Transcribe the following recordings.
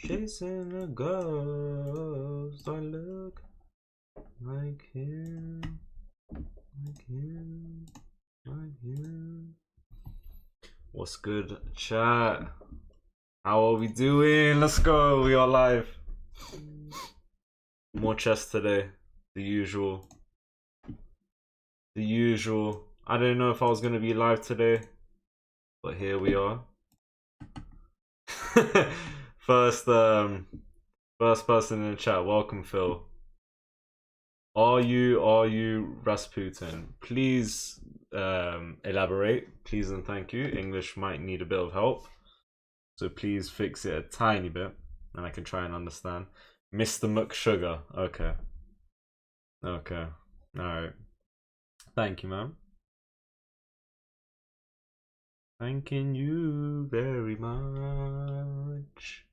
chasing a ghost. I look like him, like him, like him. What's good, chat? How are we doing? Let's go. We are live. More chess today. The usual. The usual. I didn't know if I was gonna be live today, but here we are. First person in the chat. Welcome, Phil. Are you Rasputin? Please elaborate, please and thank you. English might need a bit of help, so please fix it a tiny bit and I can try and understand. Mr. McSugar. Okay, all right, thank you, ma'am. Thanking you very much.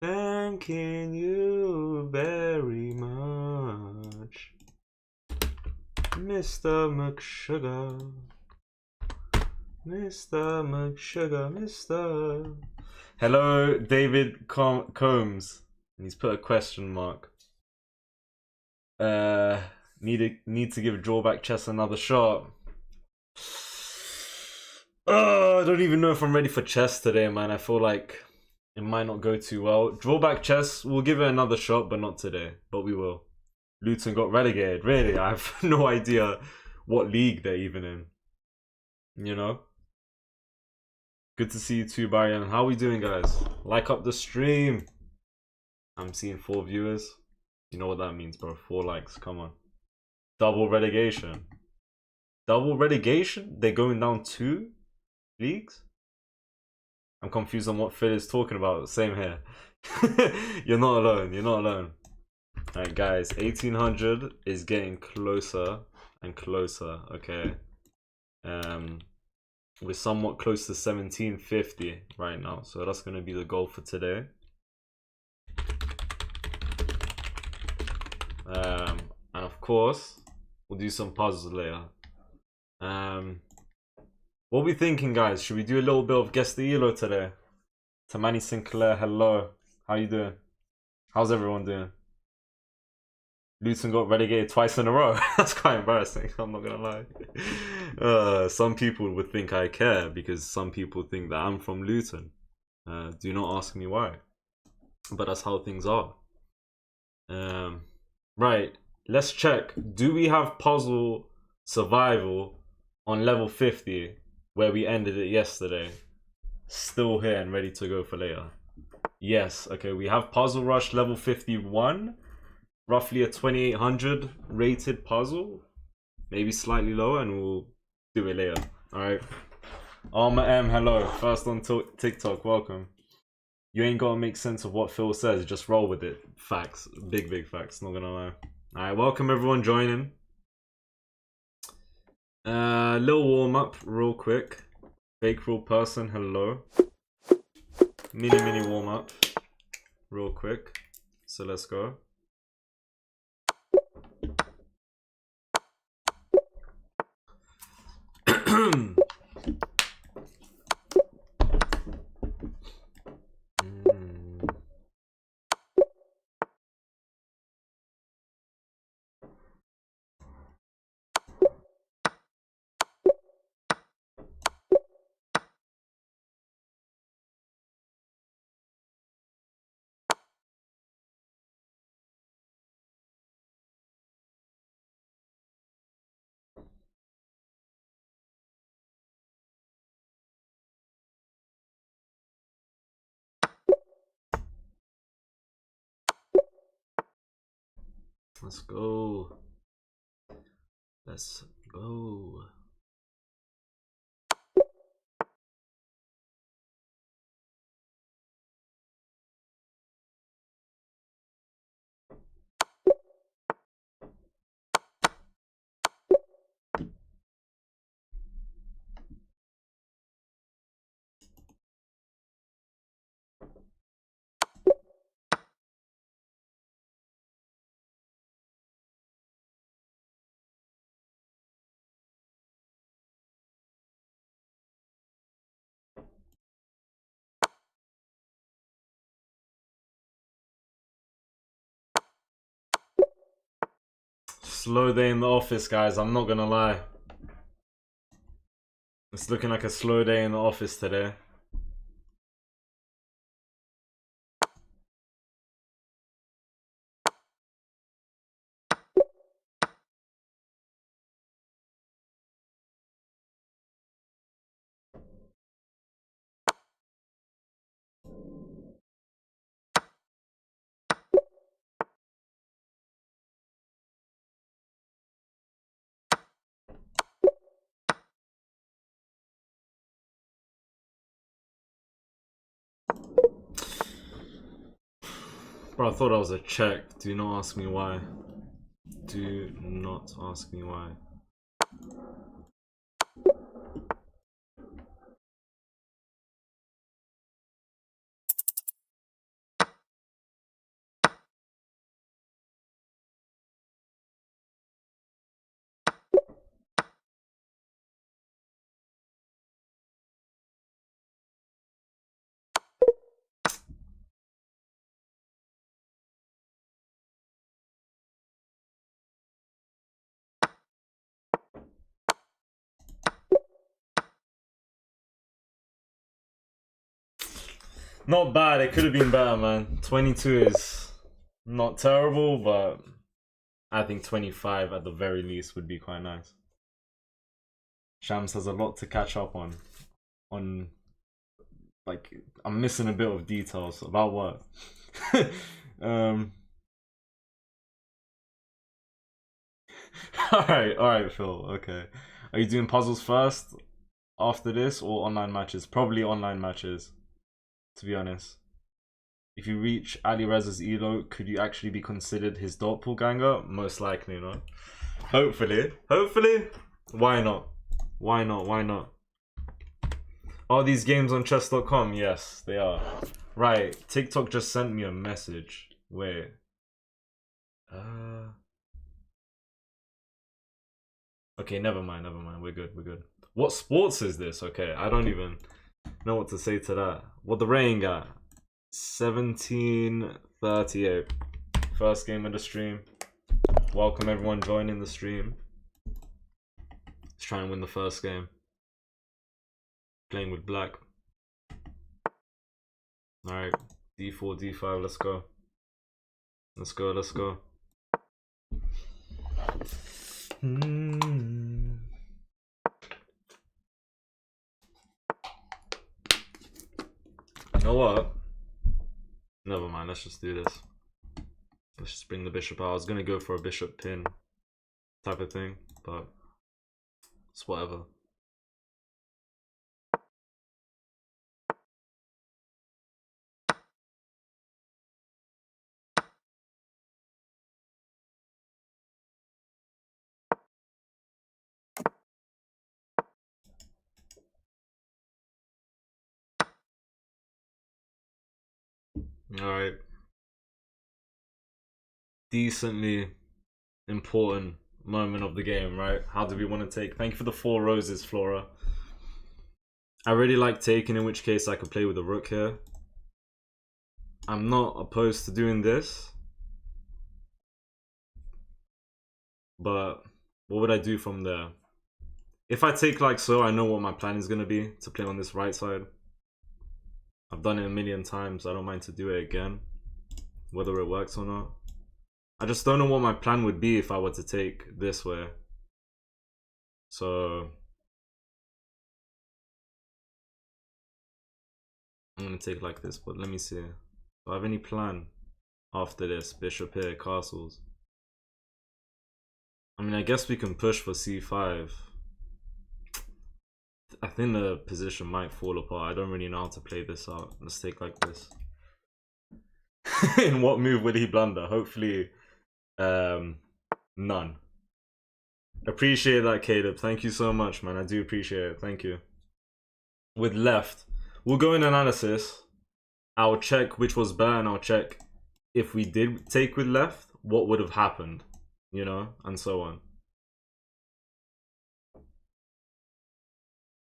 Thanking you very much, Mr. McSugar. Mr. McSugar, Mr. Hello, David Combs. And he's put a question mark. Need to give drawback chess another shot. I don't even know if I'm ready for chess today, man. I feel like it might not go too well. Drawback chess, we'll give it another shot, but not today. But we will. Luton got relegated. Really? I have no idea what league they're even in. You know? Good to see you too, Brian. How are we doing, guys? Like up the stream. I'm seeing 4 viewers. You know what that means, bro. 4 likes. Come on. Double relegation. Double relegation? They're going down 2 leagues? I'm confused on what Phil is talking about. Same here. You're not alone. You're not alone. Alright, guys. 1800 is getting closer and closer. Okay. We're somewhat close to 1750 right now. So that's going to be the goal for today. And of course, we'll do some puzzles later. What are we thinking, guys? Should we do a little bit of Guess the Elo today? Tamani Sinclair, hello. How you doing? How's everyone doing? Luton got relegated twice in a row. That's quite embarrassing, I'm not gonna lie. Some people would think I care because some people think that I'm from Luton. Do not ask me why. But that's how things are. Right, let's check. Do we have puzzle survival on level 50 where we ended it yesterday? Still here and ready to go for later. Yes, okay, we have Puzzle Rush level 51. Roughly a 2800 rated puzzle. Maybe slightly lower and we'll do it later. Alright. Arma M, hello. First on TikTok, welcome. You ain't gotta make sense of what Phil says, just roll with it. Facts. Big facts, not gonna lie. Alright, welcome everyone joining. Little warm up real quick. Fake real person, hello. Mini warm up real quick. So let's go. Let's go. Let's go. slow day in the office, guys. I'm not gonna lie. It's looking like a slow day in the office today. Bro, I thought that was a check. Do not ask me why. Do not ask me why. Not bad. It could have been better, man. 22 is not terrible, but I think 25 at the very least would be quite nice. Shams has a lot to catch up on. Like, I'm missing a bit of details about what. Alright, Phil. Okay. Are you doing puzzles first after this or online matches? Probably online matches, to be honest. If you reach Ali Reza's elo, could you actually be considered his doppelganger? Most likely, no. Hopefully. Why not? Why not? Are these games on chess.com? Yes, they are. Right, TikTok just sent me a message. Wait. Okay, never mind. We're good. What sports is this? Okay, I don't even know what to say to that. What the rating at? 17:38. First game of the stream. Welcome everyone joining the stream. Let's try and win the first game. Playing with black. Alright, d4, d5, let's go. Let's go. You know what? Never mind, let's just do this. Let's just bring the bishop out. I was gonna go for a bishop pin type of thing, but it's whatever. Alright. Decently important moment of the game, right? How do we want to take? Thank you for the 4 roses, Flora. I really like taking, in which case I could play with a rook here. I'm not opposed to doing this. But what would I do from there? If I take like so, I know what my plan is going to be to play on this right side. I've done it a million times. I don't mind to do it again, whether it works or not. I just don't know what my plan would be if I were to take this way. So I'm going to take like this, but let me see. Do I have any plan after this? Bishop here, castles. I mean, I guess we can push for c5. I think the position might fall apart. I don't really know how to play this out. Let's take like this. In what move would he blunder? Hopefully, none. Appreciate that, Caleb. Thank you so much, man. I do appreciate it. Thank you. With left, we'll go in analysis. I'll check which was better, and I'll check if we did take with left, what would have happened, you know, and so on.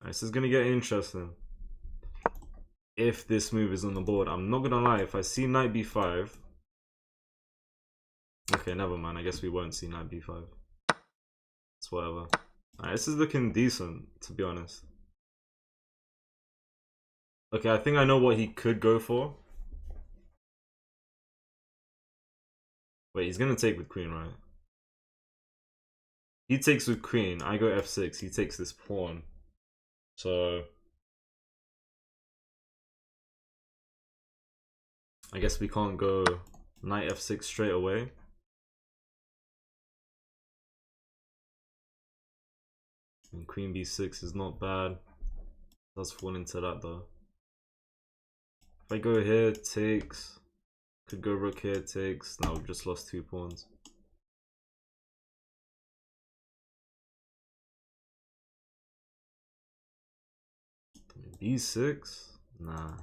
This is gonna get interesting. If this move is on the board, I'm not gonna lie. If I see knight b5, okay, never mind. I guess we won't see knight b5. It's whatever. Alright, this is looking decent, to be honest. Okay, I think I know what he could go for. Wait, he's gonna take with queen, right? He takes with queen, I go f6, he takes this pawn. So I guess we can't go knight f6 straight away. And queen b6 is not bad. Does fall into that though. If I go here, takes. Could go rook here, takes. Now we've just lost 2 pawns. b6? Nah.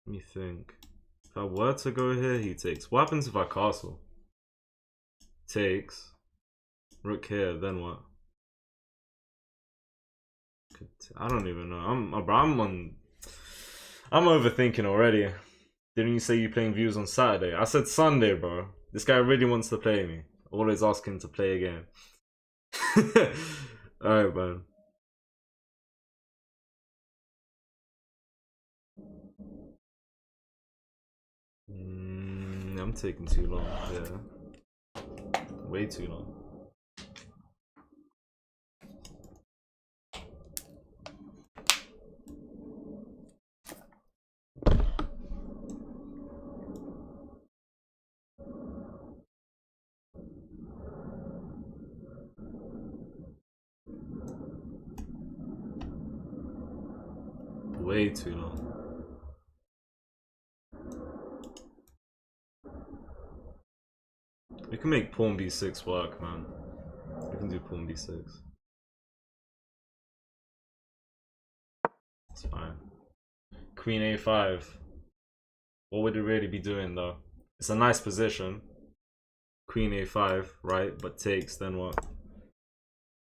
Let me think. If I were to go here, he takes. What happens if I castle? Takes. Rook here, then what? I don't even know. I'm overthinking already. Didn't you say you're playing views on Saturday? I said Sunday, bro. This guy really wants to play me. Always asking to play again. Alright, man. I'm taking too long. Yeah. Way too long. Way too long. We can make pawn b6 work, man. We can do pawn b6. It's fine. Queen a5. What would it really be doing though? It's a nice position. Queen a5, right? But takes, then what?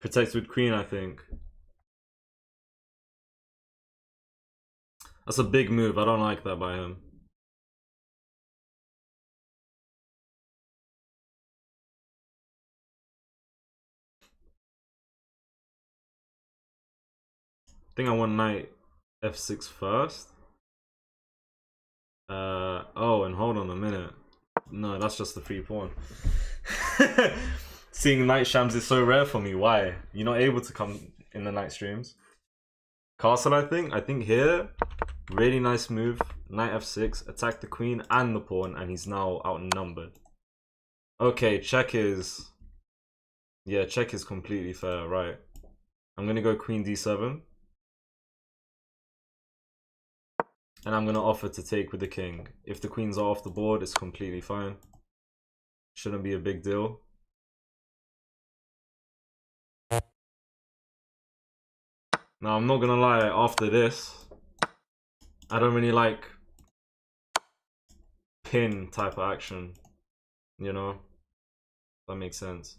Protects with queen, I think. That's a big move. I don't like that by him. I think I want knight f6 first. Oh, and hold on a minute. No, that's just the free pawn. Seeing night Shams is so rare for me. Why? You're not able to come in the night streams. Castle, I think. I think here, really nice move. Knight f6, attack the queen and the pawn, and he's now outnumbered. Okay, check is... Yeah, check is completely fair, right. I'm gonna go queen d7. And I'm gonna offer to take with the king. If the queens are off the board, it's completely fine. Shouldn't be a big deal. Now, I'm not gonna lie, after this, I don't really like pin type of action, you know? That makes sense.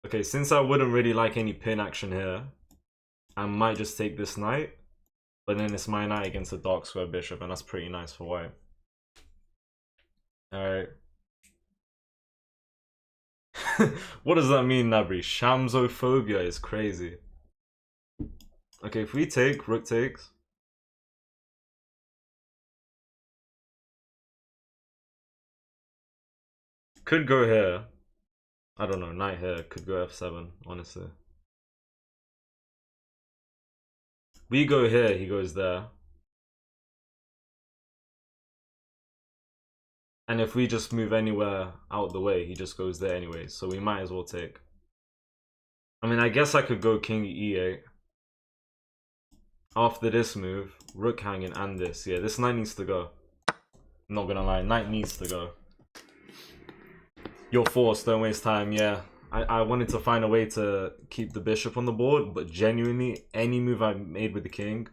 Okay, since I wouldn't really like any pin action here, I might just take this knight, but then it's my knight against a dark square bishop, and that's pretty nice for white. Alright. What does that mean, Nabri? Shamzophobia is crazy. Okay, if we take, rook takes. Could go here. I don't know, knight here. Could go f7, honestly. We go here, he goes there. And if we just move anywhere out the way, he just goes there anyway. So we might as well take. I mean, I guess I could go king e8. After this move, rook hanging and this. Yeah, this knight needs to go. I'm not gonna lie, knight needs to go. You're forced, don't waste time, yeah. I wanted to find a way to keep the bishop on the board, but genuinely, any move I made with the king,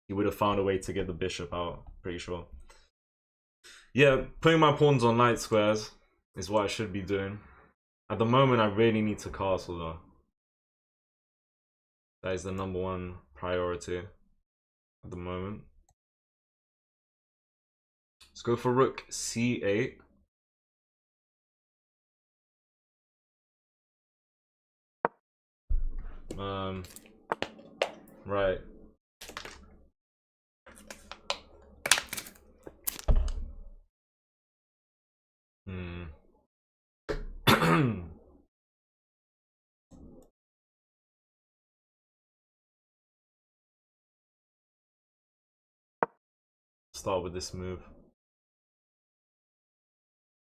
he would have found a way to get the bishop out, pretty sure. Yeah, putting my pawns on light squares is what I should be doing. At the moment, I really need to castle though. That is the #1 priority at the moment. Let's go for rook c8. Right. Start with this move.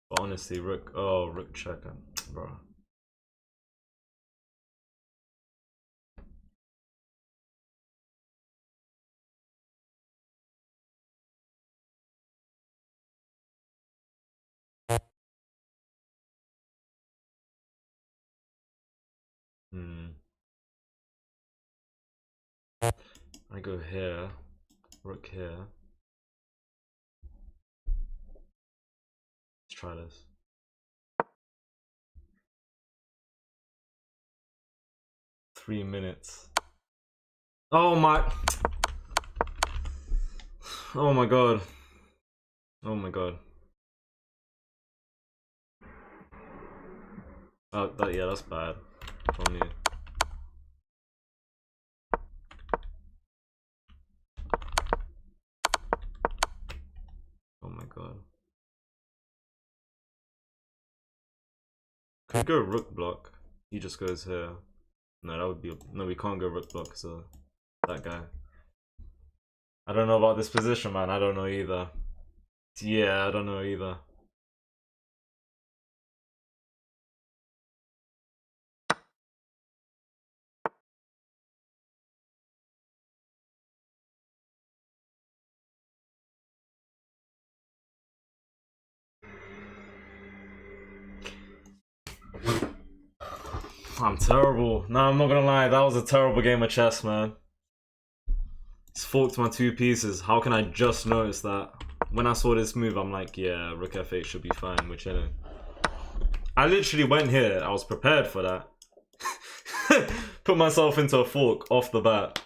But honestly, rook. Oh, rook check, bro. I go here, rook here. Let's try this. Three minutes. Oh my. Oh my god. Oh my god. Oh, yeah, that's bad from me. Oh my god. Can we go rook block? He just goes here. No, that would be no. We can't go rook block. So that guy. I don't know about this position, man. I don't know either. Yeah, I don't know either. I'm terrible. No, I'm not gonna lie. That was a terrible game of chess, man. It's forked my two pieces. How can I just notice that? When I saw this move, I'm like, yeah, rook f8 should be fine. We're chilling. I literally went here. I was prepared for that. Put myself into a fork off the bat.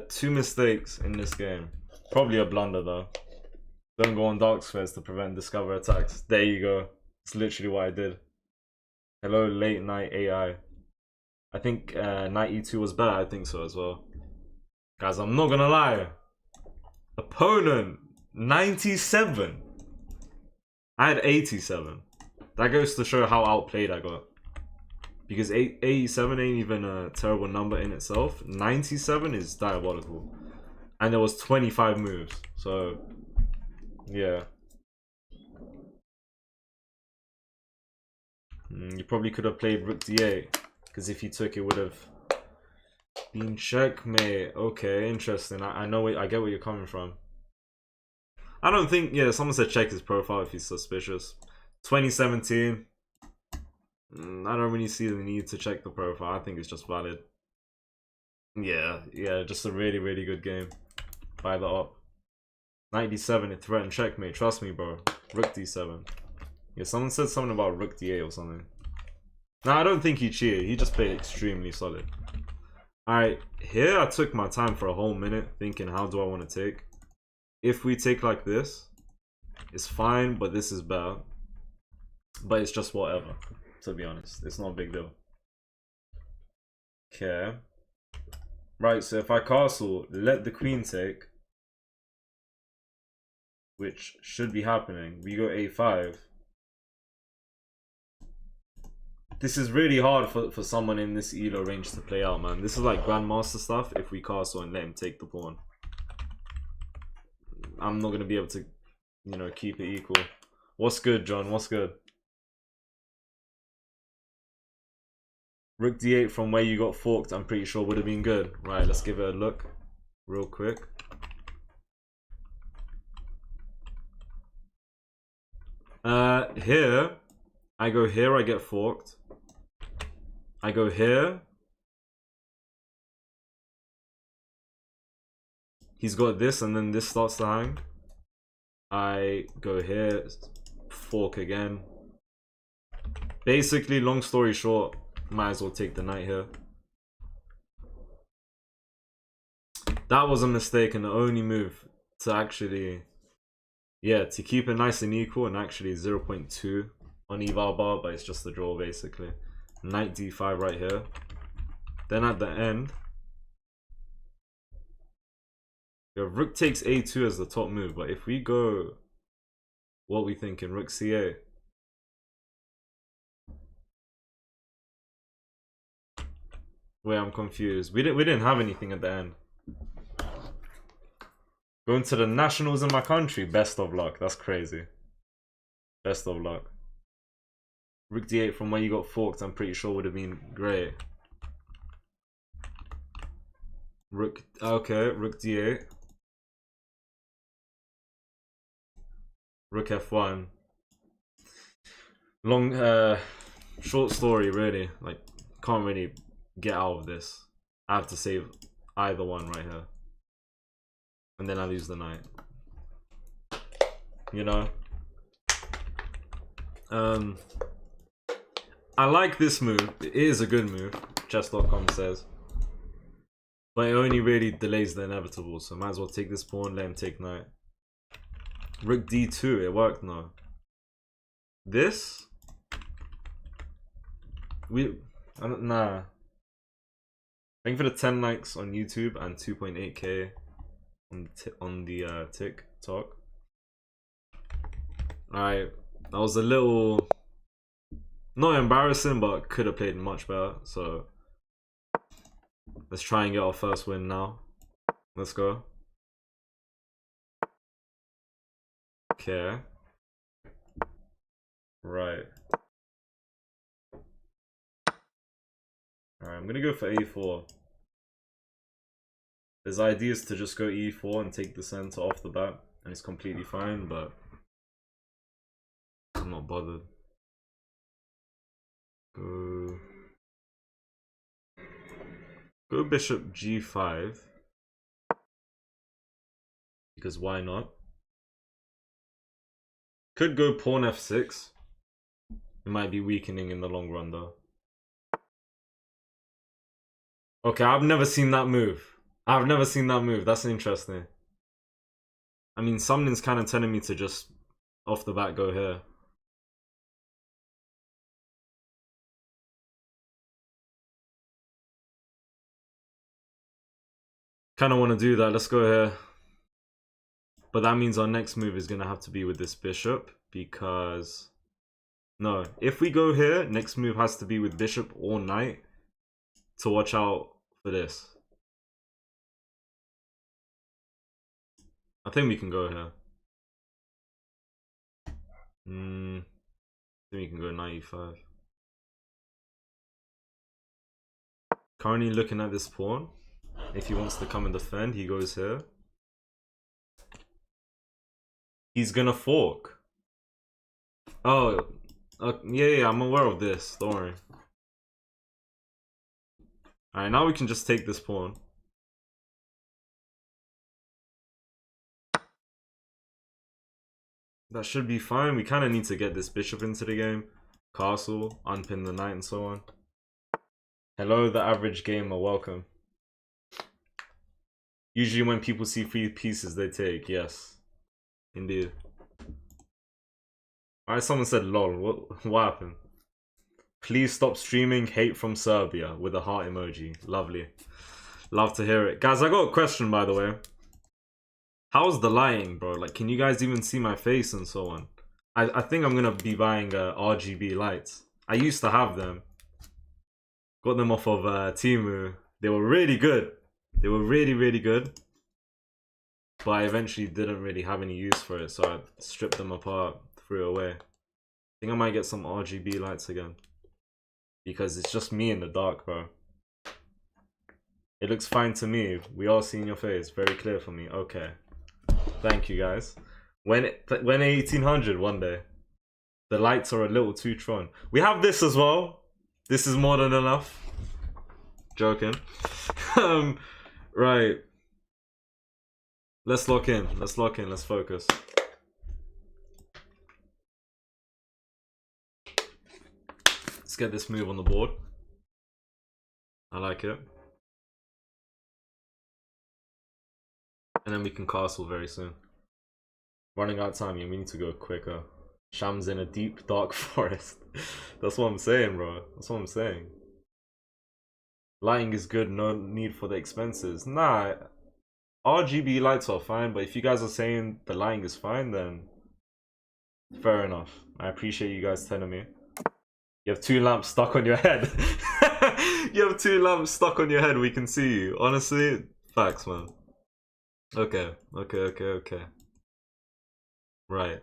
Two mistakes in this game. Probably a blunder though. Don't go on dark squares to prevent discover attacks. There you go. It's literally what I did. Hello, late night AI. I think knight e2 was better. I think so as well. Guys, I'm not gonna lie. Opponent 97. I had 87. That goes to show how outplayed I got. Because 87 ain't even a terrible number in itself. 97 is diabolical. And there was 25 moves. So, yeah. You probably could have played rook d8. Because if you took it, would have been checkmate. Okay, interesting. I know I get where you're coming from. I don't think, yeah, someone said check his profile if he's suspicious. 2017. I don't really see the need to check the profile. I think it's just valid. Yeah, just a really, really good game by the op. 97, it threatened checkmate. Trust me, bro. Rook d7. Yeah, someone said something about rook d8 or something. No, I don't think he cheated. He just played extremely solid. Alright, here I took my time for a whole minute thinking, how do I want to take? If we take like this, it's fine, but this is better. But it's just whatever, to be honest. It's not a big deal. Okay. Right, so if I castle, let the queen take, which should be happening. We go a5. This is really hard for someone in this elo range to play out, man. This is like grandmaster stuff if we castle and let him take the pawn. I'm not going to be able to, you know, keep it equal. What's good, John? What's good? Rook d8 from where you got forked, I'm pretty sure would have been good. Right, let's give it a look real quick. Here, I go here, I get forked. I go here. He's got this, and then this starts to hang. I go here, fork again. Basically, long story short, might as well take the knight here. That was a mistake and the only move to actually, yeah, to keep it nice and equal, and actually 0.2 on eval bar, but it's just the draw basically. Knight d5 right here. Then at the end, yeah, rook takes a2 as the top move, but if we go, what we thinking, rook c8. Wait, I'm confused. We didn't have anything at the end. Going to the nationals in my country. Best of luck. That's crazy. Best of luck. Rook d8 from where you got forked, I'm pretty sure would have been great. Rook, okay, rook d8. Rook f1. Long, short story really. Like, can't really get out of this. I have to save either one right here. And then I lose the knight. You know? I like this move. It is a good move, chess.com says. But it only really delays the inevitable, so might as well take this pawn, let him take knight. Rook d2, it worked now. This? Nah. Thank you for the 10 likes on YouTube and 2.8k on the TikTok. Alright, that was a little, not embarrassing, but could have played much better. So let's try and get our first win now. Let's go. Okay. Right. Alright, I'm gonna go for a4. His idea is to just go e4 and take the center off the bat, and it's completely fine, but I'm not bothered. Go bishop g5, because why not? Could go pawn f6. It might be weakening in the long run though. Okay, I've never seen that move. I've never seen that move. That's interesting. I mean, something's kind of telling me to just off the bat go here. Kind of want to do that. Let's go here. But that means our next move is going to have to be with this bishop, because no, if we go here, next move has to be with bishop or knight to watch out for this. I think we can go here. I think we can go knight e5. Currently looking at this pawn. If he wants to come and defend, he goes here. He's gonna fork. Oh, yeah, I'm aware of this. Don't worry. Alright, now we can just take this pawn. That should be fine. We kind of need to get this bishop into the game. Castle, unpin the knight and so on. Hello, the average gamer. Welcome. Usually when people see free pieces, they take. Yes. Indeed. Alright, someone said lol. What happened? Please stop streaming hate from Serbia with a heart emoji. Lovely. Love to hear it. Guys, I got a question, by the way. How's the lighting, bro? Like, can you guys even see my face and so on? I think I'm gonna be buying RGB lights. I used to have them. Got them off of Temu. They were really good. They were really, really good. But I eventually didn't really have any use for it, so I stripped them apart, threw it away. I think I might get some RGB lights again. Because it's just me in the dark, bro. It looks fine to me. We all see in your face. Very clear for me. Okay. Thank you, guys. When 1800 one day. The lights are a little too Tron. We have this as well. This is more than enough. Joking. Right. Let's lock in. Let's lock in. Let's focus. Let's get this move on the board. I like it. And then we can castle very soon. Running out of time, yeah, we need to go quicker. Shamz in a deep, dark forest. That's what I'm saying, bro. That's what I'm saying. Lighting is good, no need for the expenses. Nah, RGB lights are fine, but if you guys are saying the lighting is fine, then fair enough. I appreciate you guys telling me. You have 2 lamps stuck on your head. You have 2 lamps stuck on your head, we can see you. Honestly, facts, man. Okay. Right.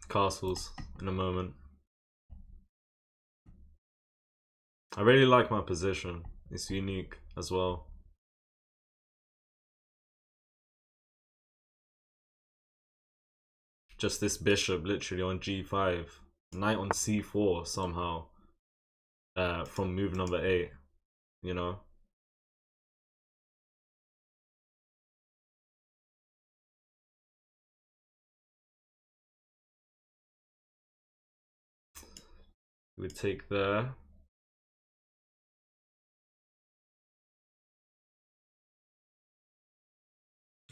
Castles in a moment. I really like my position. It's unique as well. Just this bishop literally on g5. Knight on c4 somehow. From move number 8. You know? We take there.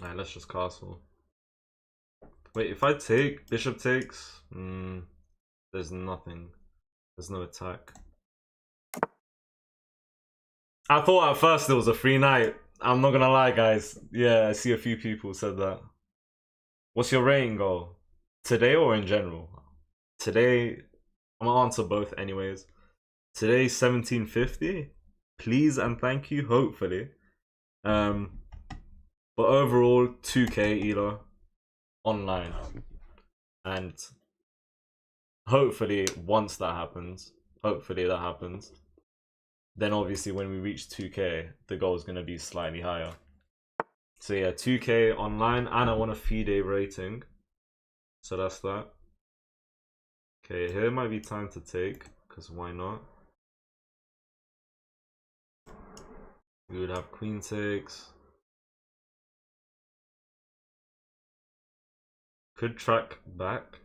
Alright, let's just castle. Wait, if I take, bishop takes, there's nothing. There's no attack. I thought at first it was a free knight. I'm not gonna lie, guys. Yeah, I see a few people said that. What's your rating goal? Today or in general? Today, I'm gonna answer both anyways. Today, 1750. Please and thank you, hopefully. But overall, 2k Elo online. And hopefully, once that happens, then obviously when we reach 2k, the goal is going to be slightly higher. So yeah, 2k online, and I want a FIDE rating. So that's that. Okay, here might be time to take, because why not? We would have queen takes. Could track back.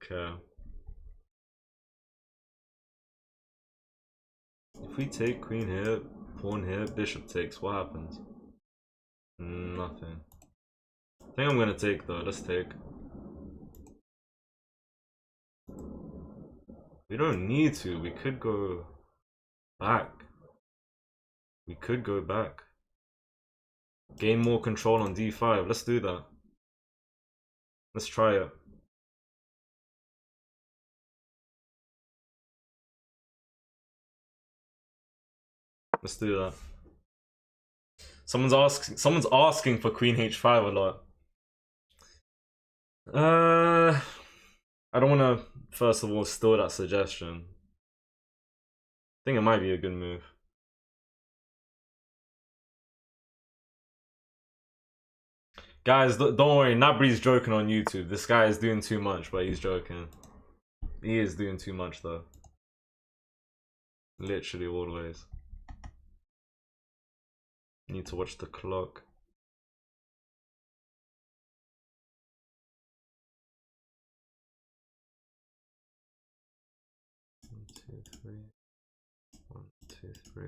Okay. If we take queen here, pawn here, bishop takes, what happens? Nothing. I think I'm gonna take though. Let's take. We don't need to. We could go back. We could go back. Gain more control on d5. Let's do that. Let's try it. Let's do that. Someone's asking for queen h5 a lot. I don't want to first of all steal that suggestion. I think it might be a good move. Guys, don't worry, Nabri's joking on YouTube. This guy is doing too much, but he's joking. He is doing too much though. Literally always. Need to watch the clock. One, two, three. 1, 2, 3.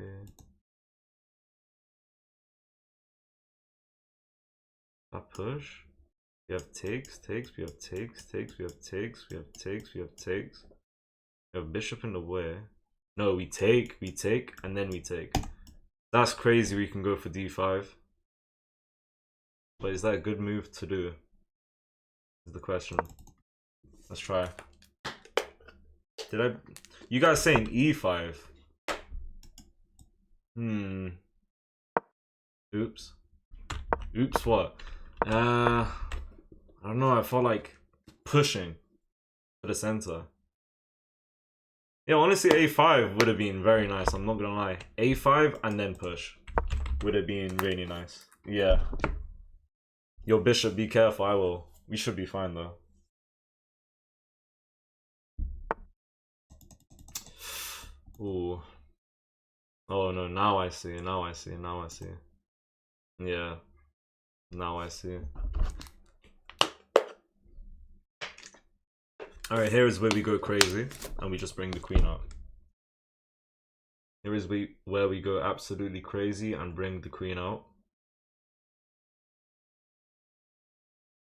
That push. We have takes, we have takes, we have takes, we have takes, we have takes. We have bishop in the way. No, we take, and then we take. That's crazy. We can go for d5. But is that a good move to do? Is the question. Let's try. Did I... You guys saying e5? Oops. Oops, what? I don't know. I felt like pushing for the center. Yeah, honestly, a5 would have been very nice. I'm not gonna lie. a5 and then push. Would it being really nice. Yeah. Yo, bishop, be careful. I will. We should be fine though. Ooh. Oh no, now I see. Now I see. Now I see. Yeah. Now I see. Alright, here is where we go crazy and we just bring the queen up. Here is where we go absolutely crazy and bring the queen out.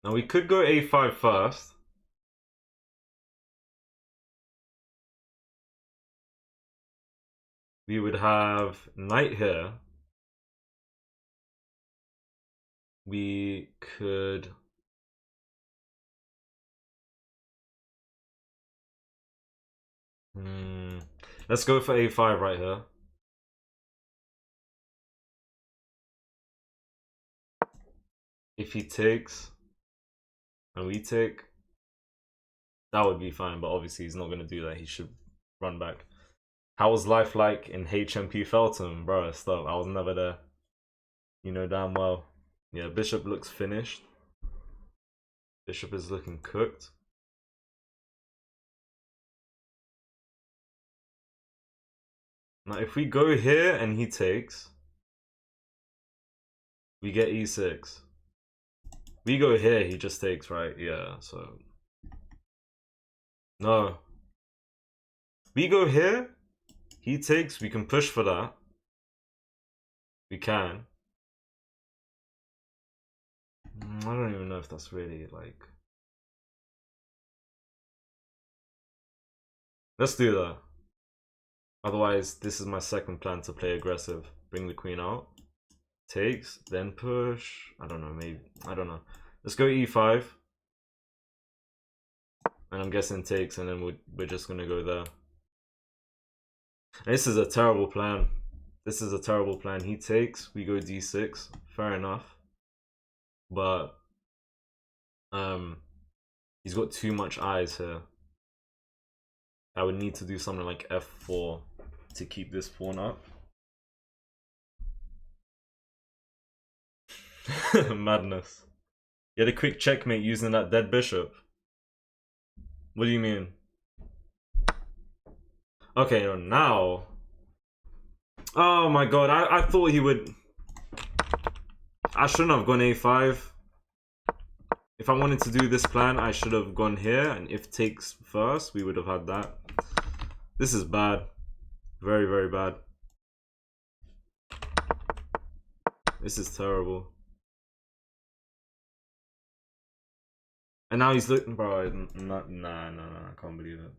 Now we could go a5 first. We would have knight here. We could... Let's go for a5 right here. If he takes and we take, that would be fine, but obviously he's not going to do that. He should run back. How was life like in HMP Feltham? Bro, stop. I was never there. You know damn well. Yeah, bishop looks finished. Bishop is looking cooked. Now if we go here and he takes, we get e6. We go here, he just takes, right? Yeah, so... No. We go here, he takes, we can push for that. We can. I don't even know if that's really, like... Let's do that. Otherwise, this is my second plan to play aggressive. Bring the queen out. Takes, then push. I don't know, maybe. I don't know. Let's go e5. And I'm guessing takes, and then we're just going to go there. And this is a terrible plan. This is a terrible plan. He takes, we go d6. Fair enough. But he's got too much eyes here. I would need to do something like f4 to keep this pawn up. Madness. You had a quick checkmate using that dead bishop. What do you mean? Okay, now. Oh my god, I thought he would. I shouldn't have gone a5. If I wanted to do this plan, I should have gone here, and if takes first, we would have had that. This is bad. Very, very bad. This is terrible. And now he's looking, bro. Nah, I can't believe it.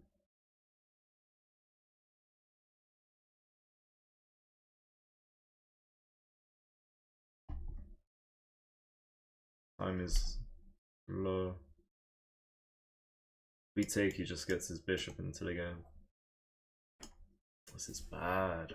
Time is low. If we take, he just gets his bishop into the game. This is bad.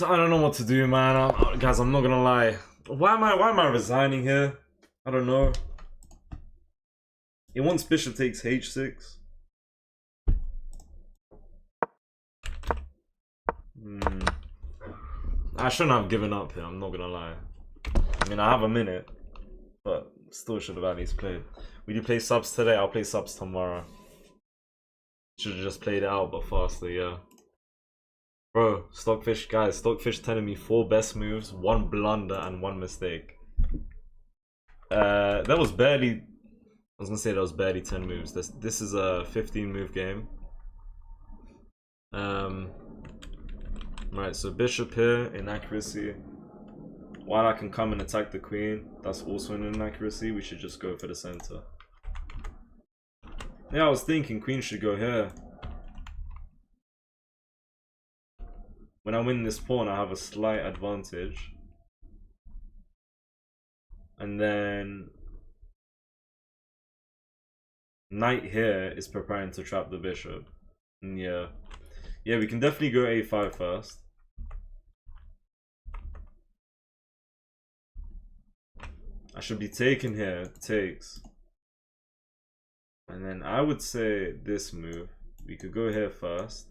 I don't know what to do, man. Guys, I'm not gonna lie. Why am I resigning here? I don't know. It wants bishop takes h6. I shouldn't have given up here, I'm not gonna lie. I mean, I have a minute, but still should have at least played. Will you play subs today? I'll play subs tomorrow. Should have just played it out, but faster, yeah. Bro, Stockfish, guys, Stockfish telling me 4 best moves, 1 blunder, and 1 mistake. That was barely... I was gonna say that was barely 10 moves. This is a 15 move game. Right, so bishop here, inaccuracy. While I can come and attack the queen, that's also an inaccuracy. We should just go for the center. Yeah, I was thinking queen should go here. When I win this pawn, I have a slight advantage. And then knight here is preparing to trap the bishop. And yeah, we can definitely go a5 first. I should be taking here, takes. And then I would say this move. We could go here first.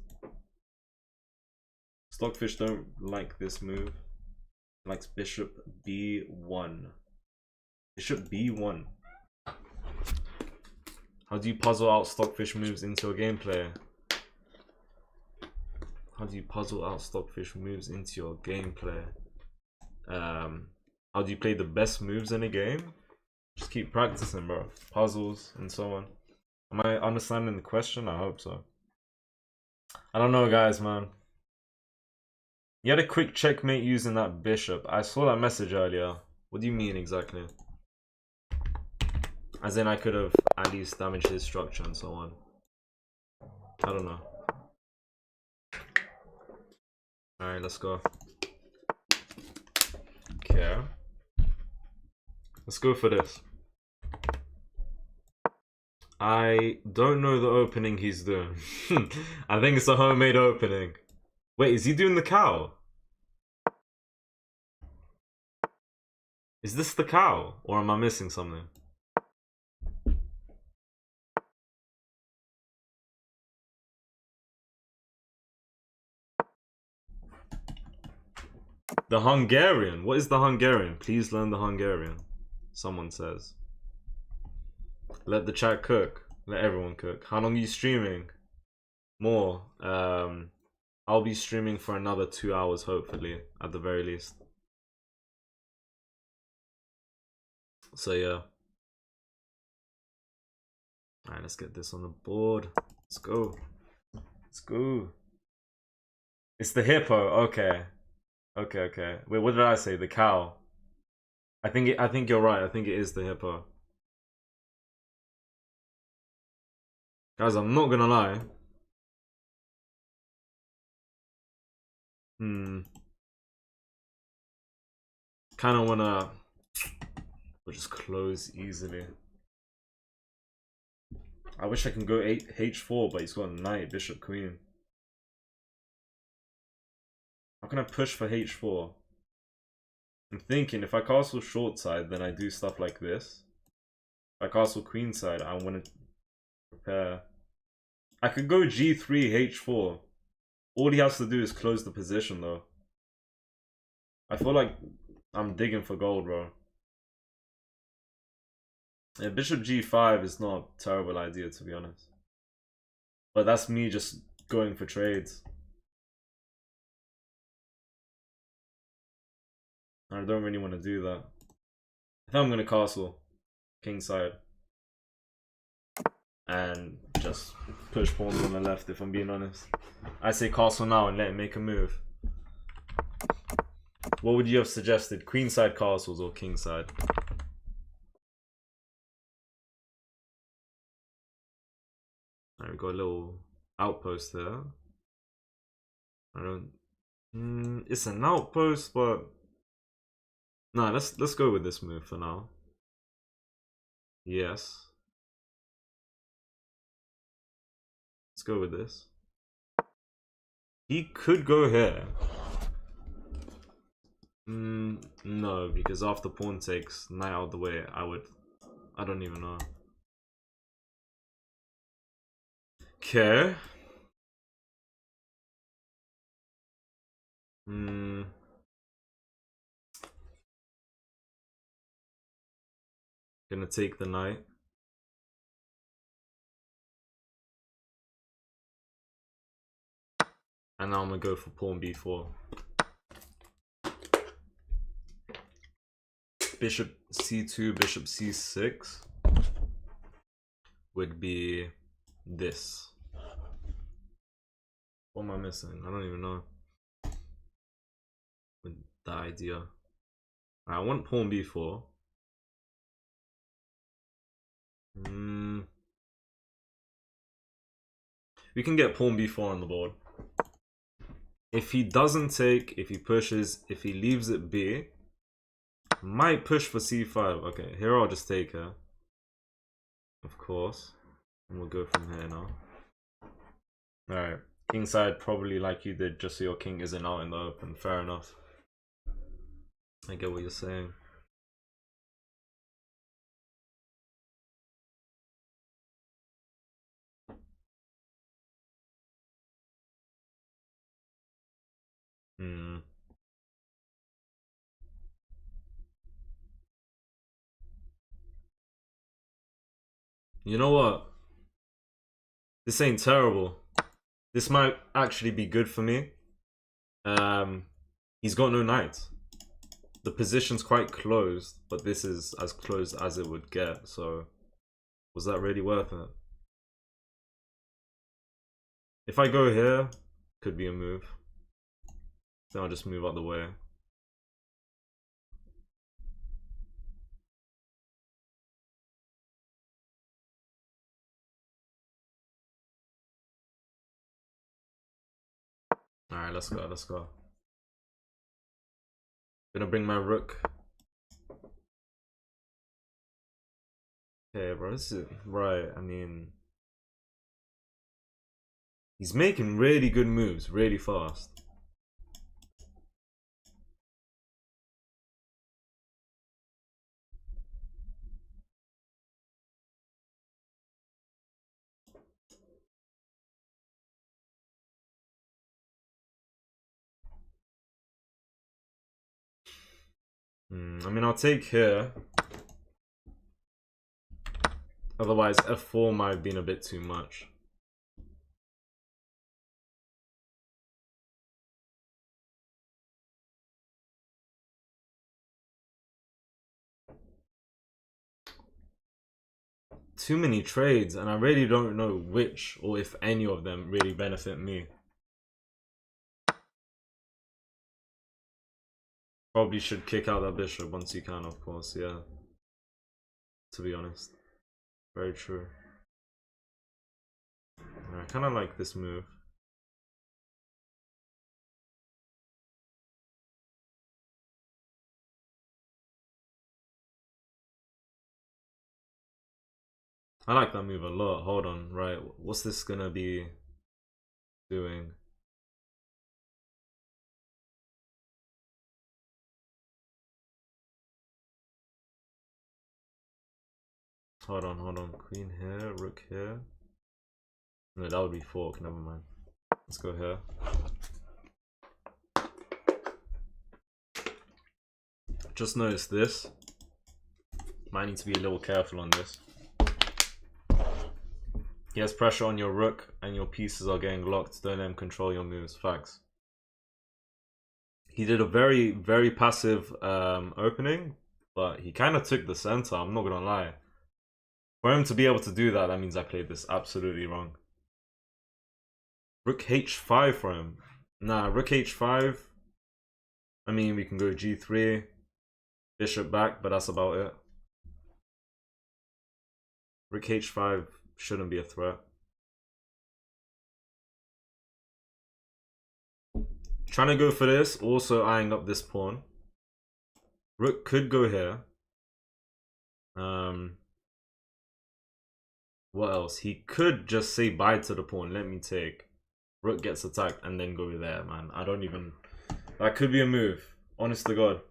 Stockfish don't like this move. He likes bishop b1. Bishop b1. How do you puzzle out Stockfish moves into your gameplay? How do you puzzle out Stockfish moves into your gameplay? How do you play the best moves in a game? Just keep practicing, bro. Puzzles and so on. Am I understanding the question? I hope so. I don't know, guys, man. You had a quick checkmate using that bishop. I saw that message earlier. What do you mean exactly? As in I could have at least damaged his structure and so on. I don't know. Alright, let's go. Okay. Let's go for this. I don't know the opening he's doing. I think it's a homemade opening. Wait, is he doing the cow? Is this the cow? Or am I missing something? The Hungarian? What is the Hungarian? Please learn the Hungarian. Someone says. Let the chat cook. Let everyone cook. How long are you streaming? More. I'll be streaming for another 2 hours, hopefully, at the very least. So yeah. Alright, let's get this on the board. Let's go. Let's go. It's the hippo. Okay. Okay. Wait, what did I say? The cow. I think you're right. I think it is the hippo. Guys, I'm not gonna lie. Kinda wanna just close easily. I wish I can go h4, but he's got knight, bishop, queen. How can I push for h4? I'm thinking if I castle short side, then I do stuff like this. If I castle queen side, I want to prepare. I could go g3, h4. All he has to do is close the position though. I feel like I'm digging for gold, bro. Yeah, bishop g5 is not a terrible idea, to be honest. But that's me just going for trades. I don't really want to do that. I think I'm going to castle kingside. And just push pawns on the left, if I'm being honest. I say castle now and let him make a move. What would you have suggested? Queenside castles or kingside? Alright, we got a little outpost there. I don't... it's an outpost, but... No, let's go with this move for now. Yes. Let's go with this. He could go here. No, because after pawn takes knight out of the way, I don't even know. Okay. Gonna take the knight. And now I'm gonna go for pawn b4. Bishop c2, bishop c6 would be this. What am I missing? I don't even know. With that idea. I want pawn b4. We can get pawn b4 on the board. If he doesn't take, if he pushes, if he leaves it B, might push for C5. Okay, here I'll just take her. Of course. And we'll go from here now. Alright. Kingside probably like you did, just so your king isn't out in the open. Fair enough. I get what you're saying. You know what? This ain't terrible. This might actually be good for me. He's got no knights. The position's quite closed, but this is as close as it would get, so was that really worth it? If I go here, could be a move. Then I'll just move out the way. Alright, let's go, let's go. Gonna bring my rook. Okay, bro, this is right. I mean, he's making really good moves, really fast. I mean, I'll take here. Otherwise, f4 might have been a bit too much. Too many trades, and I really don't know which or if any of them really benefit me. Probably should kick out that bishop once you can, of course, yeah. To be honest. Very true. I kind of like this move. I like that move a lot. Hold on, right. What's this gonna be doing? Hold on. Queen here, rook here. No, that would be fork. Never mind. Let's go here. Just notice this. Might need to be a little careful on this. He has pressure on your rook and your pieces are getting locked. Don't let him control your moves. Facts. He did a very, very passive opening, but he kind of took the center. I'm not gonna lie. For him to be able to do that, that means I played this absolutely wrong. Rook h5 for him. Nah, rook h5. I mean, we can go g3, bishop back, but that's about it. Rook h5 shouldn't be a threat. Trying to go for this, also eyeing up this pawn. Rook could go here. What else? He could just say bye to the pawn, let me take. Rook gets attacked and then go there, man. I don't even... That could be a move. Honest to God.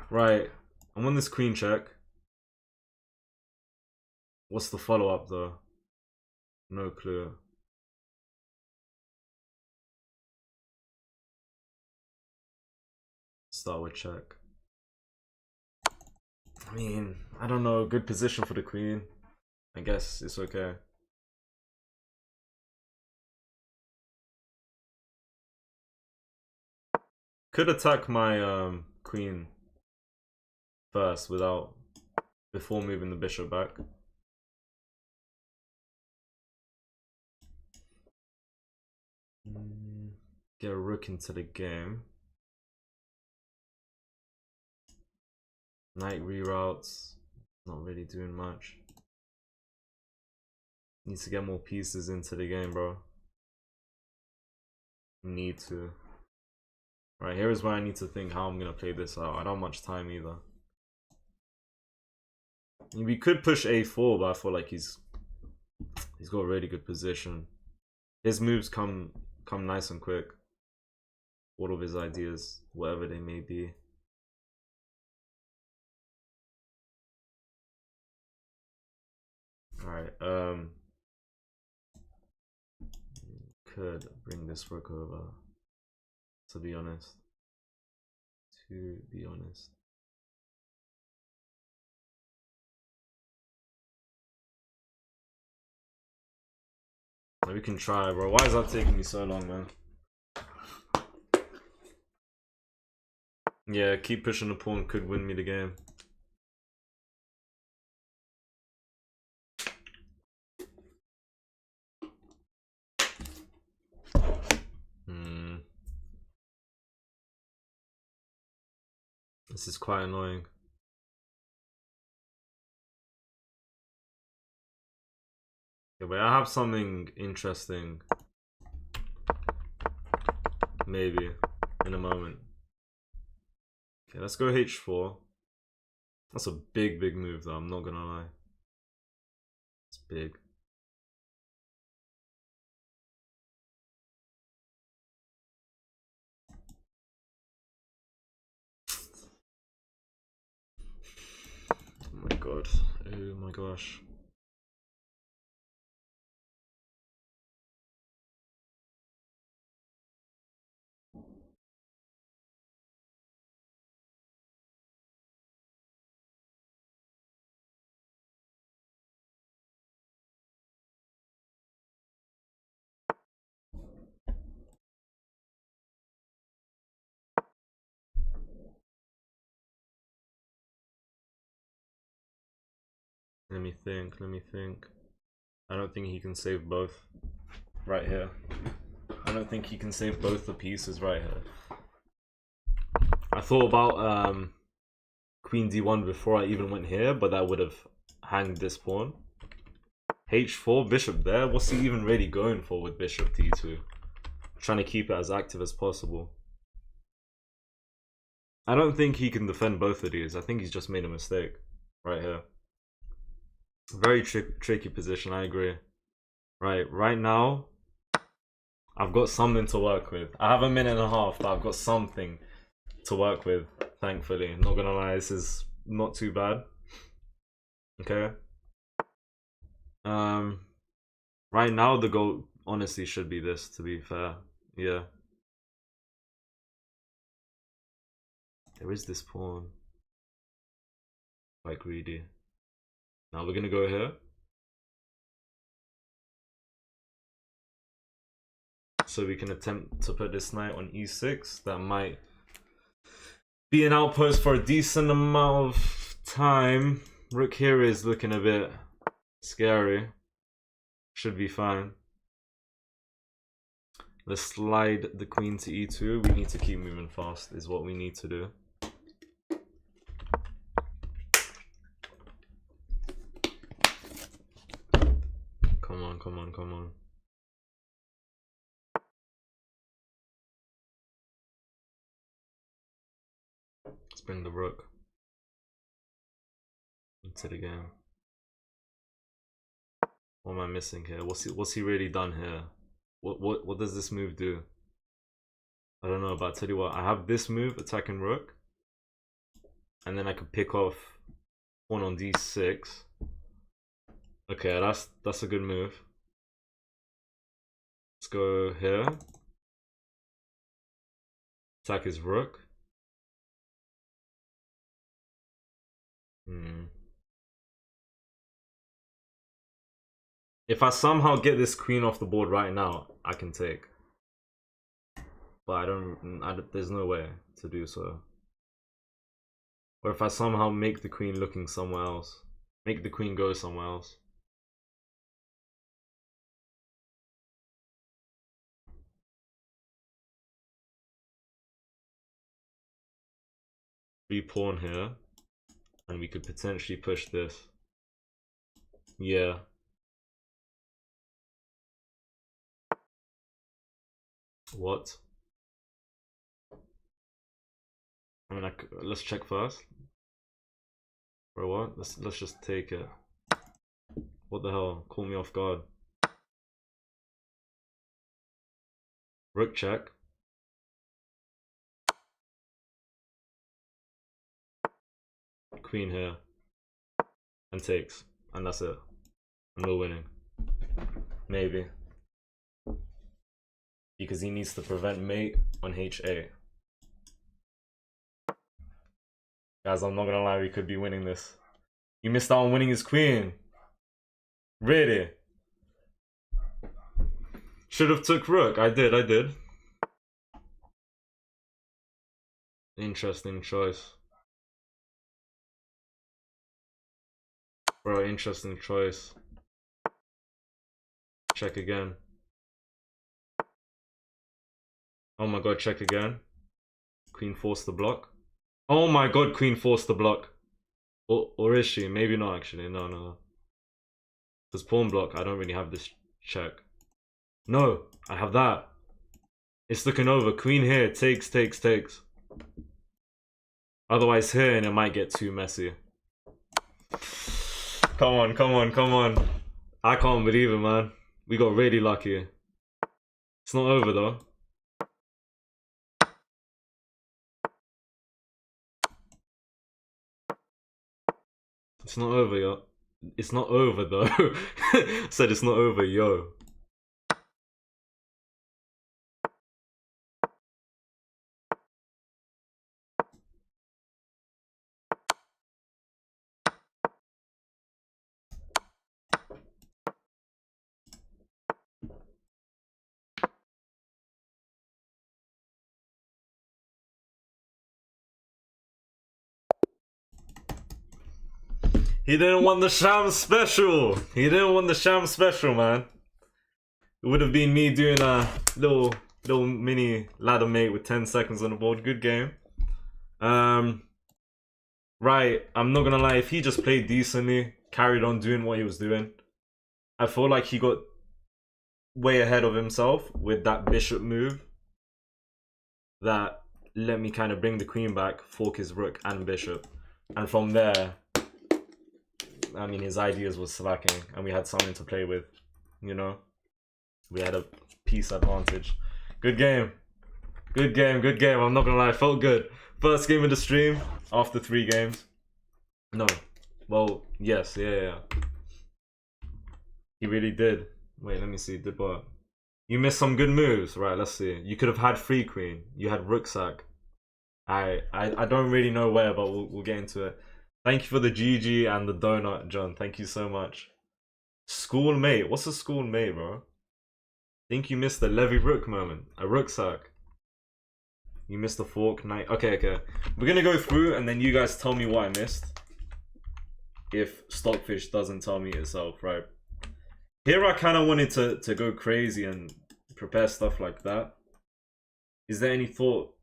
Right. I'm on this queen check. What's the follow-up, though? No clue. Start with check. I mean, I don't know. Good position for the queen. I guess it's okay. Could attack my queen first before moving the bishop back. Get a rook into the game. Knight reroutes. Not really doing much. Need to get more pieces into the game, bro. need to. Right, here is where I need to think how I'm gonna play this out. I don't have much time either. We could push a4, but I feel like he's got a really good position. His moves come nice and quick. All of his ideas, whatever they may be. Alright, could bring this rook over, to be honest. We can try, bro. Why is that taking me so long, man? Yeah, keep pushing the pawn could win me the game. This is quite annoying. Yeah, but I have something interesting. Maybe in a moment. Okay, let's go h4. That's a big move though, I'm not gonna lie. It's big. Oh my god. Oh my gosh. Let me think. I don't think he can save both right here. I don't think he can save both the pieces right here. I thought about queen d1 before I even went here, but that would have hanged this pawn. h4, bishop there. What's he even really going for with bishop d2? Trying to keep it as active as possible. I don't think he can defend both of these. I think he's just made a mistake right here. Very tricky position, I agree. Right now, I've got something to work with. I have a minute and a half, but I've got something to work with, thankfully. Not gonna lie, this is not too bad. Okay. Right now, the goal honestly should be this, to be fair. Yeah. There is this pawn. Quite greedy. Now we're gonna go here. So we can attempt to put this knight on e6. That might be an outpost for a decent amount of time. Rook here is looking a bit scary. Should be fine. Let's slide the queen to e2. We need to keep moving fast is what we need to do. Come on. Let's bring the rook into the game. What am I missing here? What's he really done here? What does this move do? I don't know, but I'll tell you what, I have this move, attacking rook. And then I could pick off pawn on d6. Okay, that's a good move. Let's go here. Attack his rook. If I somehow get this queen off the board right now, I can take. But there's no way to do so. Or if I somehow make the queen looking somewhere else. Make the queen go somewhere else. Free pawn here. And we could potentially push this. Yeah. What? I mean, let's check first. Bro, what? Let's just take it. What the hell? Call me off guard. Rook check. Queen here. And takes. And that's it. And we're winning. Maybe. Because he needs to prevent mate on HA. Guys, I'm not gonna lie, we could be winning this. You missed out on winning his queen. Really? Should have took rook. I did. Interesting choice. Bro, interesting choice. Check again. Oh my god, check again. Queen forced the block. Oh my god, queen forced the block. Or is she? Maybe not actually. No. Because pawn block, I don't really have this check. No, I have that. It's looking over. Queen here, takes. Otherwise here, and it might get too messy. Come on. I can't believe it, man. We got really lucky. It's not over though. It's not over, yo. It's not over though. Said it's not over, yo. He didn't want the Shamz special. He didn't want the Shamz special, man. It would have been me doing a little mini ladder mate with 10 seconds on the board. Good game. Right, I'm not gonna lie. If he just played decently, carried on doing what he was doing, I feel like he got way ahead of himself with that bishop move. That let me kind of bring the queen back, fork his rook and bishop, and from there, I mean, his ideas was slacking, and we had something to play with, you know? We had a piece advantage. Good game. I'm not gonna lie, felt good. First game of the stream, after 3 games. No. Well, yes, yeah. He really did. Wait, let me see, did what? You missed some good moves. Right, let's see. You could have had free queen. You had rook sack. I don't really know where, but we'll get into it. Thank you for the GG and the donut, John. Thank you so much. Schoolmate. What's a schoolmate, bro? Think you missed the Levy Rook moment. A rucksack. You missed the fork knight. Okay. We're gonna go through and then you guys tell me what I missed. If Stockfish doesn't tell me itself, right? Here I kind of wanted to go crazy and prepare stuff like that. Is there any thought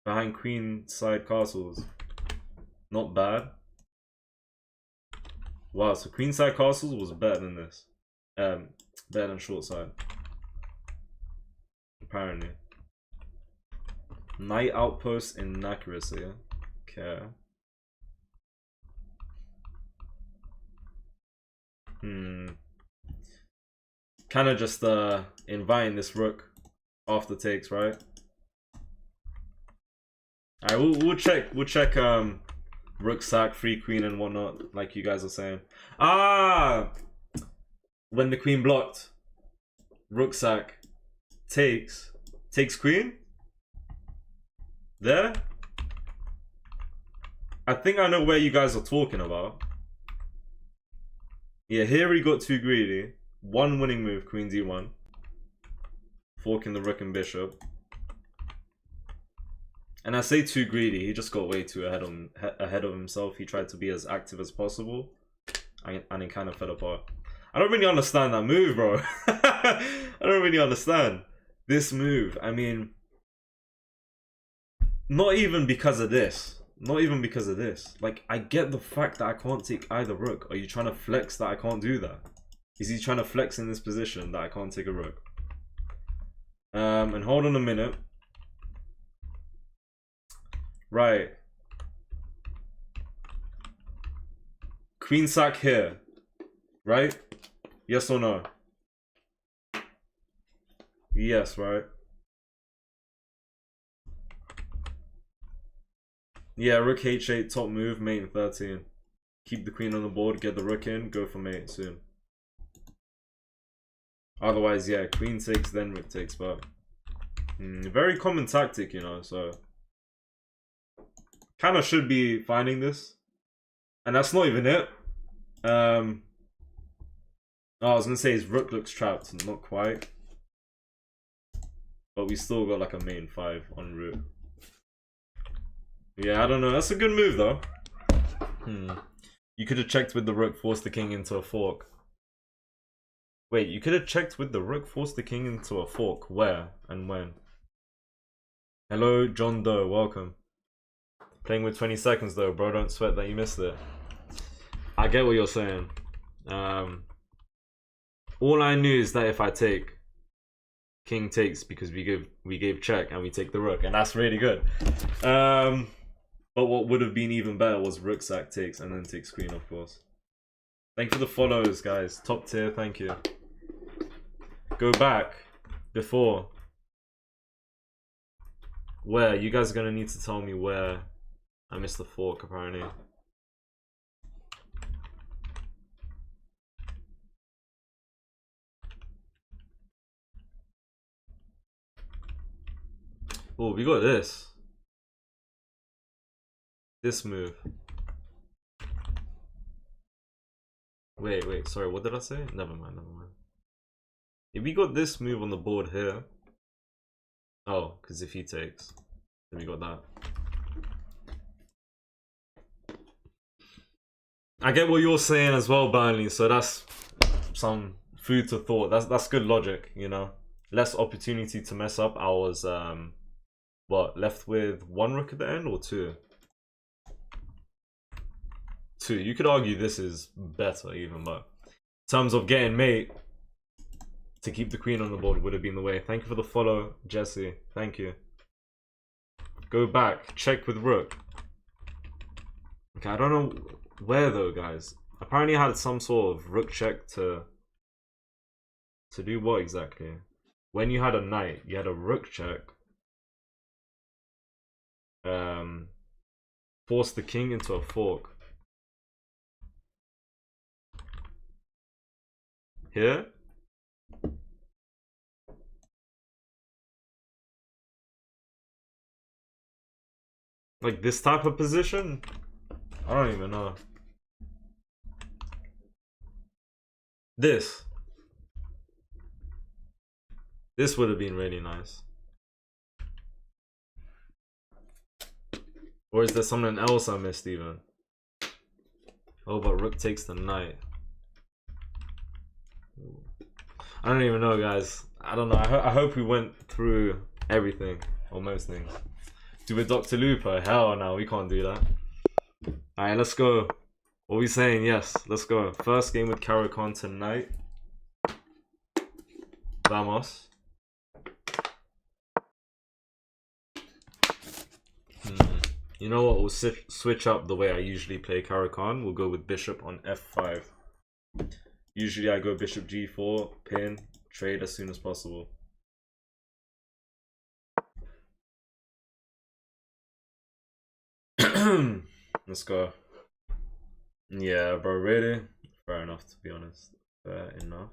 behind queen side castles? Not bad. Wow, so queenside castles was better than this. Better than short side. Apparently. Knight outpost inaccuracy. Okay. Kind of just inviting this rook after takes, right? Alright, we'll check rook sack, free queen and whatnot, like you guys are saying. When the queen blocked, rook sack, takes queen. There. I think I know where you guys are talking about. Yeah, here he got too greedy. One winning move, queen d1, forking the rook and bishop. And I say too greedy, he just got way too ahead of himself. He tried to be as active as possible, and it kind of fell apart. I don't really understand that move, bro. I don't really understand this move. I mean, not even because of this. Not even because of this. Like, I get the fact that I can't take either rook. Are you trying to flex that I can't do that? Is he trying to flex in this position that I can't take a rook? And hold on a minute. Right. Queen sack here. Right? Yes or no? Yes, right? Yeah, rook h8, top move, mate in 13. Keep the queen on the board, get the rook in, go for mate soon. Otherwise, yeah, queen takes, then rook takes, but... very common tactic, you know, so... Kinda should be finding this. And that's not even it. Oh, I was gonna say his rook looks trapped, not quite. But we still got like a main 5 en route. Yeah, I don't know. That's a good move though. You could have checked with the rook, forced the king into a fork. Wait, you could have checked with the rook, forced the king into a fork. Where and when? Hello, John Doe. Welcome. Playing with 20 seconds though, bro. Don't sweat that you missed it. I get what you're saying. All I knew is that if I take, king takes because we gave check and we take the rook, and that's really good. But what would have been even better was rook sack takes and then takes queen, of course. Thank you for the follows, guys. Top tier, thank you. Go back before. Where? You guys are gonna need to tell me where I missed the fork, apparently. Oh, we got this. This move. Wait, sorry, what did I say? Never mind. If we got this move on the board here. Oh, because if he takes, then we got that. I get what you're saying as well, Burnley, so that's some food to thought. That's good logic, you know. Less opportunity to mess up. I was what, left with 1 rook at the end or 2? 2. You could argue this is better even, but in terms of getting mate to keep the queen on the board would have been the way. Thank you for the follow, Jesse. Thank you. Go back. Check with rook. Okay, I don't know where though, guys. Apparently I had some sort of rook check to do what exactly? When you had a knight, you had a rook check. Force the king into a fork. Here? Like this type of position? I don't even know. This would have been really nice. Or is there something else I missed even? Oh, but rook takes the knight. I don't even know, guys. I don't know. I hope we went through everything, or most things. Do a Dr. Lupo? Hell no, we can't do that. Alright, let's go. What are we saying? Yes, let's go. First game with Caro-Kann tonight. Vamos. You know what? We'll switch up the way I usually play Caro-Kann. We'll go with bishop on f5. Usually I go bishop g4, pin, trade as soon as possible. Let's go. Yeah, bro, really? Fair enough, to be honest. Fair enough.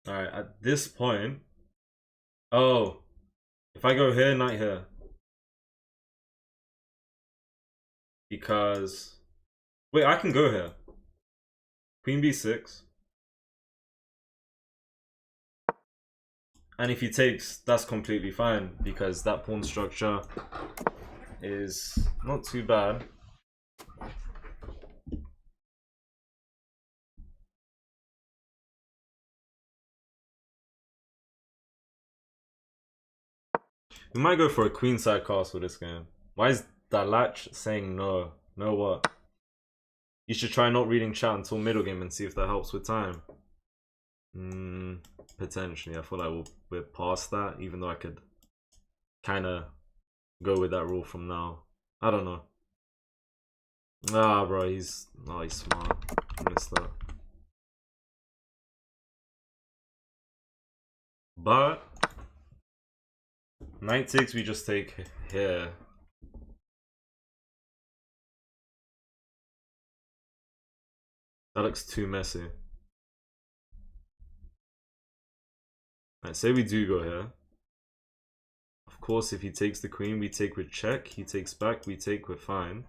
Alright, at this point... Oh, if I go here, knight here. Because... Wait, I can go here. Queen b6. And if he takes, that's completely fine, because that pawn structure is not too bad. We might go for a queenside castle this game. Why is that latch saying no? No what? You should try not reading chat until middle game and see if that helps with time. Potentially. I feel like we're past that, even though I could kind of go with that rule from now. I don't know. Ah, bro, he's smart. I missed that. But knight takes, we just take here. That looks too messy. Alright, say we do go here. Of course, if he takes the queen, we take with check. He takes back, we take with fine.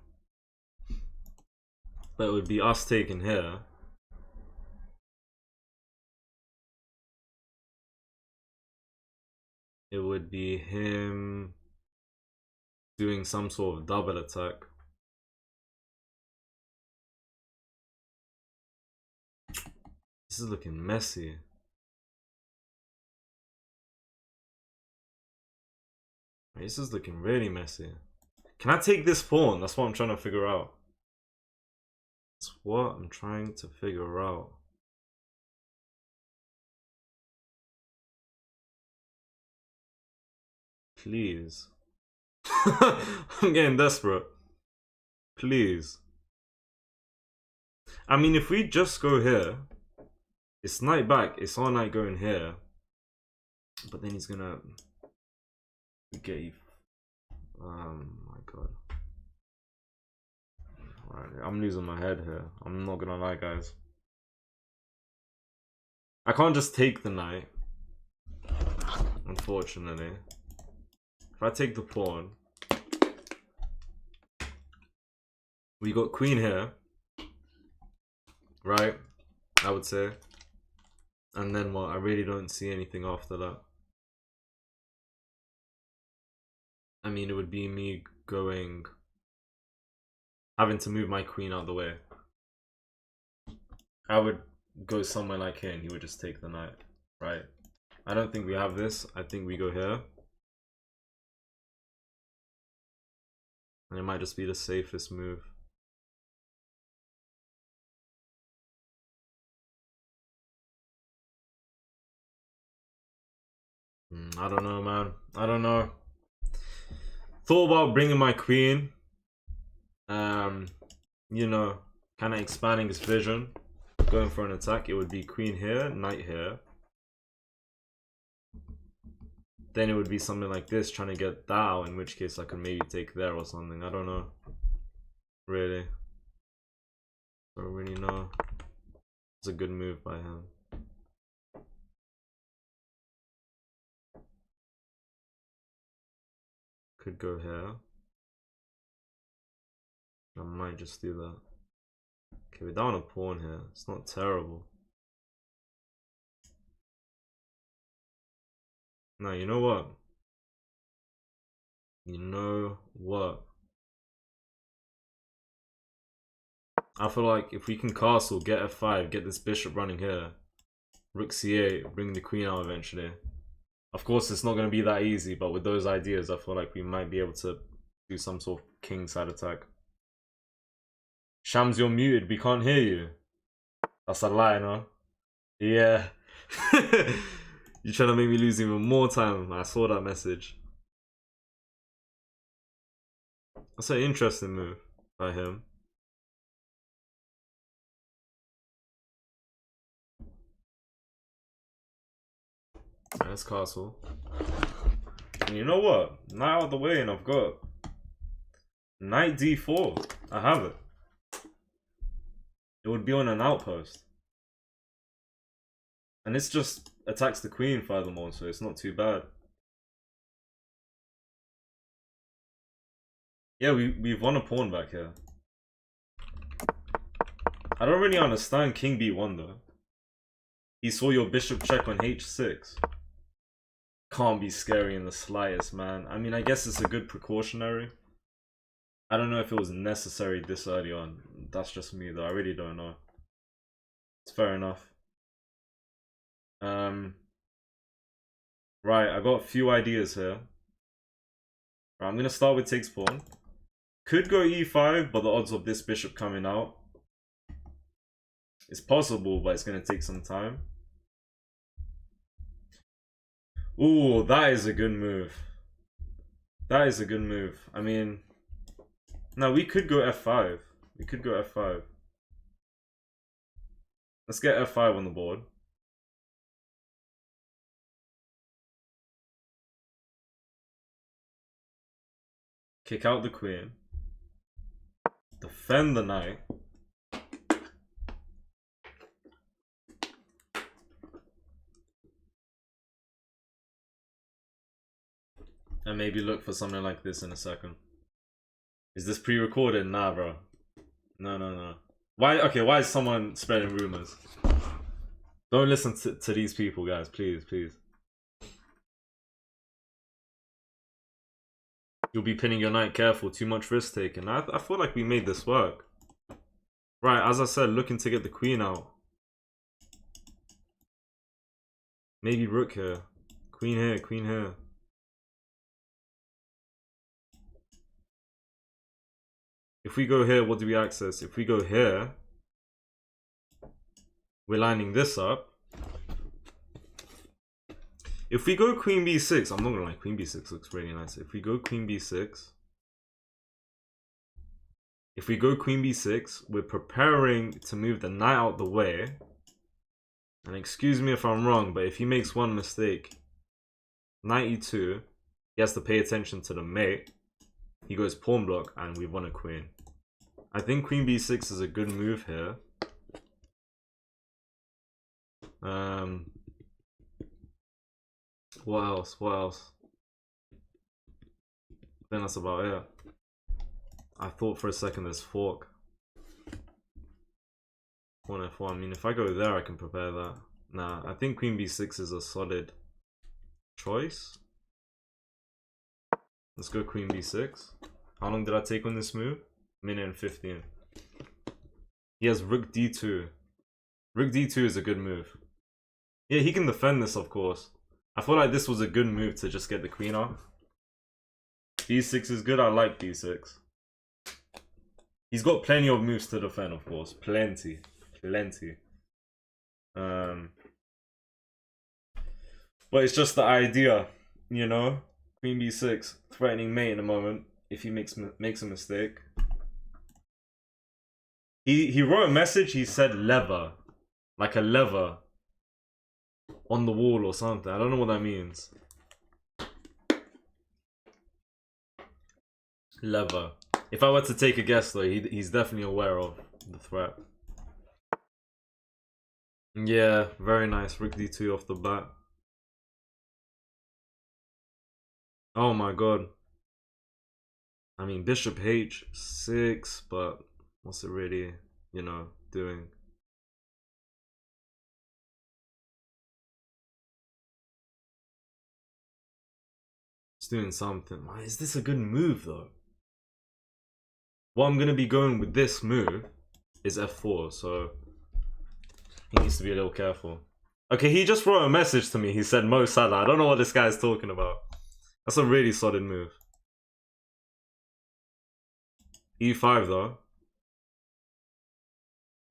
But it would be us taking here. It would be him doing some sort of double attack. This is looking messy. This is looking really messy. Can I take this pawn? That's what I'm trying to figure out. That's what I'm trying to figure out. Please. I'm getting desperate. Please. I mean, if we just go here, it's knight back, it's our knight going here. But then he's gonna get you. My god. Alright, I'm losing my head here. I'm not gonna lie, guys. I can't just take the knight, unfortunately. If I take the pawn, we got queen here, right? I would say. And then what? I really don't see anything after that. I mean, it would be me having to move my queen out of the way. I would go somewhere like here and he would just take the knight, right? I don't think we have this. I think we go here. And it might just be the safest move. I don't know, man. I don't know. Thought about bringing my queen. You know, kind of expanding his vision. Going for an attack. It would be queen here, knight here. Then it would be something like this, trying to get that out, in which case I could maybe take there or something. I don't know. Really. Don't really know. It's a good move by him. Could go here. I might just do that. Okay, we're down a pawn here. It's not terrible. Now, you know what? You know what? I feel like if we can castle, get f5, get this bishop running here, rook c8, bring the queen out eventually. Of course, it's not going to be that easy, but with those ideas, I feel like we might be able to do some sort of kingside attack. Shams, you're muted. We can't hear you. That's a lie, no? Yeah. You're trying to make me lose even more time. I saw that message. That's an interesting move by him. Nice castle. And you know what? Knight out of the way and I've got knight d4. I have it. It would be on an outpost. And this just attacks the queen furthermore, so it's not too bad. Yeah, we've won a pawn back here. I don't really understand king b1 though. He saw your bishop check on h6. Can't be scary in the slightest, man. I mean, I guess it's a good precautionary. I don't know if it was necessary this early on. That's just me, though. I really don't know. It's fair enough. Right, I got a few ideas here. Right, I'm gonna start with takes pawn. Could go e5, but the odds of this bishop coming out, it's possible, but it's gonna take some time. Ooh, that is a good move. That is a good move. I mean, no, we could go f5. We could go f5. Let's get f5 on the board. Kick out the queen. Defend the knight. And maybe look for something like this in a second. Is this pre-recorded? Nah, bro. No. Why? Okay, why is someone spreading rumors? Don't listen to these people, guys. Please. You'll be pinning your knight. Careful. Too much risk taking. I feel like we made this work. Right, as I said, looking to get the queen out. Maybe rook here. Queen here. If we go here, what do we access? If we go here, we're lining this up. If we go queen b6, I'm not gonna lie, queen b6 looks really nice. If we go queen b6, we're preparing to move the knight out the way. And excuse me if I'm wrong, but if he makes one mistake, knight e2, he has to pay attention to the mate. He goes pawn block, and we've won a queen. I think queen b6 is a good move here. What else? I think that's about it. I thought for a second there's fork. Pawn f1. I mean, if I go there, I can prepare that. Nah, I think queen b6 is a solid choice. Let's go queen b6. How long did I take on this move? Minute and 15. He has rook d2. Rook d2 is a good move. Yeah, he can defend this, of course. I feel like this was a good move to just get the queen off. b6 is good. I like b6. He's got plenty of moves to defend, of course. Plenty. But it's just the idea, you know? Queen b6, threatening mate in a moment if he makes a mistake. He wrote a message, he said lever. Like a lever on the wall or something. I don't know what that means. Lever. If I were to take a guess though, he's definitely aware of the threat. Yeah, very nice. Rook d2 off the bat. Oh my god. I mean, bishop h6, but what's it really, you know, doing? It's doing something. Why is this a good move though? What I'm gonna be going with this move is f4, so he needs to be a little careful. Okay, he just wrote a message to me. He said Mo Salah. I don't know what this guy's talking about. That's a really solid move. e5 though.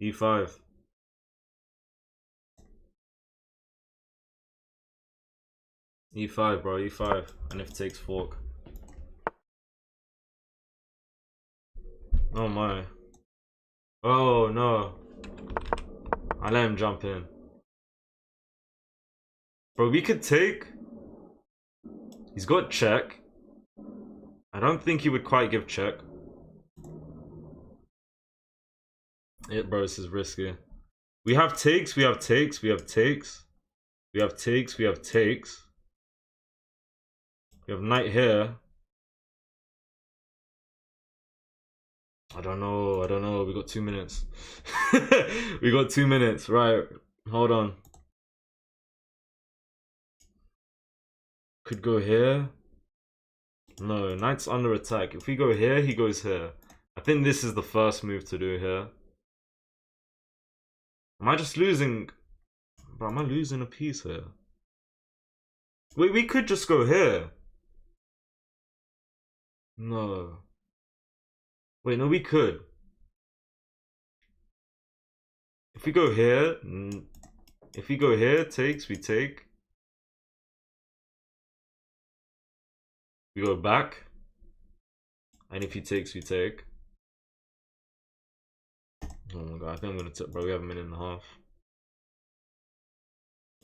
e5. e5, bro. e5. And if it takes fork. Oh my. Oh no. I let him jump in. Bro, we could take. He's got check. I don't think he would quite give check. Bro, this is risky. We have takes, we have takes. We have knight here. I don't know. We got 2 minutes. We got 2 minutes. Right. Hold on. Could go here. No, knight's under attack. If we go here, he goes here. I think this is the first move to do here. Am I just losing? Bro, am I losing a piece here? Wait, we could just go here. No. Wait, no, we could. If we go here, if we go here, takes, we take. We go back. And if he takes, we take. Oh my god, I think I'm gonna tip, bro. We have a minute and a half.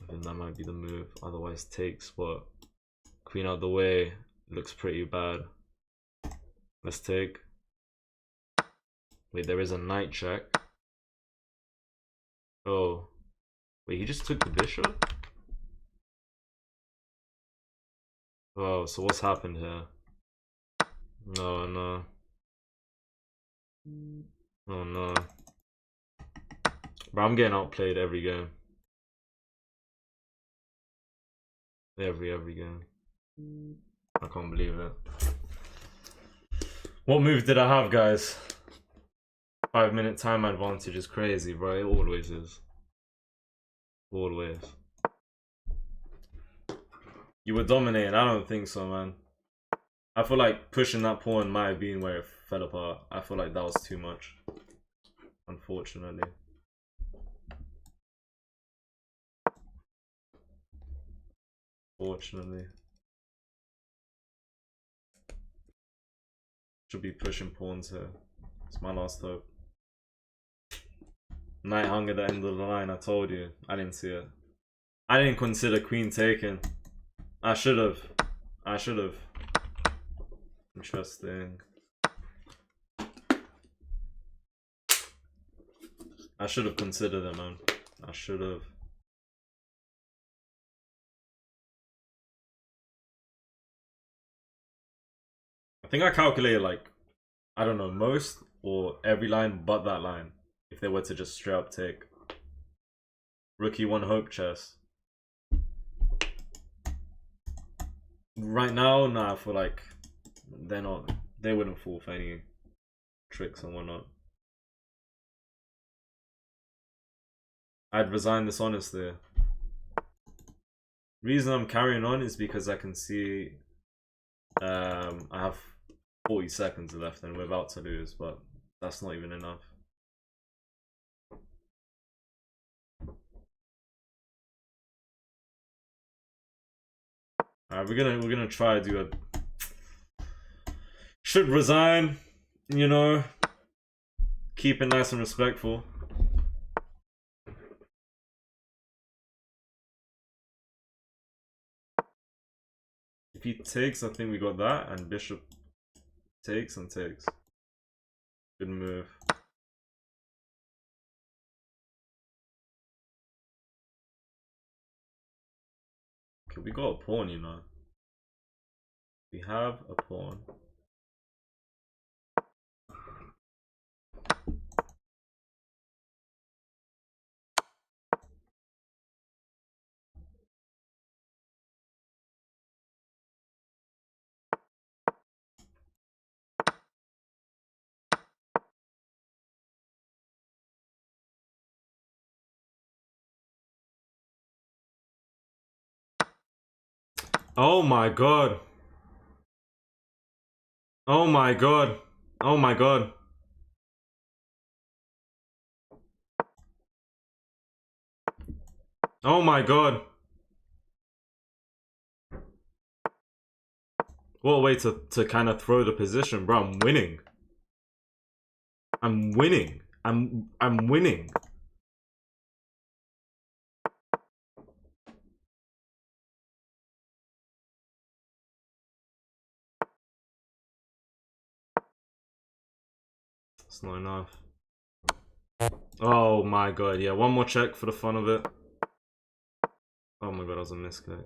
I think that might be the move. Otherwise, takes what? Queen out the way. Looks pretty bad. Let's take. Wait, there is a knight check. Oh. Wait, he just took the bishop? Oh, so what's happened here? No, no. Oh no. Bro, I'm getting outplayed every game. Every game. I can't believe it. What move did I have, guys? 5-minute time advantage is crazy, bro. It always is. Always. You were dominating. I don't think so, man. I feel like pushing that pawn might have been where it fell apart. I feel like that was too much. Unfortunately. Fortunately. Should be pushing pawns here. It's my last hope. Knight hung at the end of the line, I told you. I didn't see it. I didn't consider queen taken. I should have. I should have. Interesting. I should have considered it, man. I should have. I think I calculated like, I don't know, most or every line but that line. If they were to just straight up take. Rookie one hope chess. Right now, nah, I feel like they wouldn't fall for any tricks and whatnot. I'd resign this honestly. Reason I'm carrying on is because I can see I have 40 seconds left and we're about to lose, but that's not even enough. Alright, we're gonna try to do a should resign, you know, keep it nice and respectful. If he takes, I think we got that, and bishop takes and takes. Good move. Okay, we got a pawn, you know. We have a pawn. Oh my god. Oh my god. Oh my god. Oh my god. What a way to kind of throw the position, bro. I'm winning. I'm winning. I'm winning. It's not enough. Oh my god, yeah, one more check for the fun of it. Oh my god, that was a misclick.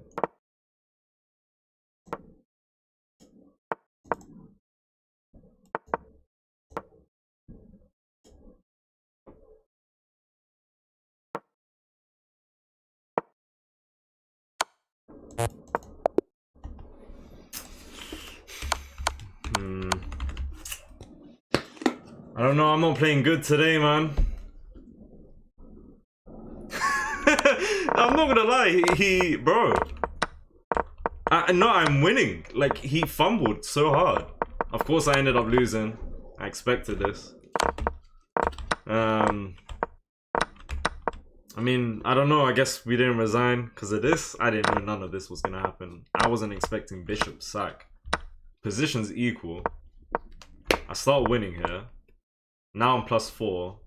I don't know, I'm not playing good today, man. I'm not gonna lie, bro. No, I'm winning. Like, he fumbled so hard. Of course, I ended up losing. I expected this. I mean, I don't know. I guess we didn't resign because of this. I didn't know none of this was gonna happen. I wasn't expecting Bishop sack. Positions equal. I start winning here. Now I'm +4.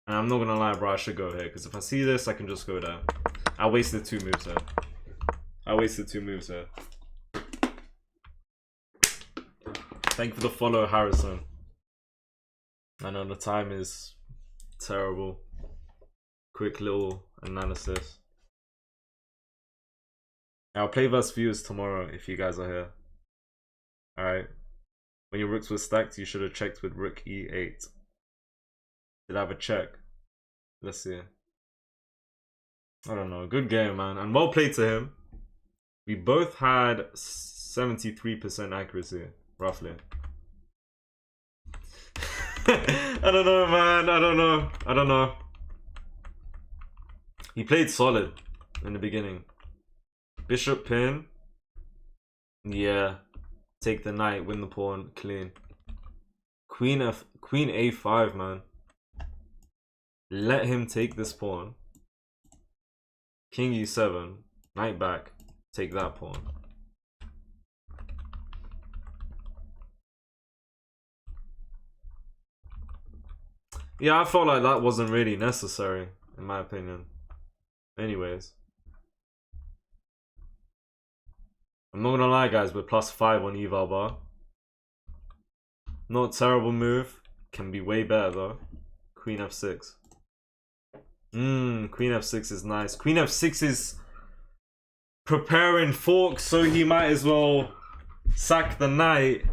And I'm not gonna lie, bro. I should go here because if I see this, I can just go there. I wasted 2 moves here. Thank you for the follow, Harrison. I know the time is terrible. Quick little analysis. I'll play versus viewers tomorrow if you guys are here. Alright. When your rooks were stacked, you should have checked with rook e8. Did I have a check? Let's see. I don't know. Good game, man. And well played to him. We both had 73% accuracy, roughly. I don't know, man. I don't know. He played solid in the beginning. Bishop pin. Yeah. Take the knight, win the pawn, clean. Queen a5, man. Let him take this pawn. King e7. Knight back. Take that pawn. Yeah, I felt like that wasn't really necessary, in my opinion. Anyways. I'm not gonna lie, guys, we're +5 on eval bar. Not a terrible move. Can be way better, though. Queen f6. Queen f6 is nice. Queen f6 is preparing fork, so he might as well sack the knight.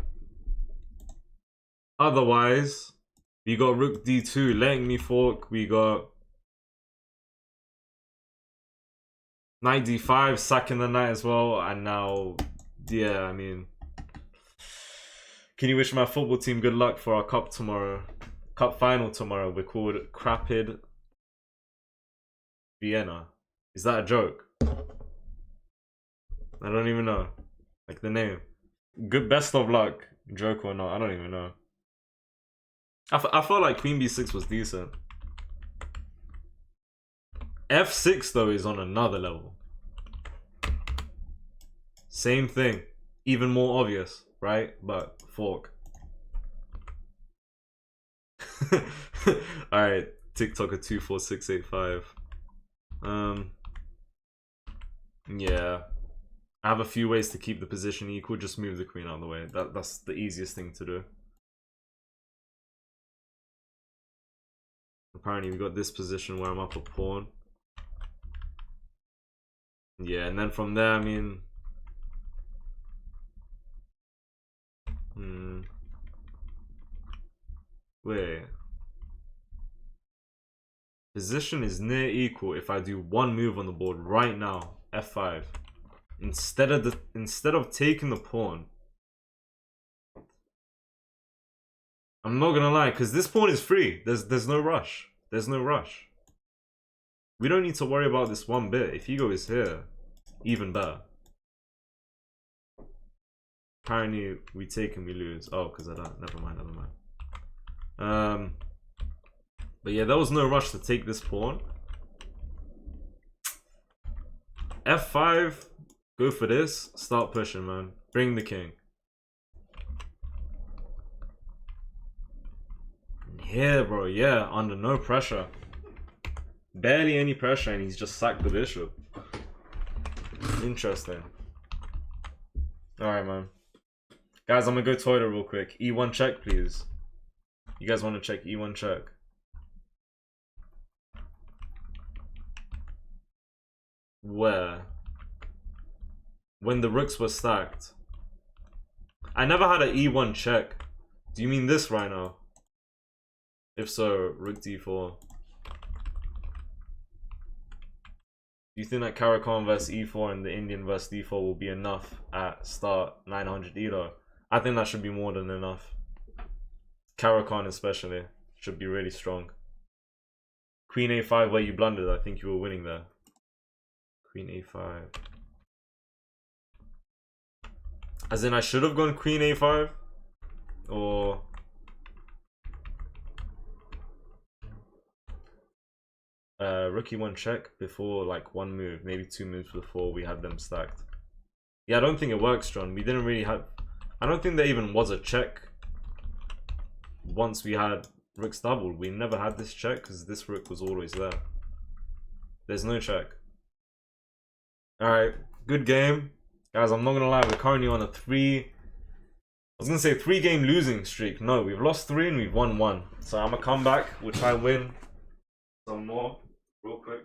Otherwise, we got rook d2 letting me fork. We got knight d5 sacking the knight as well. And now, yeah, I mean, can you wish my football team good luck for our cup tomorrow? Cup final tomorrow. We're called Crapid Vienna. Is that a joke? I don't even know. Like the name. Good, best of luck. Joke or not, I don't even know. I felt like Queen b6 was decent. f6 though is on another level. Same thing. Even more obvious, right? But fork. Alright, TikToker 24685. Yeah. I have a few ways to keep the position equal. Just move the queen out of the way. That's the easiest thing to do. Apparently we got this position where I'm up a pawn. Yeah, and then from there, I mean... Wait. Position is near equal if I do one move on the board right now. F5. Instead of taking the pawn. I'm not gonna lie, because this pawn is free. There's no rush. There's no rush. We don't need to worry about this one bit. If Ego is here, even better. Apparently we take and we lose. Oh, because I don't. Never mind. But yeah, there was no rush to take this pawn. F5. Go for this. Start pushing, man. Bring the king. Here, bro. Yeah, under no pressure. Barely any pressure, and he's just sacked the bishop. Interesting. Alright, man. Guys, I'm gonna go toilet real quick. E1 check, please. You guys want to check E1 check? Where? When the rooks were stacked. I never had an E1 check. Do you mean this right now? If so, rook d4. Do you think that Karakan vs e4 and the Indian vs d4 will be enough at start 900 Elo? I think that should be more than enough. Caro-Kann especially. Should be really strong. Queen a5 where you blundered. I think you were winning there. Queen a5. As in I should have gone queen a5? Or... rook e1 check before like one move, maybe two moves before we had them stacked. Yeah, I don't think it works, John. We didn't really have... I don't think there even was a check once we had rooks doubled. We never had this check because this rook was always there. There's no check. Alright, good game. Guys, I'm not gonna lie, we're currently on a I was gonna say 3-game losing streak. No, we've lost 3 and we've won 1. So I'm gonna come back, we'll try and win some more real quick.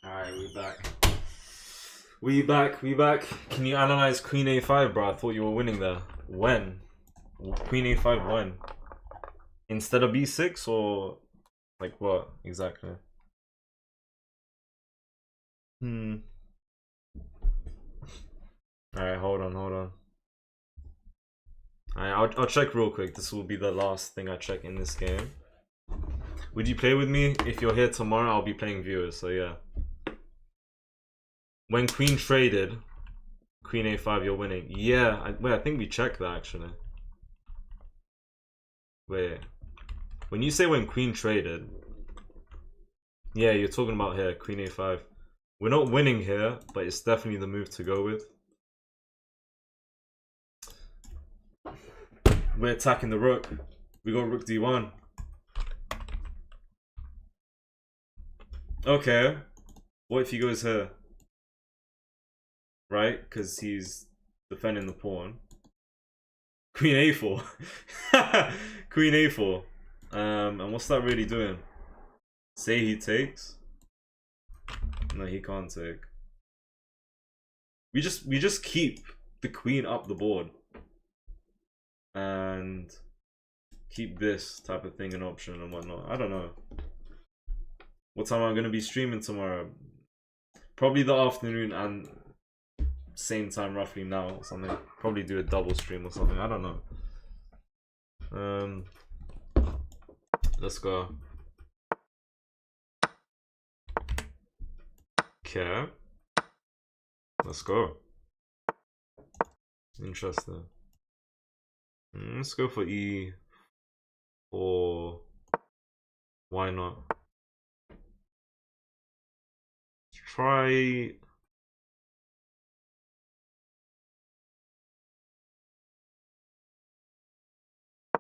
Alright, we back. Can you analyze queen a5, bro? I thought you were winning there. When? Queen a5 when? Instead of b6 or like what exactly? Alright, hold on. Alright, I'll check real quick. This will be the last thing I check in this game. Would you play with me? If you're here tomorrow, I'll be playing viewers, so yeah. When queen traded, queen a5, you're winning. Yeah, wait, I think we checked that actually. Wait, when you say when queen traded, yeah, you're talking about here, queen a5. We're not winning here, but it's definitely the move to go with. We're attacking the rook. We got rook d1. Okay, what if he goes here? Right, because he's defending the pawn. Queen a4. Queen a4. And what's that really doing? Say he takes. No, he can't take. We just keep the queen up the board and keep this type of thing an option and whatnot. I don't know what time I'm gonna be streaming tomorrow. Probably the afternoon and same time roughly now or something. Probably do a double stream or something. I don't know. Let's go. Okay. Let's go. Interesting. Let's go for E. Or why not? Let's try.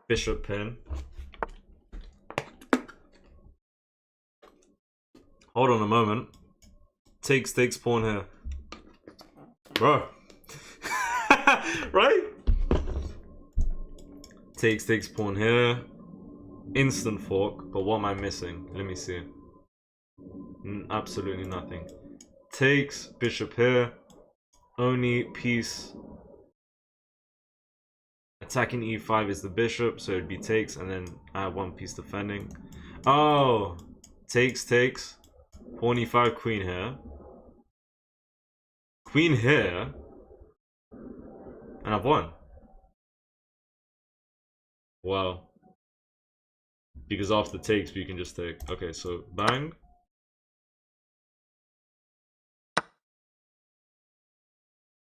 Bishop pin. Hold on a moment. Takes pawn here. Bro. Right? Takes pawn here. Instant fork. But what am I missing? Let me see. Absolutely nothing. Takes, bishop here. Only piece attacking e5 is the bishop, so it'd be takes, and then I have one piece defending. Oh, takes. Pawn e5, queen here. Queen here. And I've won. Wow. Because after takes, we can just take. Okay, so bang.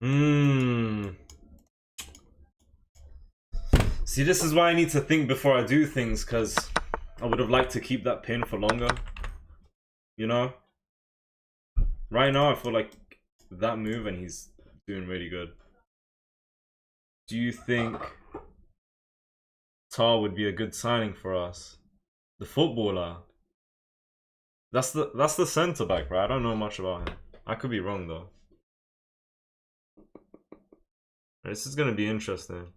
Hmm. See, this is why I need to think before I do things, because I would have liked to keep that pin for longer. You know? Right now, I feel like that move and he's doing really good. Do you think Tar would be a good signing for us? The footballer. That's the centre back, right? I don't know much about him. I could be wrong though. This is gonna be interesting.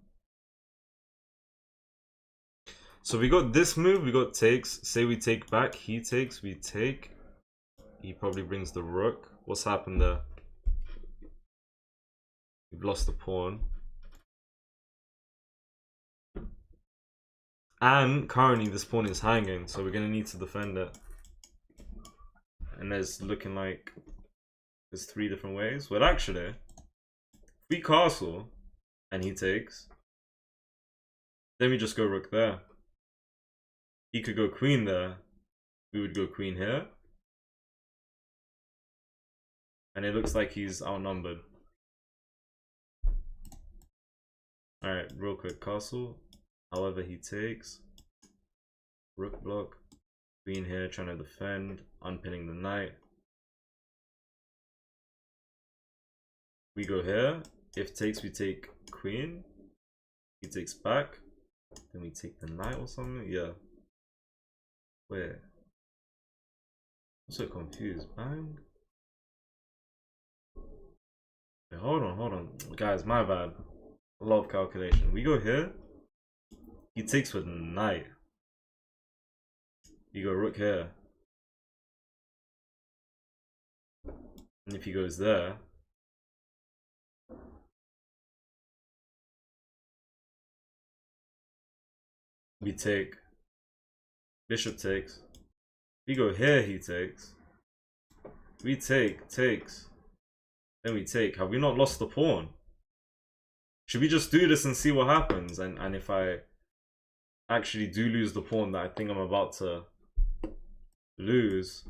So we got this move, we got takes. Say we take back, he takes, we take. He probably brings the rook. What's happened there? We've lost the pawn. And currently this pawn is hanging, so we're gonna need to defend it. And there's looking like there's 3 different ways. Well, actually, if we castle and he takes, then we just go rook there. He could go queen there. We would go queen here. And it looks like he's outnumbered. Alright, real quick, castle. However he takes. Rook block. Queen here, trying to defend. Unpinning the knight. We go here. If takes, we take queen. He takes back. Then we take the knight or something. Yeah. Wait. I'm so confused. Bang. Wait, hold on. Guys, my bad. A lot of calculation. We go here. He takes with knight. You go rook here. And if he goes there, we take. Bishop takes. We go here, he takes. We take, takes. Then we take. Have we not lost the pawn? Should we just do this and see what happens? And if I actually do lose the pawn that I think I'm about to lose,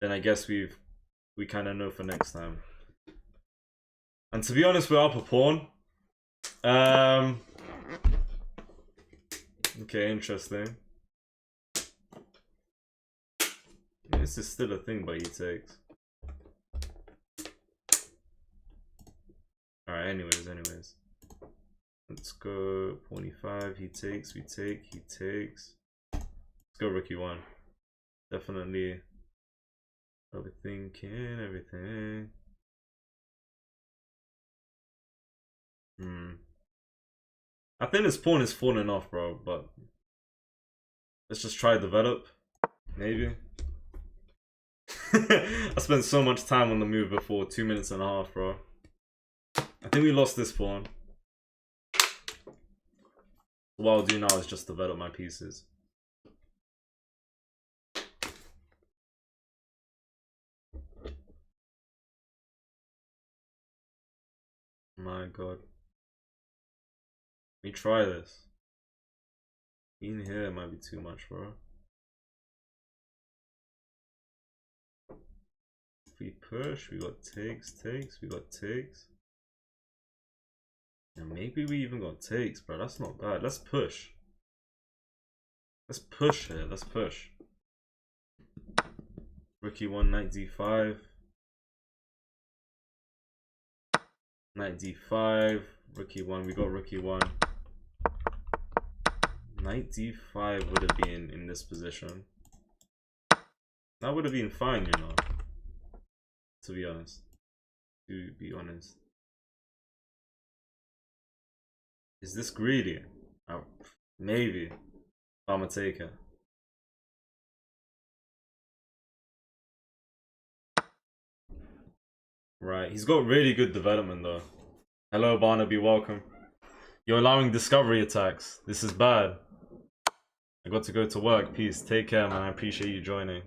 then I guess we kind of know for next time. And to be honest, we're up a pawn. Okay, interesting. This is still a thing, but he takes. Alright, anyways. Let's go pawn e5, he takes, we take, he takes. Let's go rook e1. Definitely overthinking everything. I think this pawn is falling off, bro, but let's just try develop. Maybe. I spent so much time on the move before, 2.5 minutes, bro. I think we lost this pawn. What I'll do now is just develop my pieces. My god. Let me try this. In here might be too much, bro. If we push, we got takes, we got takes. And maybe we even got takes, bro. That's not bad. Let's push. Let's push here. Let's push. Rook e1, knight d5. Knight d5. Rook e1. We got rook e1. Knight d5 would have been in this position. That would have been fine, you know. To be honest. Is this greedy? Maybe. I'm gonna take it. Right, he's got really good development though. Hello Barnaby, welcome. You're allowing discovery attacks. This is bad. I got to go to work. Peace. Take care, man. I appreciate you joining.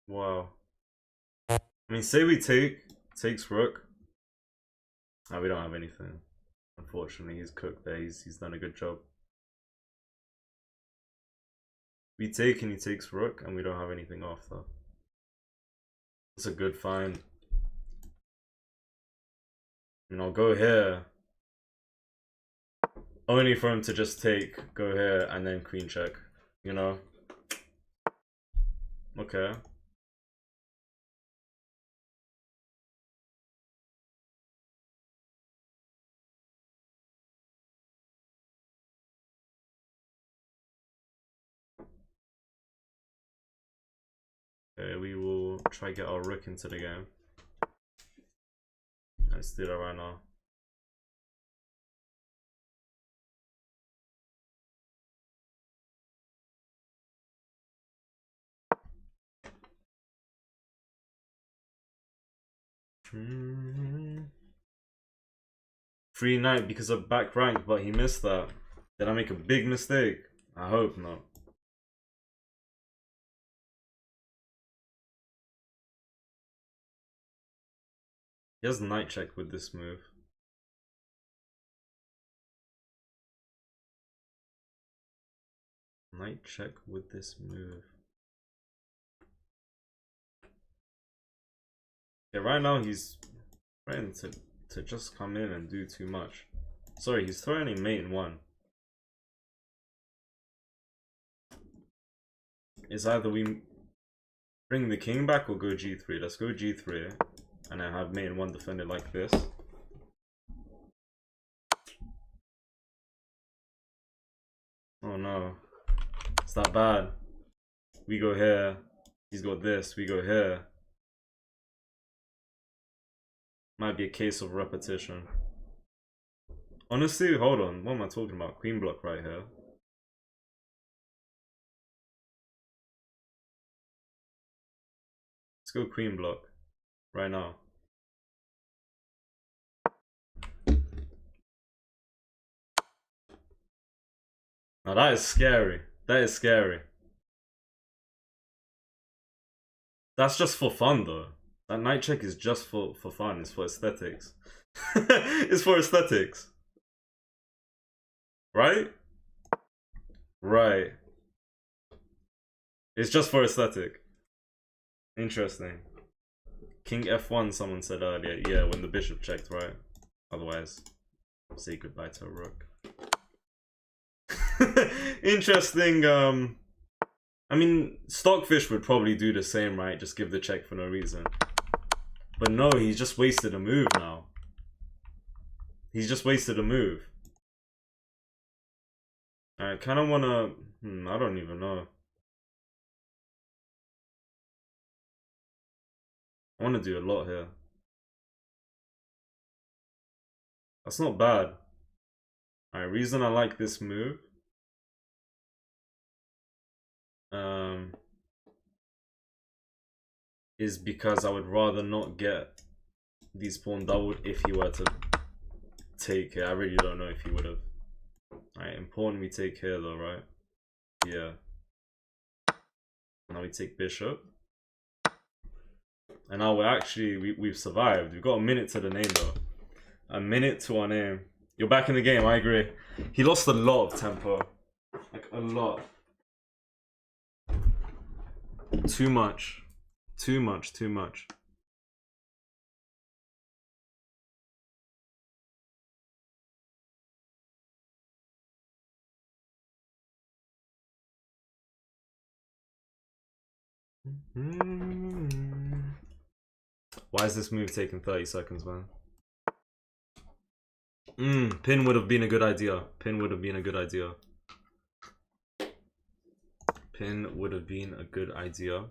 Wow. I mean, say we takes rook. Oh, we don't have anything. Unfortunately, he's cooked there. He's done a good job. We take and he takes rook, and we don't have anything off though. It's a good find. And I'll go here. Only for him to just take, go here, and then queen check. You know? Okay. Okay, we will try to get our rook into the game. Let's do that right now. Free knight because of back rank, but he missed that. Did I make a big mistake? I hope not. He has knight check with this move. Knight check with this move. Yeah, right now he's trying to just come in and do too much. Sorry, he's throwing a mate in one. It's either we bring the king back or go g3. Let's go g3 and then have mate in one defended like this. Oh no, it's that bad. We go here, he's got this, we go here. Might be a case of repetition. Honestly, hold on, what am I talking about? Queen block right here. Let's go queen block right now. Now that is scary. That is scary. That's just for fun though. That knight check is just for fun. It's for aesthetics. It's for aesthetics. Right? Right. It's just for aesthetic. Interesting. King f1 someone said earlier. Yeah, when the bishop checked, right? Otherwise, say goodbye to a rook. Interesting. I mean, Stockfish would probably do the same, right? Just give the check for no reason. But no, he's just wasted a move now. He's just wasted a move. I kind of want to... I don't even know. I want to do a lot here. That's not bad. Alright, reason I like this move. Is because I would rather not get these pawn doubled if he were to take it. I really don't know if he would have. Alright, important we take here though, right? Yeah. Now we take bishop. And now we're actually, we've survived. We've got a minute to the name though. A minute to our name. You're back in the game, I agree. He lost a lot of tempo. Like, a lot. Too much. Too much, too much. Why is this move taking 30 seconds, man? Pin would have been a good idea. Pin would have been a good idea. Pin would have been a good idea.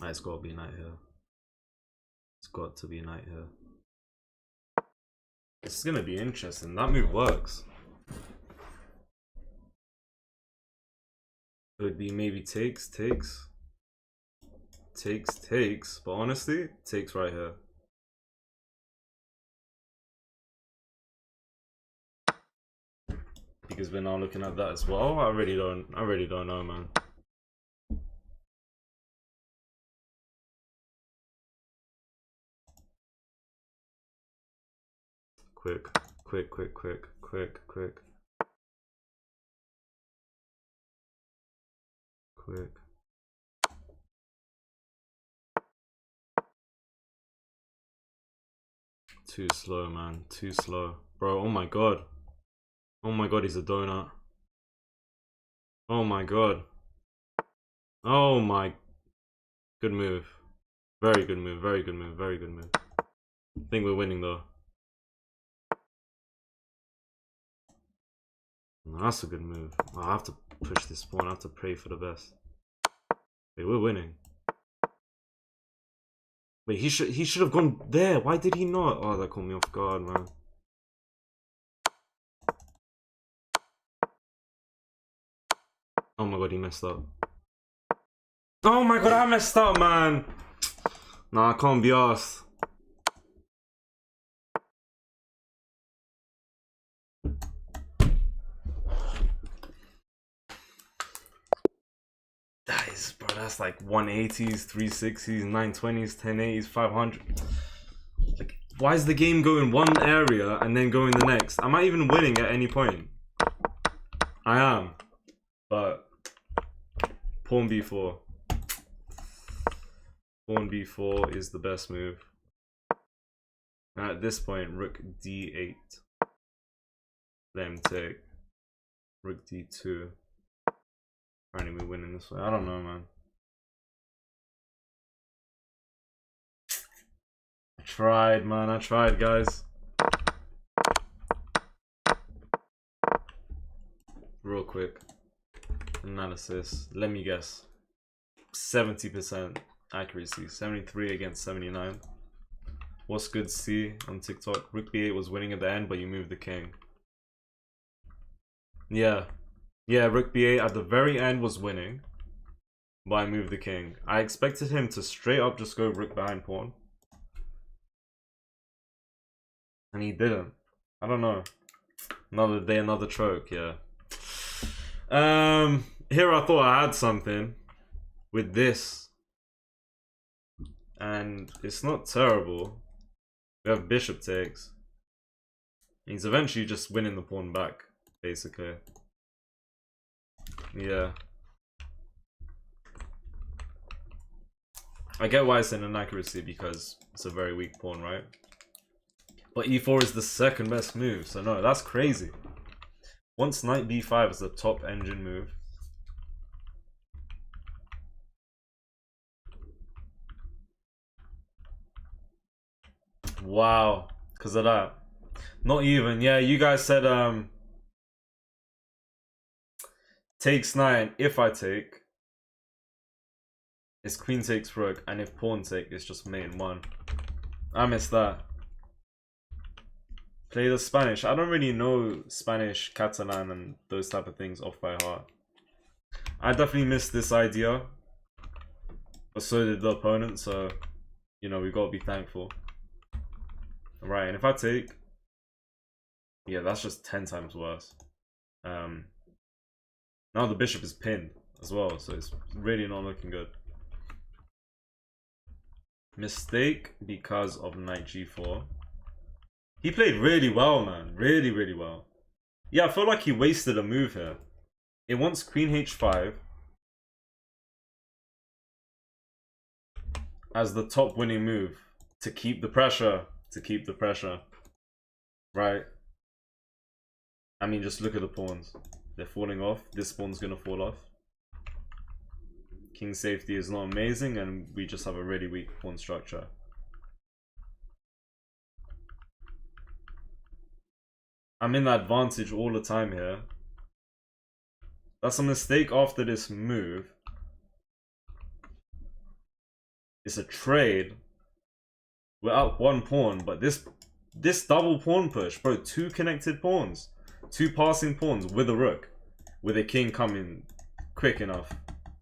It's got to be knight here. It's got to be knight here. This is going to be interesting. That move works. It would be maybe takes. But honestly, takes right here. Because we're now looking at that as well. I really don't know, man. quick. Quick, quick, quick, quick, quick. Quick. Too slow, man. Too slow. Bro, oh my god. Oh my god, he's a donut. Oh my god. Oh my. Good move. Very good move, very good move, very good move. I think we're winning though. No, that's a good move. Oh, I have to push this pawn, I have to pray for the best. Wait, we're winning. Wait, he should have gone there. Why did he not? Oh, that caught me off guard, man. Oh my god, he messed up. Oh my god, I messed up, man. Nah, I can't be arsed. That is, bro, that's like 180s, 360s, 920s, 1080s, 500. Like, why is the game going one area and then going the next? Am I even winning at any point? I am. But pawn b4. Pawn b4 is the best move. At this point, rook d8. Let him take. Rook d2. Apparently we're winning this way. I don't know, man. I tried, man. I tried, guys. Real quick. Analysis. Let me guess. 70% accuracy. 73 against 79. What's good to see on TikTok? Rook b8 was winning at the end, but you moved the king. Yeah. Yeah, rook b8 at the very end was winning, but I moved the king. I expected him to straight up just go rook behind pawn. And he didn't. I don't know. Another day, another choke, yeah. Here I thought I had something with this. And it's not terrible. We have bishop takes. He's eventually just winning the pawn back, basically. Yeah. I get why it's an inaccuracy because it's a very weak pawn, right? But e4 is the second best move, so no, that's crazy. Once knight b5 is the top engine move. Wow, because of that. Not even, yeah, you guys said takes knight, if I take, it's queen takes rook, and if pawn take, it's just mate in one. I missed that. Play the Spanish. I don't really know Spanish, Catalan, and those type of things off by heart. I definitely missed this idea, but so did the opponent, so, you know, we gotta be thankful. Right, and if I take, yeah, that's just 10 times worse. Now the bishop is pinned as well, so it's really not looking good. Mistake because of knight g4. He played really well, man. Really, really well. Yeah, I feel like he wasted a move here. It wants queen h5 as the top winning move to keep the pressure. To keep the pressure. Right? I mean, just look at the pawns. They're falling off. This pawn's gonna fall off. King safety is not amazing, and we just have a really weak pawn structure. I'm in the advantage all the time here. That's a mistake after this move. It's a trade. We're up one pawn, but this double pawn push, bro, 2 connected pawns. 2 passing pawns with a rook. With a king coming quick enough.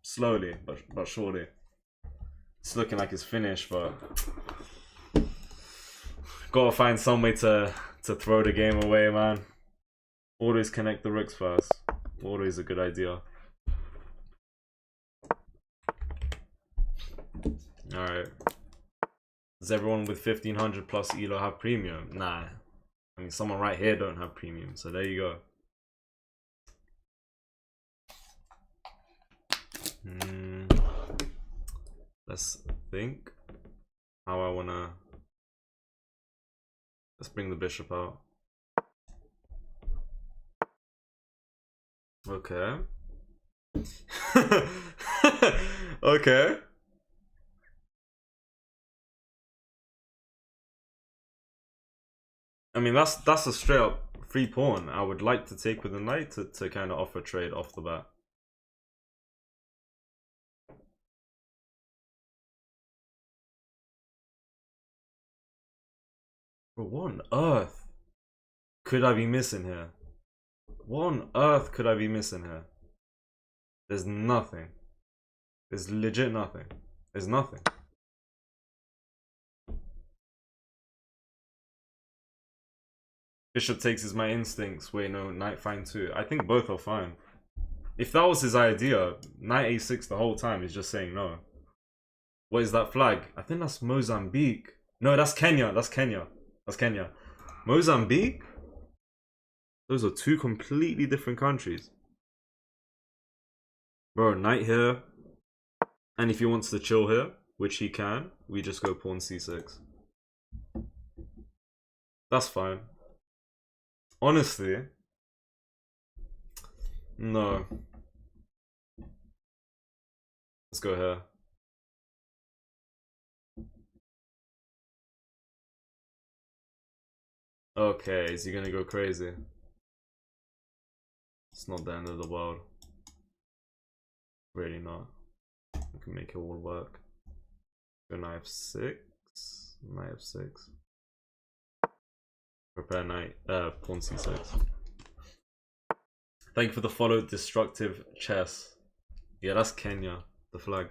Slowly, but surely. It's looking like it's finished, but gotta find some way to throw the game away, man. Always connect the rooks first. Always a good idea. Alright. Does everyone with 1500 plus ELO have premium? Nah. I mean, someone right here don't have premium, so there you go. Let's think how I wanna. Let's bring the bishop out. Okay. Okay. I mean, that's a straight up free pawn I would like to take with the knight to kind of offer trade off the bat. But what on earth could I be missing here? What on earth could I be missing here? There's nothing. There's legit nothing. There's nothing. Bishop takes is my instincts. Wait, no, knight fine too. I think both are fine. If that was his idea, knight a6 the whole time, he's just saying no. What is that flag? I think that's Mozambique. No, that's Kenya. That's Kenya. That's Kenya. Mozambique? Those are two completely different countries. Bro, knight here. And if he wants to chill here, which he can, we just go pawn c6. That's fine. Honestly, no. Let's go here. Okay, is he gonna go crazy? It's not the end of the world. Really not. We can make it all work. Go knight f6. Knight f6. Prepare knight, pawn c6. Thank you for the follow, destructive chess. Yeah, that's Kenya, the flag.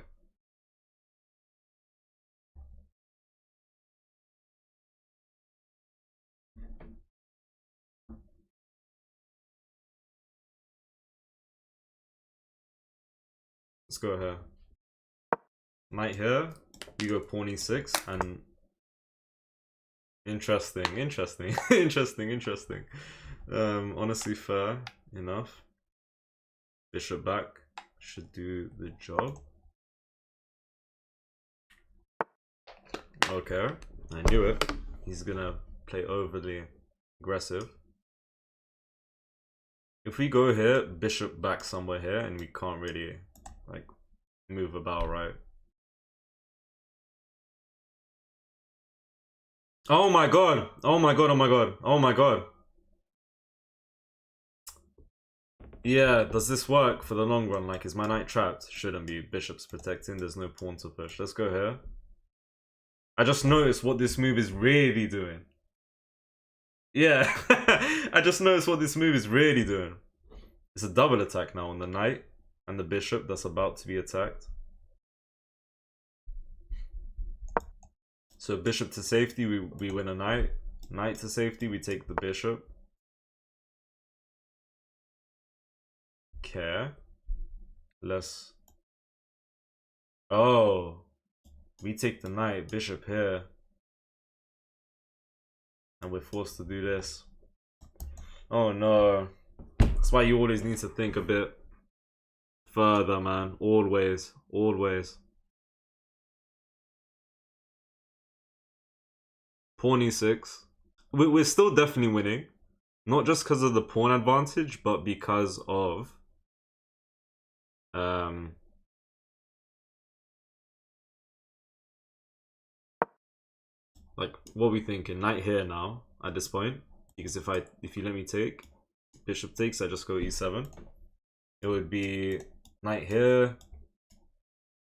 Let's go here. Knight here, you go pawn e6, and interesting. Interesting. Honestly, fair enough. Bishop back should do the job. Okay, I knew it. He's gonna play overly aggressive. If we go here, bishop back somewhere here, and we can't really like move about, right? Oh my god! Oh my god! Oh my god! Oh my god! Yeah, does this work for the long run? Like, is my knight trapped? Shouldn't be. Bishop's protecting. There's no pawn to push. Let's go here. I just noticed what this move is really doing. Yeah, I just noticed what this move is really doing. It's a double attack now on the knight and the bishop that's about to be attacked. So bishop to safety, we win a knight. Knight to safety, we take the bishop. Okay. Let's... Oh. We take the knight, bishop here. And we're forced to do this. Oh no. That's why you always need to think a bit further, man. Always. Always. Pawn e6. We're still definitely winning. Not just because of the pawn advantage, but because of... like, what are we thinking? Knight here now, at this point. Because if you let me take, bishop takes, I just go e7. It would be knight here.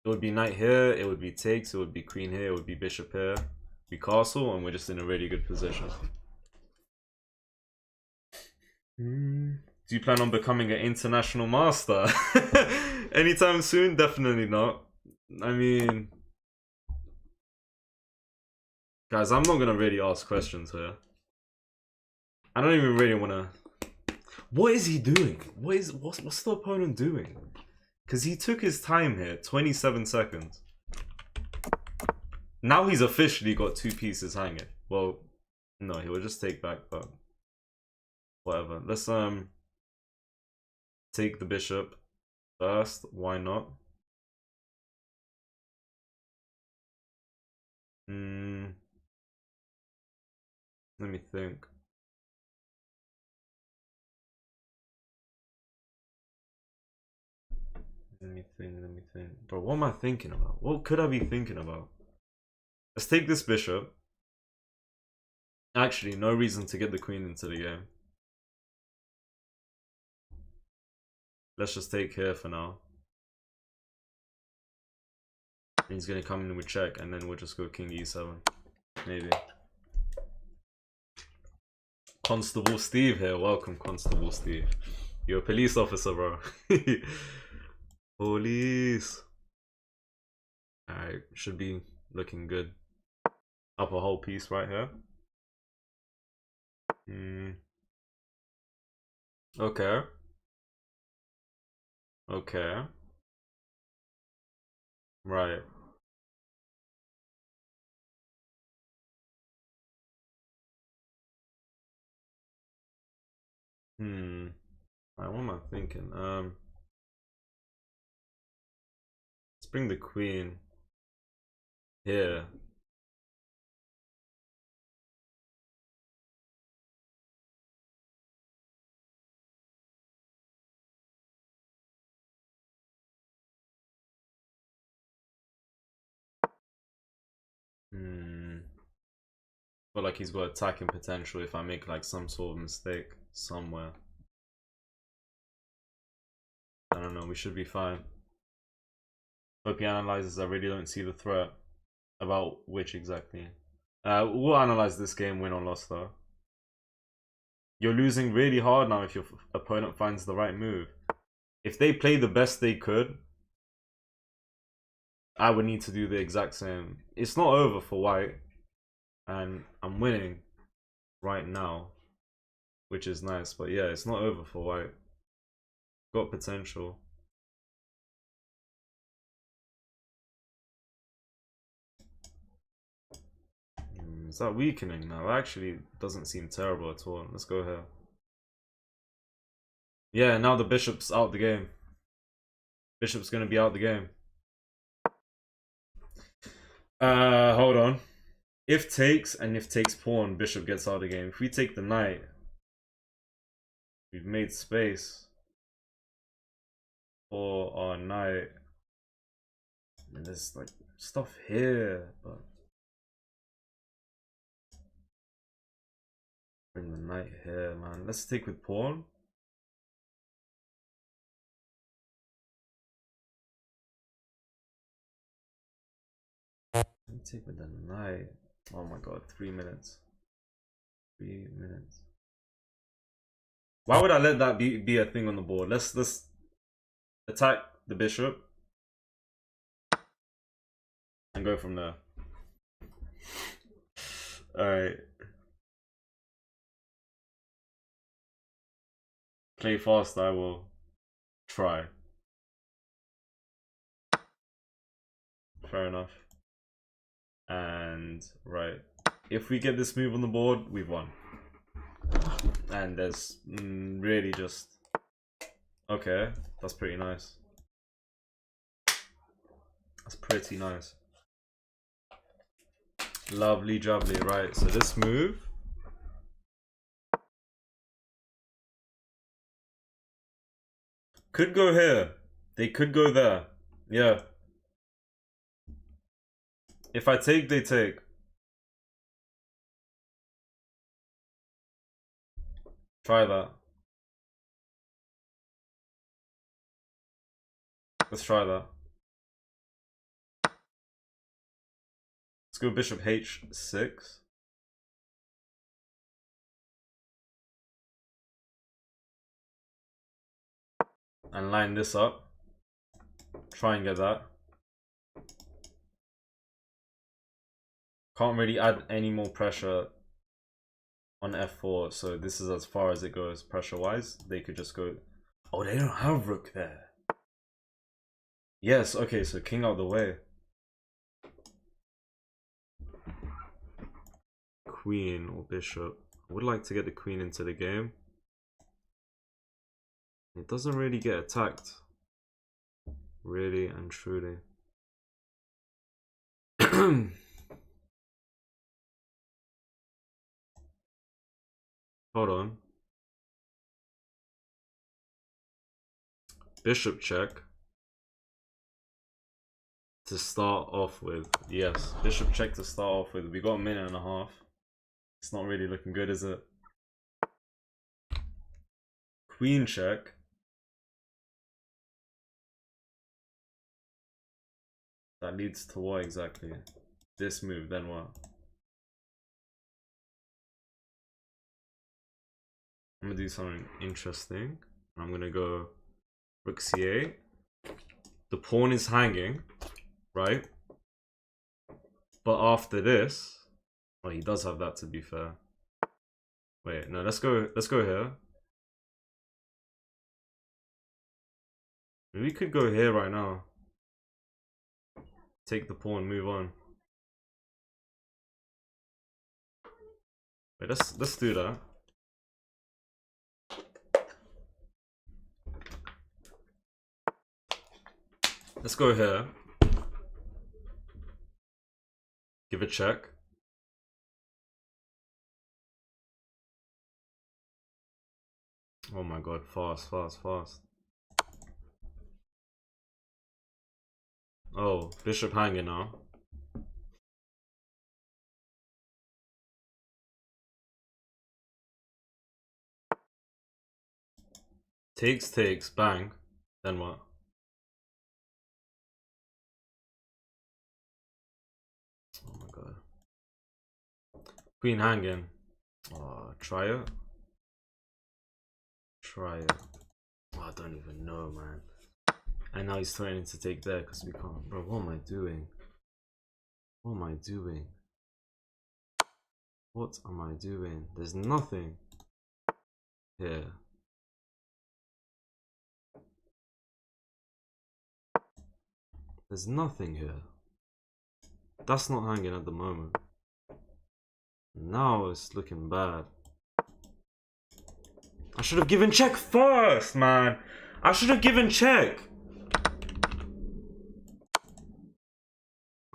It would be knight here, it would be takes, it would be queen here, it would be bishop here. We castle, and we're just in a really good position. Do you plan on becoming an international master? Anytime soon? Definitely not. I mean... guys, I'm not gonna really ask questions here. I don't even really wanna... What is he doing? What's the opponent doing? Because he took his time here, 27 seconds. Now he's officially got two pieces hanging. Well, No, he will just take back, but whatever. Let's take the bishop first. Why not? Let me think. Let me think. Bro, what am I thinking about? What could I be thinking about? Let's take this bishop. Actually, no reason to get the queen into the game. Let's just take here for now. He's gonna come in with check, and then we'll just go king e7. Maybe. Constable Steve here. Welcome, Constable Steve. You're a police officer, bro. Police. Alright, should be looking good. Up a whole piece right here. Okay. Okay. Right. Right, what am I thinking? Let's bring the queen here. But like he's got attacking potential if I make like some sort of mistake somewhere. I don't know, we should be fine. Hope he analyzes. I really don't see the threat. About which exactly? We'll analyze this game, win or loss though. You're losing really hard now if your opponent finds the right move. If they play the best they could, I would need to do the exact same. It's not over for white. And I'm winning right now, which is nice. But yeah, it's not over for white. Got potential. Is that weakening now? Actually, doesn't seem terrible at all. Let's go here. Yeah, now the bishop's out the game. Bishop's gonna be out the game. Hold on. If takes and if takes pawn, bishop gets out of the game. If we take the knight, we've made space for our knight. And there's like stuff here, but bring the knight here, man. Let's take with pawn. Let me take with the knight. Oh my god, 3 minutes. 3 minutes. Why would I let that be a thing on the board? Let's attack the bishop and go from there. Alright. Play fast, I will try. Fair enough. And right, if we get this move on the board, we've won. And there's really just okay. That's pretty nice. That's pretty nice. Lovely jubbly. Right, so this move could go here. They could go there. Yeah. If I take, they take. Try that. Let's try that. Let's go bishop h6. And line this up. Try and get that. Can't really add any more pressure on f4, so this is as far as it goes pressure wise. They could just go, oh, they don't have rook there. Yes, okay, so king out the way. queen or bishop. I would like to get the queen into the game. It doesn't really get attacked. Really and truly. Hold on. Bishop check. To start off with. Yes, bishop check to start off with. We got a minute and a half. It's not really looking good, is it? Queen check. That leads to what exactly? This move, then what? I'm gonna do something interesting. I'm gonna go rook c8. The pawn is hanging, right? But after this, well, he does have that, to be fair. Wait, no, let's go here. We could go here right now. Take the pawn, move on. Wait, let's do that. Let's go here. Give a check. Oh my god, fast, fast, fast. Oh, bishop hanging now. Takes, bang. Then what? Oh my god. Queen hanging. Oh, try it. Try it. Oh, I don't even know, man. And now he's threatening to take there because we can't. Bro, what am I doing? What am I doing? What am I doing? There's nothing here. There's nothing here. That's not hanging at the moment. Now it's looking bad. I should have given check first, man. I should have given check.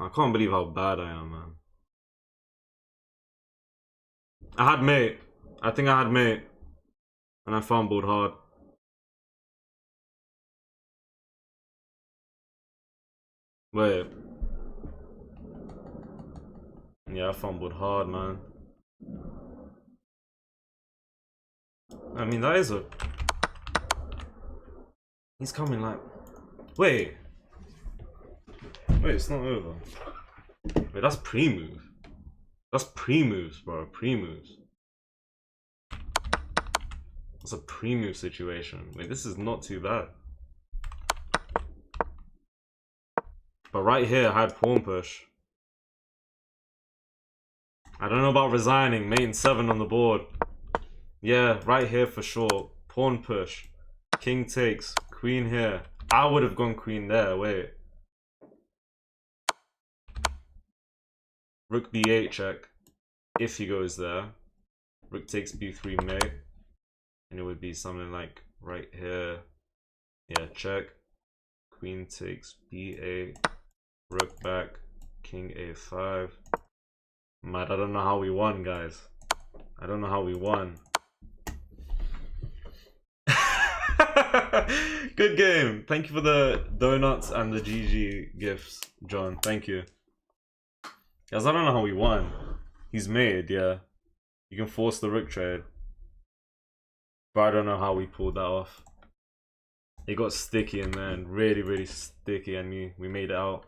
I can't believe how bad I am, man. I had mate. I think I had mate. And I fumbled hard. Wait. Yeah, I fumbled hard, man. I mean, that is a... He's coming like... Wait. Wait, it's not over. Wait, that's pre-move. That's pre-moves, bro. Pre-moves. That's a pre-move situation. Wait, this is not too bad. But right here, I had pawn push. I don't know about resigning. Mate 7 on the board. Yeah, right here for sure. Pawn push. King takes. Queen here. I would have gone queen there. Wait. Rook b8 check. If he goes there. Rook takes b3 mate. And it would be something like right here. Yeah, check. Queen takes b8. Rook back. King a5. Mad, I don't know how we won, guys. I don't know how we won. Good game. Thank you for the donuts and the GG gifts, John. Thank you. Guys, I don't know how we won. He's made, yeah. You can force the rook trade. But I don't know how we pulled that off. It got sticky in there, and really, really sticky, and we made it out.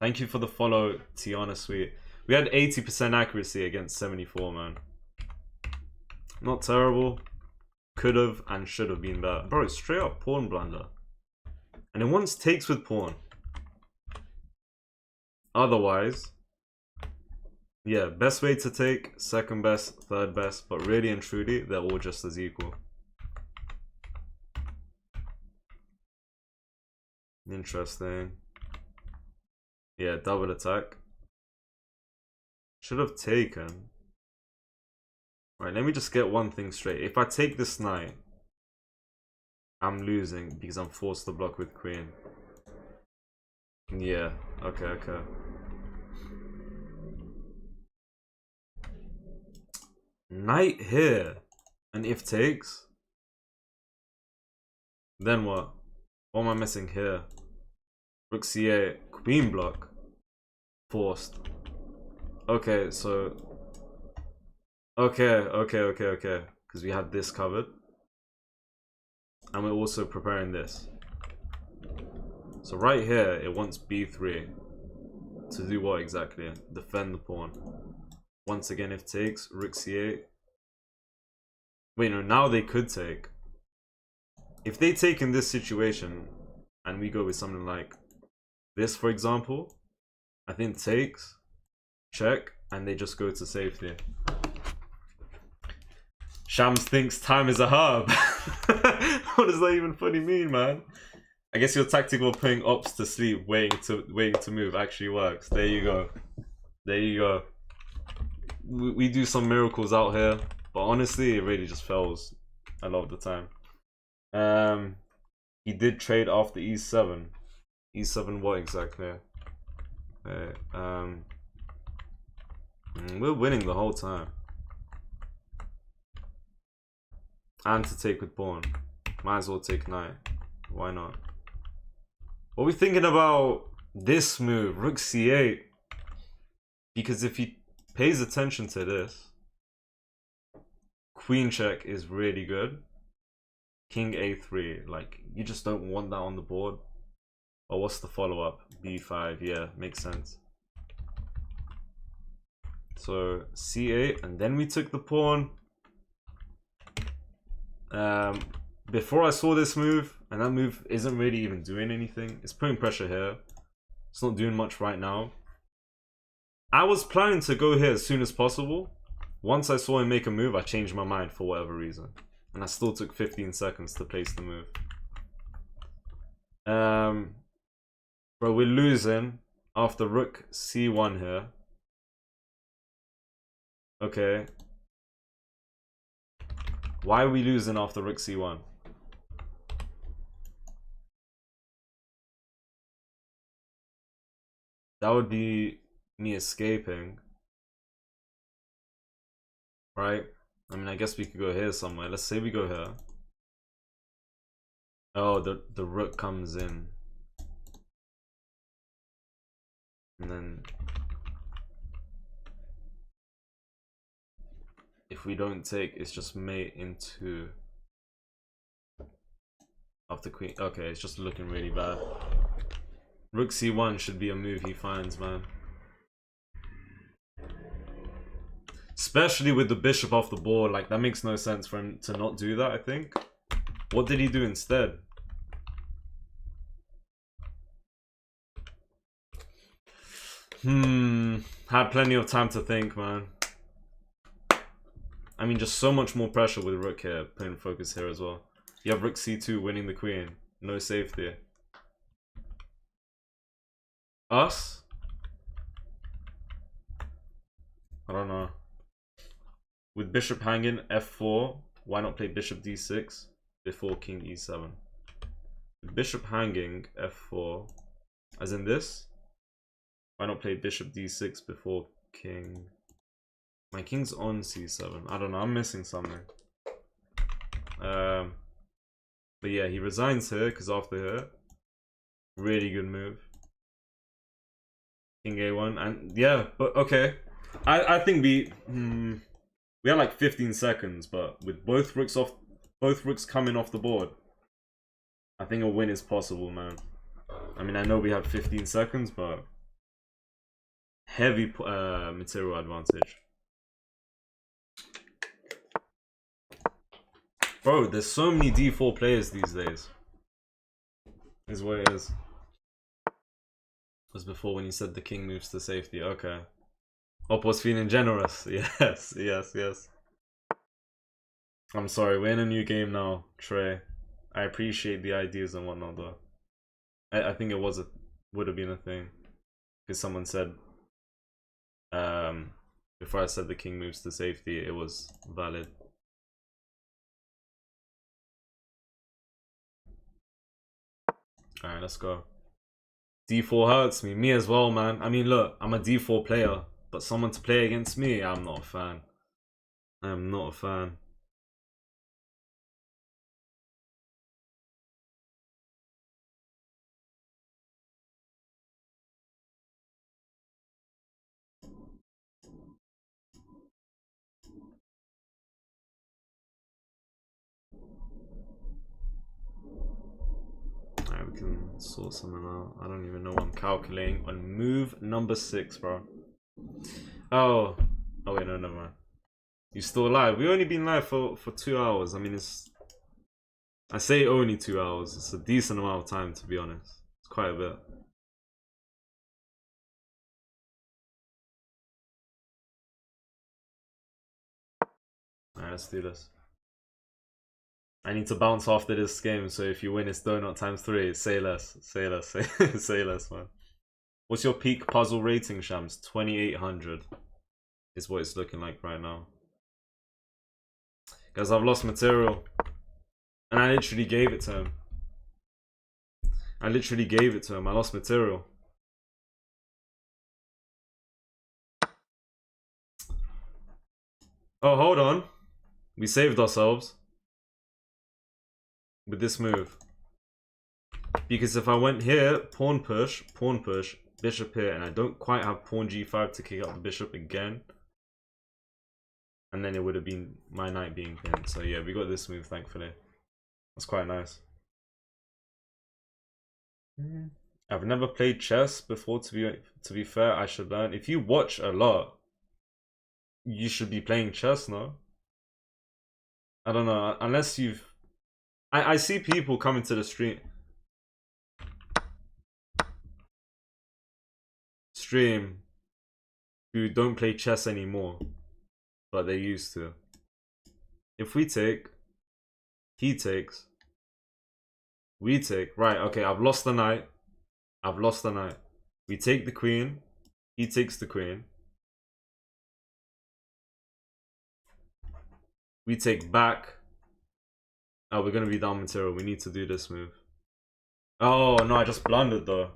Thank you for the follow, Tiana Sweet. We had 80% accuracy against 74, man. Not terrible. Could have and should have been better. Bro, straight up pawn blunder. And it once takes with pawn. Otherwise, yeah, best way to take, second best, third best, but really and truly, they're all just as equal. Interesting. Yeah, double attack. Should have taken. Right, let me just get one thing straight. If I take this knight, I'm losing because I'm forced to block with queen. Yeah, okay, okay. Knight here. And if takes? Then what? What am I missing here? Rook c8, queen block. Forced. Okay, so... Okay. Because we had this covered. And we're also preparing this. So right here, it wants b3. To do what exactly? Defend the pawn. Once again, if takes, rook c8. Wait, no, now they could take. If they take in this situation, and we go with something like this, for example, I think takes, check, and they just go to safety. Shams thinks time is a herb. What does that even funny mean, man? I guess your tactic of putting ops to sleep, waiting to move actually works. There you go. There you go. We do some miracles out here, but honestly, it really just fails a lot of the time. He did trade after e7. E7 what exactly? Okay, we're winning the whole time. And to take with pawn. Might as well take knight. Why not? What are we thinking about this move? Rook c8. Because if he pays attention to this, queen check is really good. King a3. Like, you just don't want that on the board. Or what's the follow-up? b5. Yeah, makes sense. So c8, and then we took the pawn. Before I saw this move, and that move isn't really even doing anything. It's putting pressure here. It's not doing much right now. I was planning to go here as soon as possible. Once I saw him make a move, I changed my mind for whatever reason. And I still took 15 seconds to place the move. Bro, we're losing after rook c1 here. Okay. Why are we losing after rook c1? That would be me escaping. Right? I mean, I guess we could go here somewhere. Let's say we go here. Oh, the rook comes in. And then... if we don't take, it's just mate into... after queen. Okay, it's just looking really bad. Rook c1 should be a move he finds, man. Especially with the bishop off the board, like that makes no sense for him to not do that, I think. What did he do instead? Had plenty of time to think, man. I mean, just so much more pressure with rook here, putting focus here as well. You have rook c2 winning the queen. No safety. Us? I don't know. With bishop hanging, f4, why not play bishop d6 before king e7? With bishop hanging, f4, as in this, why not play bishop d6 before king... My king's on c7. I don't know, I'm missing something. But yeah, he resigns here, because after here, really good move. King a1, and yeah, but okay. I think we had like 15 seconds, but with both rooks coming off the board, I think a win is possible, man. I mean, I know we have 15 seconds, but heavy material advantage. Bro, there's so many d4 players these days. Is what it is. It was before when you said the king moves to safety. Okay. Oppo's feeling generous. Yes. I'm sorry, we're in a new game now, Trey. I appreciate the ideas and whatnot, though. I think it would have been a thing. Because someone said Before I said the king moves to safety, it was valid. Alright, let's go. D4 hurts me. Me as well, man. I mean, look, I'm a D4 player, but someone to play against me, I'm not a fan. I am not a fan. Alright, we can sort something out. I don't even know what I'm calculating on move number 6, bro. Oh wait, no, never mind. You still live? We've only been live for 2 hours. I mean, I say only 2 hours. It's a decent amount of time, to be honest. It's quite a bit. Alright, let's do this. I need to bounce after this game, so if you win, it's donut times 3. Say less. Say less. Say less, man. What's your peak puzzle rating, Shams? 2800 is what it's looking like right now. Guys, I've lost material. And I literally gave it to him. I lost material. Oh, hold on. We saved ourselves with this move. Because if I went here, pawn push, bishop here, and I don't quite have pawn g5 to kick out the bishop again, and then it would have been my knight being pinned. So yeah, we got this move, thankfully. That's quite nice. I've never played chess before, to be fair. I should learn. If you watch a lot, you should be playing chess, no? I don't know, unless you've... I see people coming to the stream who don't play chess anymore, but they used to. If we take, he takes, we take, right, okay, I've lost the knight. We take the queen, he takes the queen. We take back. Oh, we're gonna be down material. We need to do this move. Oh no, I just blundered though.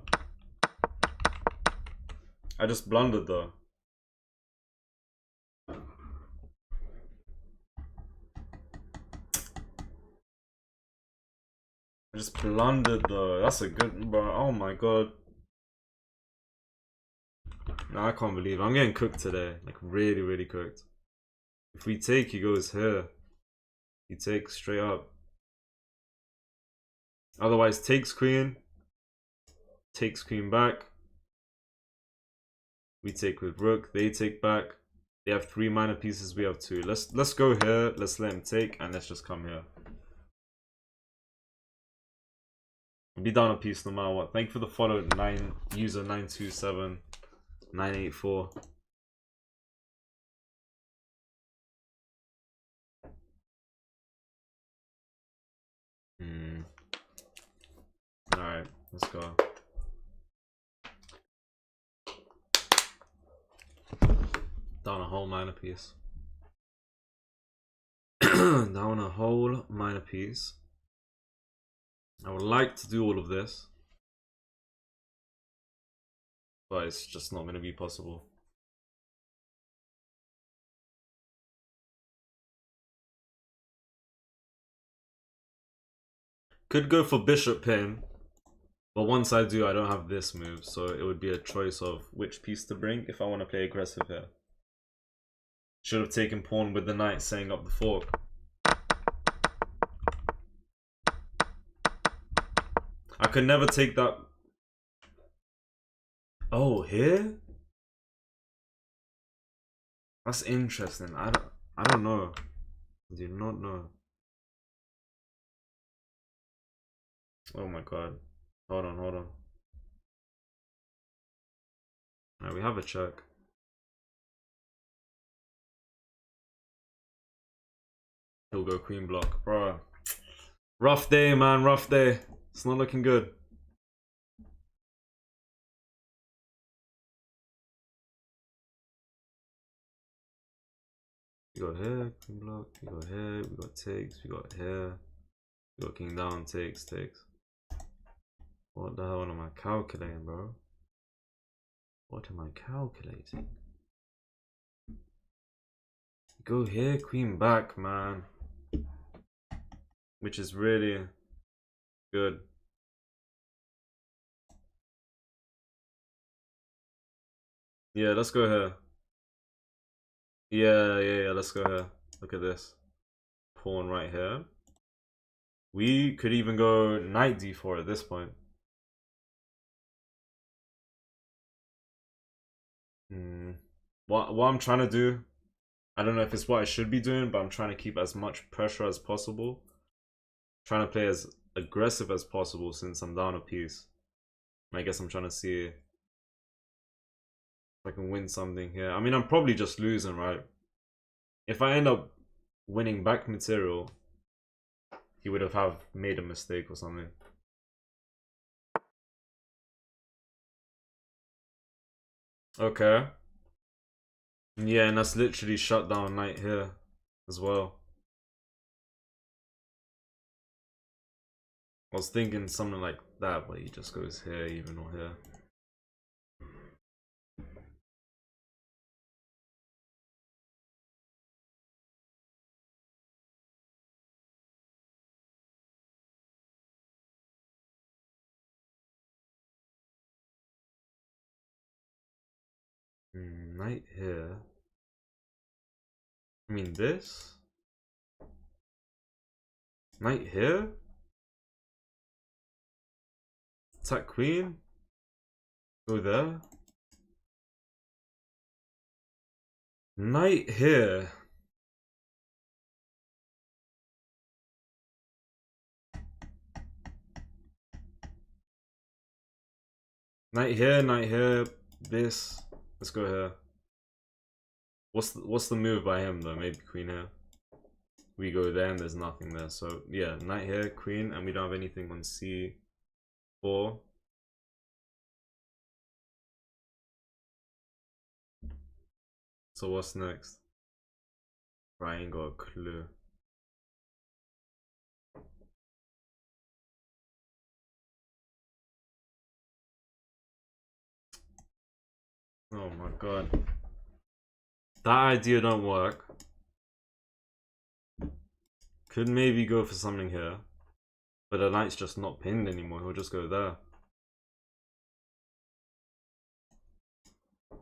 I just blundered though. That's a good, bro. Oh my god. No, I can't believe it. I'm getting cooked today. Like really, really cooked. If we take, he goes here. He takes straight up. Otherwise, takes queen back. We take with rook. They take back. They have 3 minor pieces. We have 2. Let's go here. Let's let him take, and let's just come here. We'll be down a piece no matter what. Thank you for the follow, user 927984. Alright, let's go. Down a whole minor piece. Down a whole minor piece. I would like to do all of this, but it's just not going to be possible. Could go for bishop pin, but once I do, I don't have this move, so it would be a choice of which piece to bring if I want to play aggressive here. Should have taken pawn with the knight, setting up the fork. I could never take that. Oh, here? That's interesting. I don't know. I do not know. Oh my god. Hold on. Alright, we have a check. He'll go queen block. Bro. Rough day, man. Rough day. It's not looking good. We got here, queen block, we got here, we got takes, we got here, we got king down, takes. What the hell am I calculating, bro? What am I calculating? Go here, queen back, man. Which is really good. Yeah, let's go here. Yeah, let's go here. Look at this. Pawn right here. We could even go knight d4 at this point. What I'm trying to do, I don't know if it's what I should be doing, but I'm trying to keep as much pressure as possible. Trying to play as aggressive as possible since I'm down a piece. I guess I'm trying to see if I can win something here. I mean, I'm probably just losing, right? If I end up winning back material, he would have made a mistake or something. Okay. Yeah, and that's literally shut down knight here as well. I was thinking something like that, but he just goes here, even or here. Knight here. I mean this? Knight here? Attack queen? Go there? Knight here. Knight here, this. Let's go here. What's the move by him though? Maybe queen here. We go there and there's nothing there. So yeah, knight here, queen, and we don't have anything on c4. So what's next? I ain't got a clue. Oh my god. That idea don't work. Could maybe go for something here. But the knight's just not pinned anymore. He'll just go there.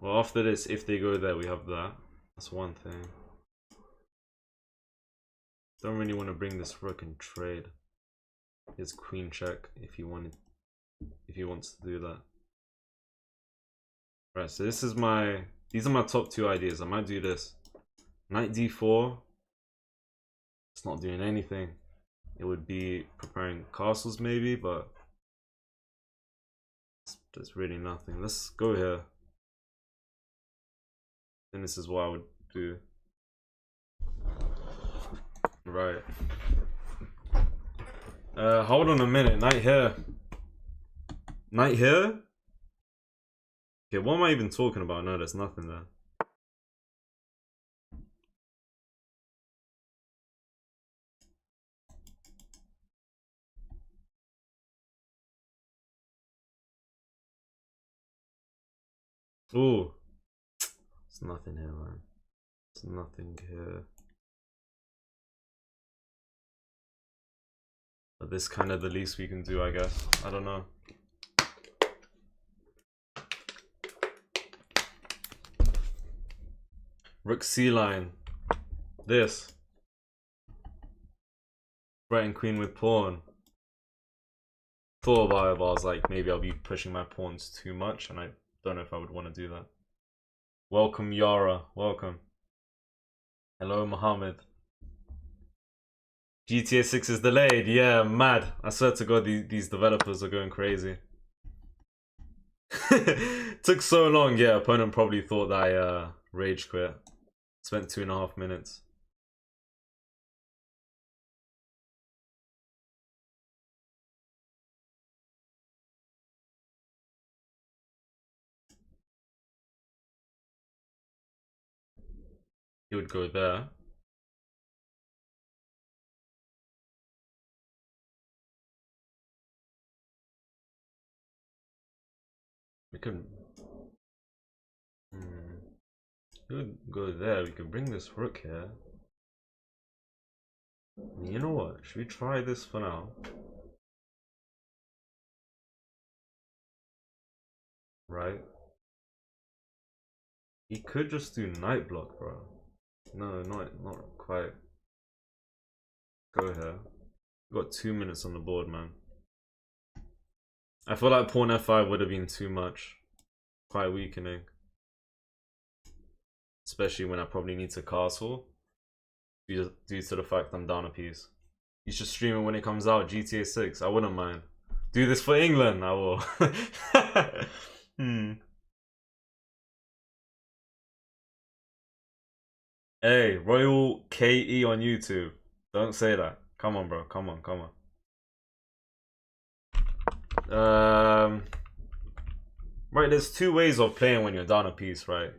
Well, after this, if they go there, we have that. That's one thing. Don't really want to bring this rook and trade. His queen check if he wants to do that. Right, so these are my top two ideas. I might do this. Knight d4. It's not doing anything. It would be preparing castles maybe, but there's really nothing. Let's go here. And this is what I would do. Right. Hold on a minute. Knight here. Knight here? Okay, what am I even talking about? No, there's nothing there. Ooh. There's nothing here, man. There's nothing here. But this kind of the least we can do, I guess. I don't know. Rook C line. This. Right and queen with pawn. Thought about it, but I was like, maybe I'll be pushing my pawns too much, and I don't know if I would want to do that. Welcome, Yara. Welcome. Hello, Mohammed. GTA 6 is delayed. Yeah, mad. I swear to God, these developers are going crazy. Took so long. Yeah, opponent probably thought that I rage quit. Spent 2.5 minutes. He would go there. We can go there. We can bring this rook here. You know what? Should we try this for now? Right? He could just do night block, bro. No, not quite. Go here. We've got 2 minutes on the board, man. I feel like pawn f5 would have been too much. Quite weakening. Especially when I probably need to castle. Due to the fact I'm down a piece. You should stream it when it comes out, GTA 6. I wouldn't mind. Do this for England, I will. Hey, Royal KE on YouTube. Don't say that. Come on, bro. Come on, come on. Right, there's two ways of playing when you're down a piece, right?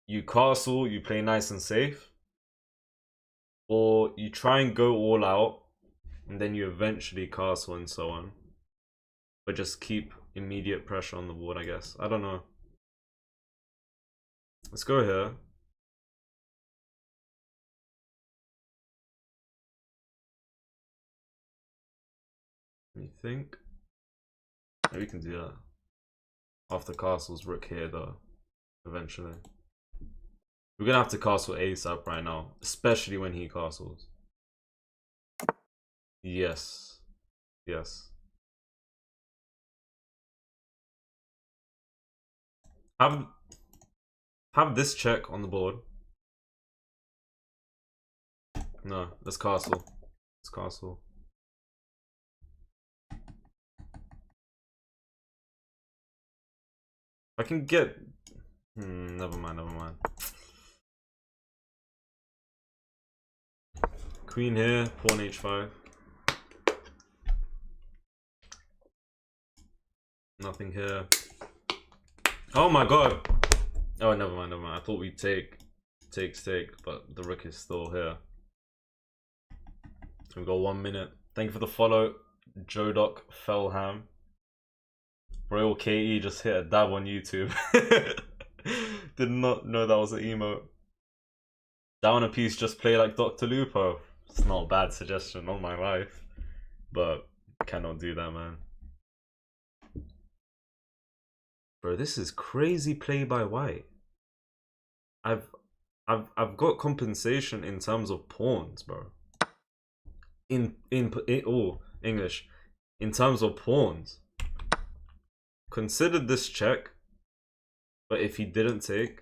You castle, you play nice and safe. Or you try and go all out, and then you eventually castle and so on. But just keep immediate pressure on the board, I guess. I don't know. Let's go here. Let me think. Maybe we can do that. After castles, rook here though. Eventually. We're gonna have to castle ASAP right now. Especially when he castles. Yes. Yes. Have this check on the board. No, let's castle. Let's castle. I can get... never mind, never mind. Queen here, pawn h5. Nothing here. Oh my god! Oh, never mind, never mind. I thought we'd take, but the rook is still here. We've got 1 minute. Thank you for the follow, Jodoc Felham. Royal KE just hit a dab on YouTube. Did not know that was an emote. Down a piece, just play like Dr. Lupo. It's not a bad suggestion on my life, but cannot do that, man. Bro, this is crazy play by white. I've got compensation in terms of pawns, bro. Oh, English. In terms of pawns. Considered this check, but if he didn't take,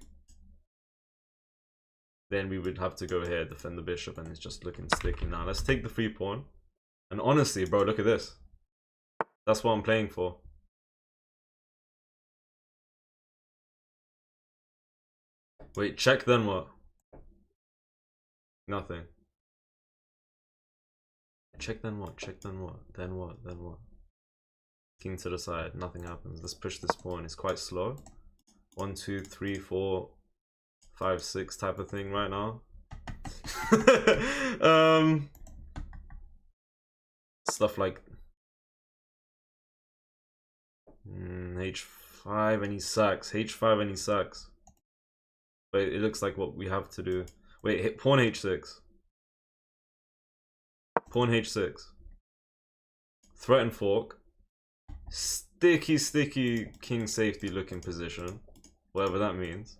then we would have to go here, defend the bishop, and it's just looking sticky now. Let's take the free pawn. And honestly, bro, look at this. That's what I'm playing for. Wait, check then what? Nothing. Check then what? Check then what? Then what? Then what? King to the side, nothing happens. Let's push this pawn. It's quite slow. 1, 2, 3, 4, 5, 6 type of thing right now. Stuff like h5 and he sacks. h5 and he sacks. But it looks like what we have to do. Wait, hit pawn h6. Pawn h6. Threaten fork. Sticky king safety looking position. Whatever that means.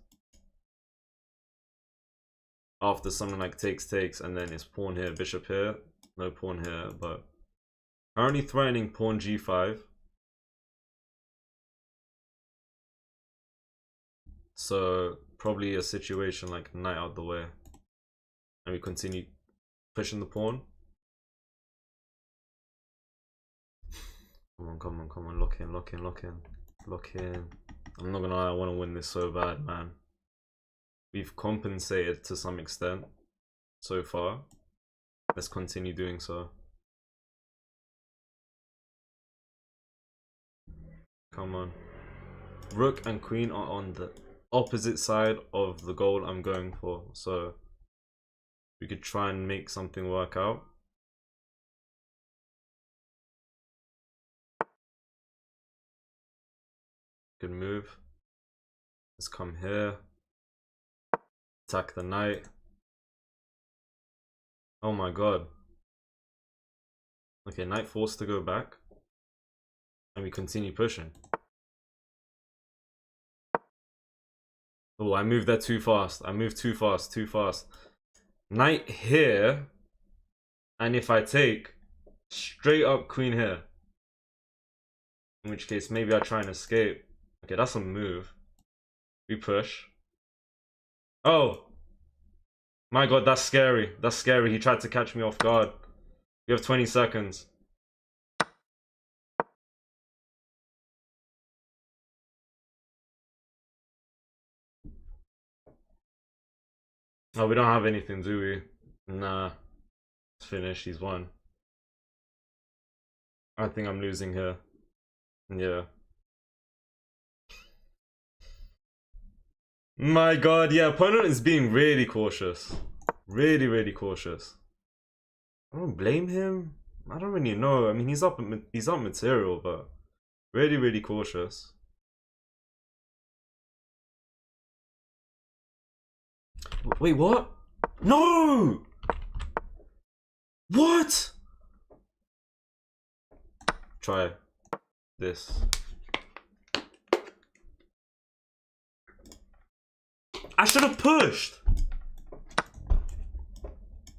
After something like takes, and then it's pawn here, bishop here. No pawn here, but currently threatening pawn g5. So probably a situation like knight out the way. And we continue pushing the pawn. Come on, come on, come on. Lock in, lock in, lock in. Lock in. I'm not gonna lie, I want to win this so bad, man. We've compensated to some extent so far. Let's continue doing so. Come on. Rook and queen are on the opposite side of the goal I'm going for. So we could try and make something work out. Good move. Let's come here. Attack the knight. Oh my god. Okay, knight forced to go back. And we continue pushing. Oh, I moved there too fast. I moved too fast, too fast. Knight here. And if I take, straight up queen here. In which case, maybe I try and escape. Okay, that's a move. We push. Oh! My god, that's scary. That's scary. He tried to catch me off guard. You have 20 seconds. Oh, we don't have anything, do we? Nah. It's finished. He's won. I think I'm losing here. Yeah. My god, yeah, opponent is being really cautious. Really, really cautious. I don't blame him. I don't really know. I mean, he's up material, but really, really cautious. Wait, what? No! What? Try this. I should have pushed.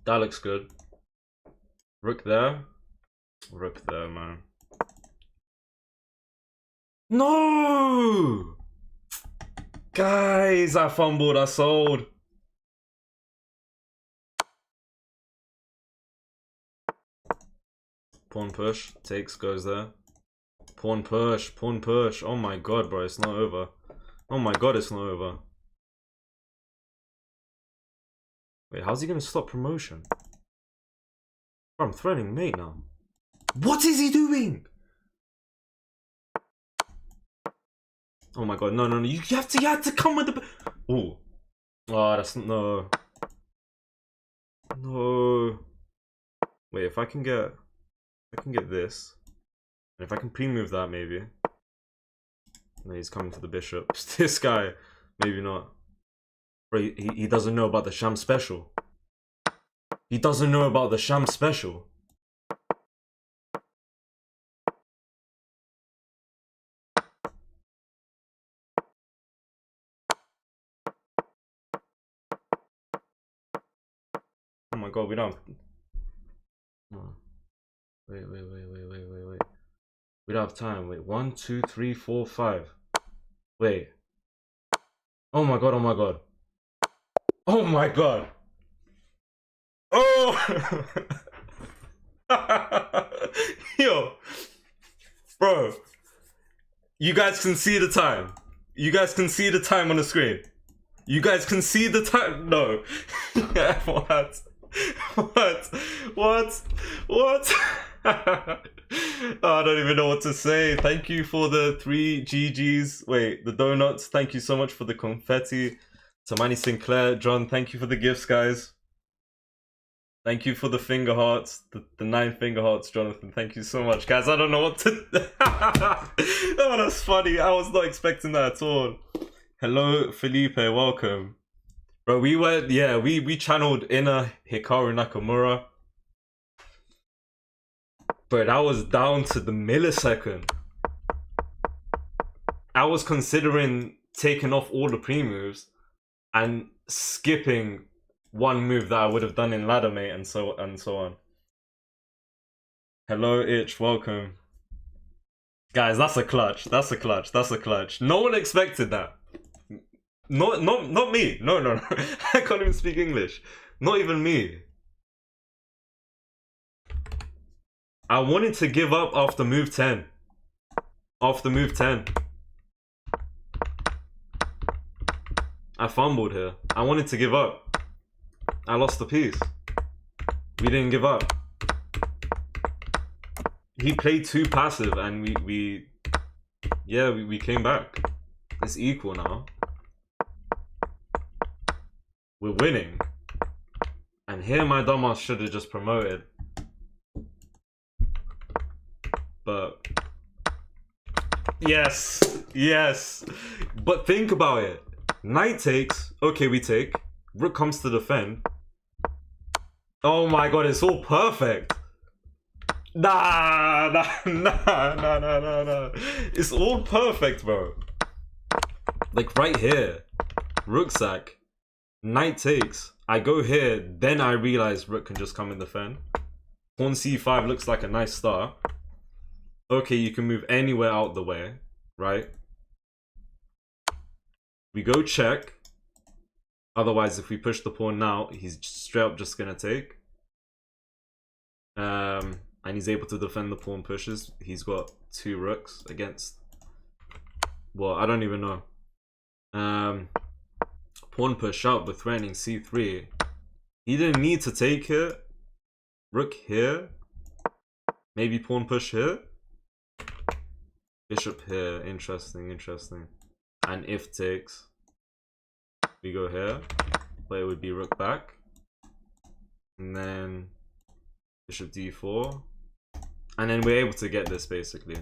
That looks good. Rook there. Rook there, man. No! Guys, I fumbled, I sold. Pawn push, takes, goes there. Pawn push, pawn push. Oh my god, bro, it's not over. Oh my god, it's not over. Wait, how's he gonna stop promotion? Bro, I'm threatening mate now. What is he doing? Oh my god, no, no, no. You have to come with the... Oh. Oh, that's... No. No. Wait, if I can get this. And if I can pre-move that, maybe. No, he's coming to the bishop. This guy. Maybe not. Bro, he doesn't know about the Shamz special. He doesn't know about the Shamz special. Oh my god, we don't... Oh. Wait. We don't have time. Wait, 1, 2, 3, 4, 5. Wait. Oh my god, oh my god. Oh my god. Oh! Yo. Bro. You guys can see the time. You guys can see the time on the screen. You guys can see the time. No. What? What? I don't even know what to say. Thank you for the 3 GGs. Wait, the donuts. Thank you so much for the confetti. Tamani Sinclair, John, thank you for the gifts, guys. Thank you for the finger hearts, the 9 finger hearts, Jonathan. Thank you so much, guys. I don't know what to... Oh, that's funny. I was not expecting that at all. Hello, Felipe. Welcome. Bro, we went... Yeah, we channeled Inner Hikaru Nakamura. But that was down to the millisecond. I was considering taking off all the pre-moves and skipping one move that I would have done in ladder mate and so on. Hello, Itch, welcome. Guys, that's a clutch. That's a clutch. That's a clutch. No one expected that. Not me. No. I can't even speak English. Not even me. I wanted to give up after move 10. After move 10. I fumbled here. I wanted to give up. I lost the piece. We didn't give up. He played too passive and we came back. It's equal now. We're winning. And here my dumbass should have just promoted. But Yes, yes. But think about it. Knight takes. Okay, we take. Rook comes to defend. Oh my god, it's all perfect. Nah. It's all perfect, bro. Like right here. Rook sack. Knight takes. I go here, then I realize rook can just come and defend. Pawn c5 looks like a nice start. Okay, you can move anywhere out the way, right? We go check. Otherwise, if we push the pawn now, he's straight up just gonna take. And he's able to defend the pawn pushes. He's got 2 rooks against... Well, I don't even know. Pawn push up with threatening c3. He didn't need to take here. Rook here. Maybe pawn push here. Bishop here. Interesting, interesting. And if takes, we go here. But it would be rook back. And then bishop d4. And then we're able to get this basically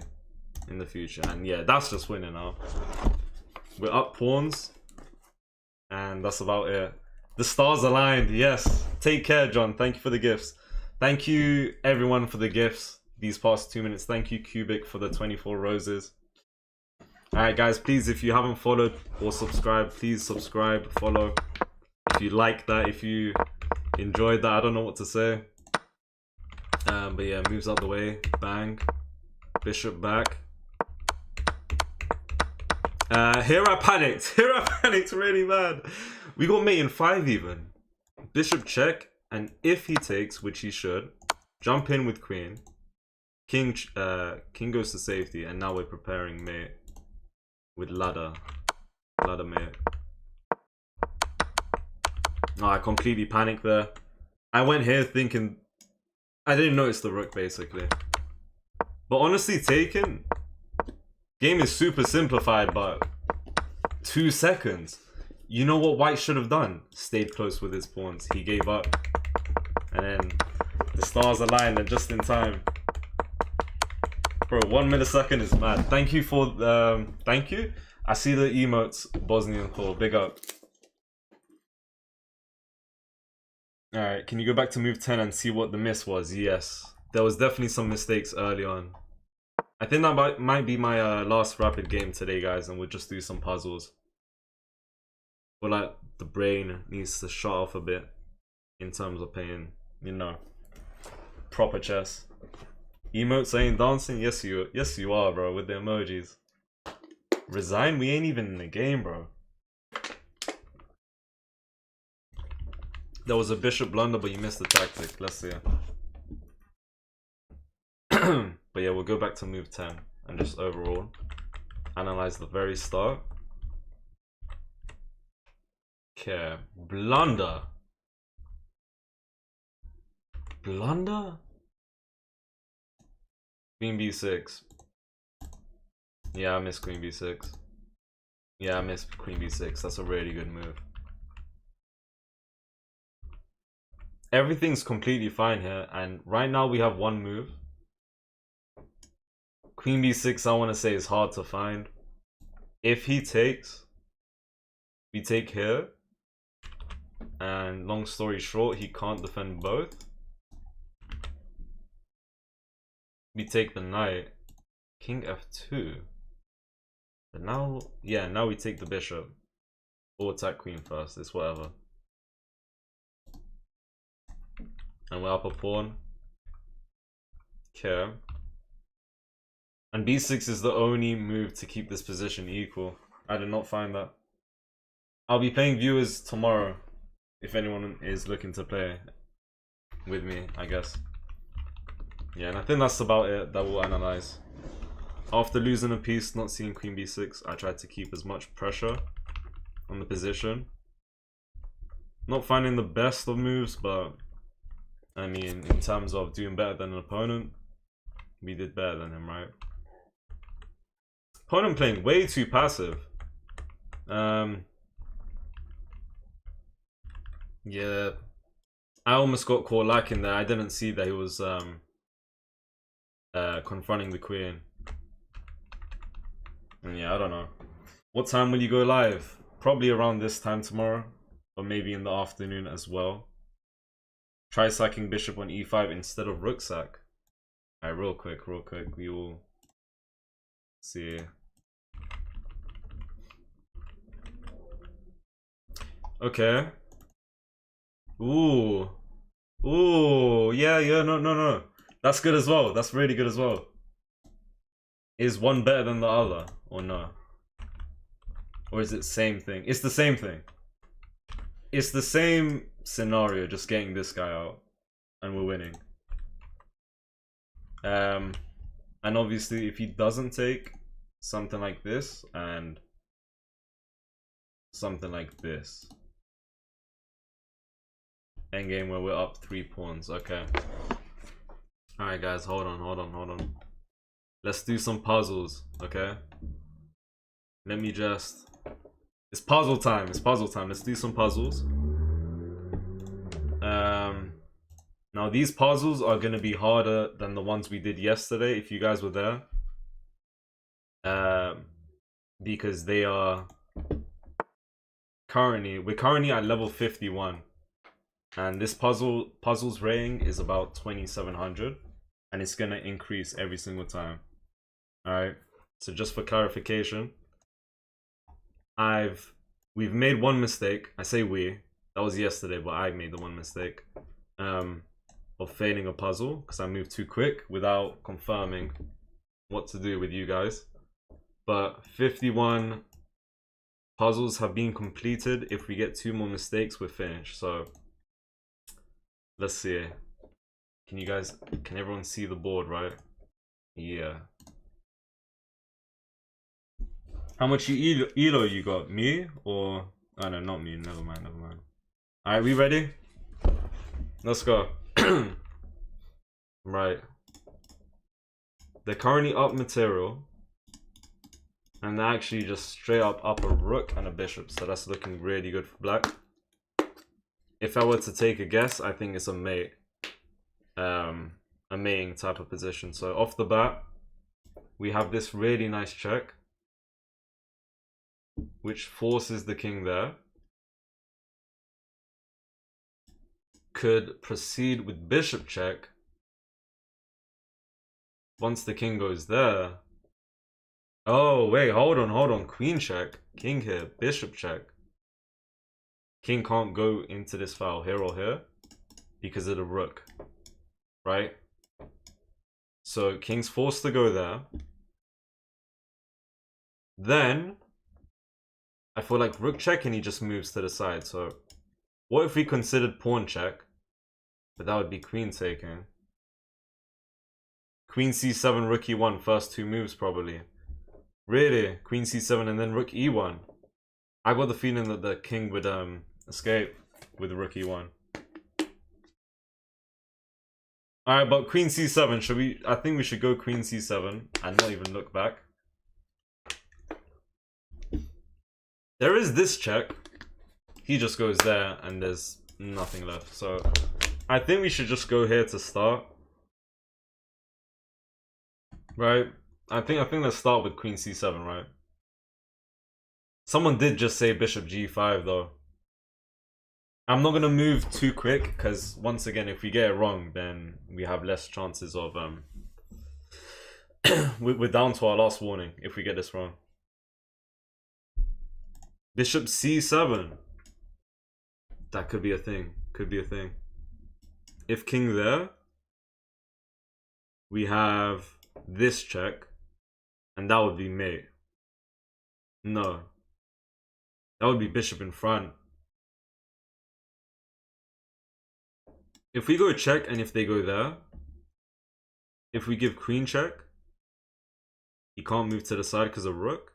in the future. And yeah, that's just winning now. We're up pawns. And that's about it. The stars aligned, yes. Take care, John. Thank you for the gifts. Thank you, everyone, for the gifts these past 2 minutes. Thank you, Cubic, for the 24 roses. Alright, guys, please, if you haven't followed or subscribed, please subscribe, follow. If you like that, if you enjoyed that, I don't know what to say. But yeah, moves out the way. Bang. Bishop back. Here I panicked. Here I panicked really bad. We got mate in 5 even. Bishop check, and if he takes, which he should, jump in with queen. King goes to safety, and now we're preparing mate with ladder. Ladder mate. Oh, I completely panicked there. I went here thinking... I didn't notice the rook, basically. But honestly, taken... Game is super simplified, but 2 seconds. You know what white should have done? Stayed close with his pawns. He gave up. And then the stars aligned and just in time. Bro, 1 millisecond is mad. Thank you for thank you. I see the emotes, Bosnian call. Big up. Alright, can you go back to move 10 and see what the miss was? Yes. There was definitely some mistakes early on. I think that might be my last rapid game today, guys, and we'll just do some puzzles. But like the brain needs to shut off a bit in terms of playing, you know, proper chess. Emotes ain't dancing? Yes you are, bro, with the emojis. Resign? We ain't even in the game, bro. There was a bishop blunder, but you missed the tactic. Let's see. But yeah, we'll go back to move 10 and just overall analyze the very start. Okay, blunder. Blunder? Queen b6. Yeah, I miss queen b6. Yeah, I miss queen b6. That's a really good move. Everything's completely fine here, and right now we have 1 move. Queen b6, I want to say, is hard to find. If he takes, we take here. And long story short, he can't defend both. We take the knight. King f2. But now, yeah, now we take the bishop. Or attack queen first, it's whatever. And we're up a pawn. Okay. And b6 is the only move to keep this position equal. I did not find that. I'll be playing viewers tomorrow. If anyone is looking to play with me, I guess. Yeah, and I think that's about it that we'll analyze. After losing a piece, not seeing queen b6, I tried to keep as much pressure on the position. Not finding the best of moves, but I mean, in terms of doing better than an opponent, we did better than him, right? Opponent playing way too passive. Yeah, I almost got caught lacking there. I didn't see that he was confronting the queen. And yeah, I don't know. What time will you go live? Probably around this time tomorrow, or maybe in the afternoon as well. Try sacking bishop on e5 instead of rook sack. Alright, real quick, we will see. Okay. Ooh. Ooh, yeah, no. That's good as well. That's really good as well. Is one better than the other, or no? Or is it same thing? It's the same thing. It's the same scenario, just getting this guy out. And we're winning. And obviously if he doesn't take something like this and something like this. Endgame where we're up 3 pawns. Okay. Alright guys, hold on. Let's do some puzzles, okay? Let me just... It's puzzle time. Let's do some puzzles. Now these puzzles are going to be harder than the ones we did yesterday, if you guys were there. Because they are... We're currently at level 51. And this puzzle's rating is about 2700. And it's going to increase every single time. Alright, so just for clarification, we've made one mistake. I say we, that was yesterday, but I made the one mistake of failing a puzzle because I moved too quick without confirming what to do with you guys. But 51 puzzles have been completed. If we get 2 more mistakes, we're finished. So let's see. Can everyone see the board, right? Yeah. How much elo you got? Me or... Oh no, not me. Never mind. Alright, we ready? Let's go. Right. They're currently up material. And they're actually just straight up a rook and a bishop. So that's looking really good for black. If I were to take a guess, I think it's a mate. A mating type of position. So off the bat, we have this really nice check, which forces the king there. Could proceed with bishop check. Once the king goes there. Oh, wait, hold on. Queen check. King here. Bishop check. King can't go into this file here or here because of the rook. Right? So king's forced to go there. Then I feel like rook check and he just moves to the side. So what if we considered pawn check? But that would be queen taking. Queen c7, rook e1, first 2 moves probably. Really? Queen c7 and then rook e1. I got the feeling that the king would escape with rook e1. Alright, but queen c7, I think we should go queen c7 and not even look back. There is this check. He just goes there and there's nothing left. So I think we should just go here to start. Right? I think let's start with queen c7, right? Someone did just say bishop g5 though. I'm not gonna move too quick because once again, if we get it wrong, then we have less chances of we're down to our last warning if we get this wrong. Bishop c7. That could be a thing. If king there, we have this check, and that would be mate. No. That would be bishop in front. If we go check and if they go there, if we give queen check, he can't move to the side because of rook.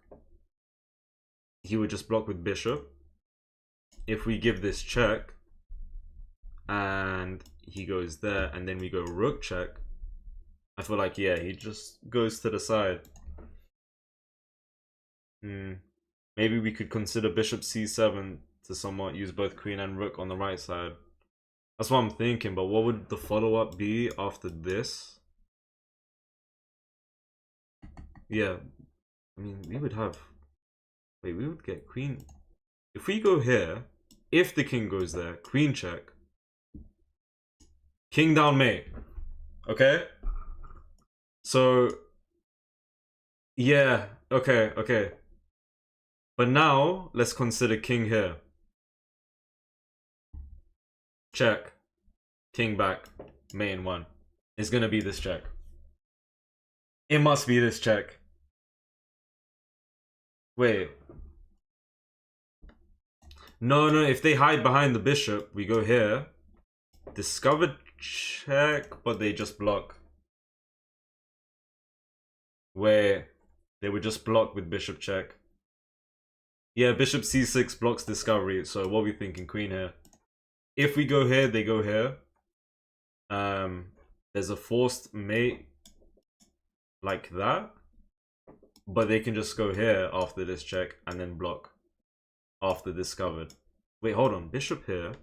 He would just block with bishop. If we give this check and he goes there and then we go rook check, I feel like, yeah, he just goes to the side. Maybe we could consider bishop c7 to somewhat use both queen and rook on the right side. That's what I'm thinking, but what would the follow-up be after this? Yeah, I mean, we would have... Wait, we would get queen... If we go here, if the king goes there, queen check. King down mate. Okay? So... Yeah, okay, okay. But now, let's consider king here. Check. King back. Mate in 1. It's gonna be this check. It must be this check. Wait. No, no, if they hide behind the bishop, we go here. Discovered check, but they just block. Wait. They would just block with bishop check. Yeah, bishop c6 blocks discovery. So what are we thinking? Queen here. If we go here, they go here. There's a forced mate like that. But they can just go here after this check and then block after discovered. Wait, hold on. Bishop here.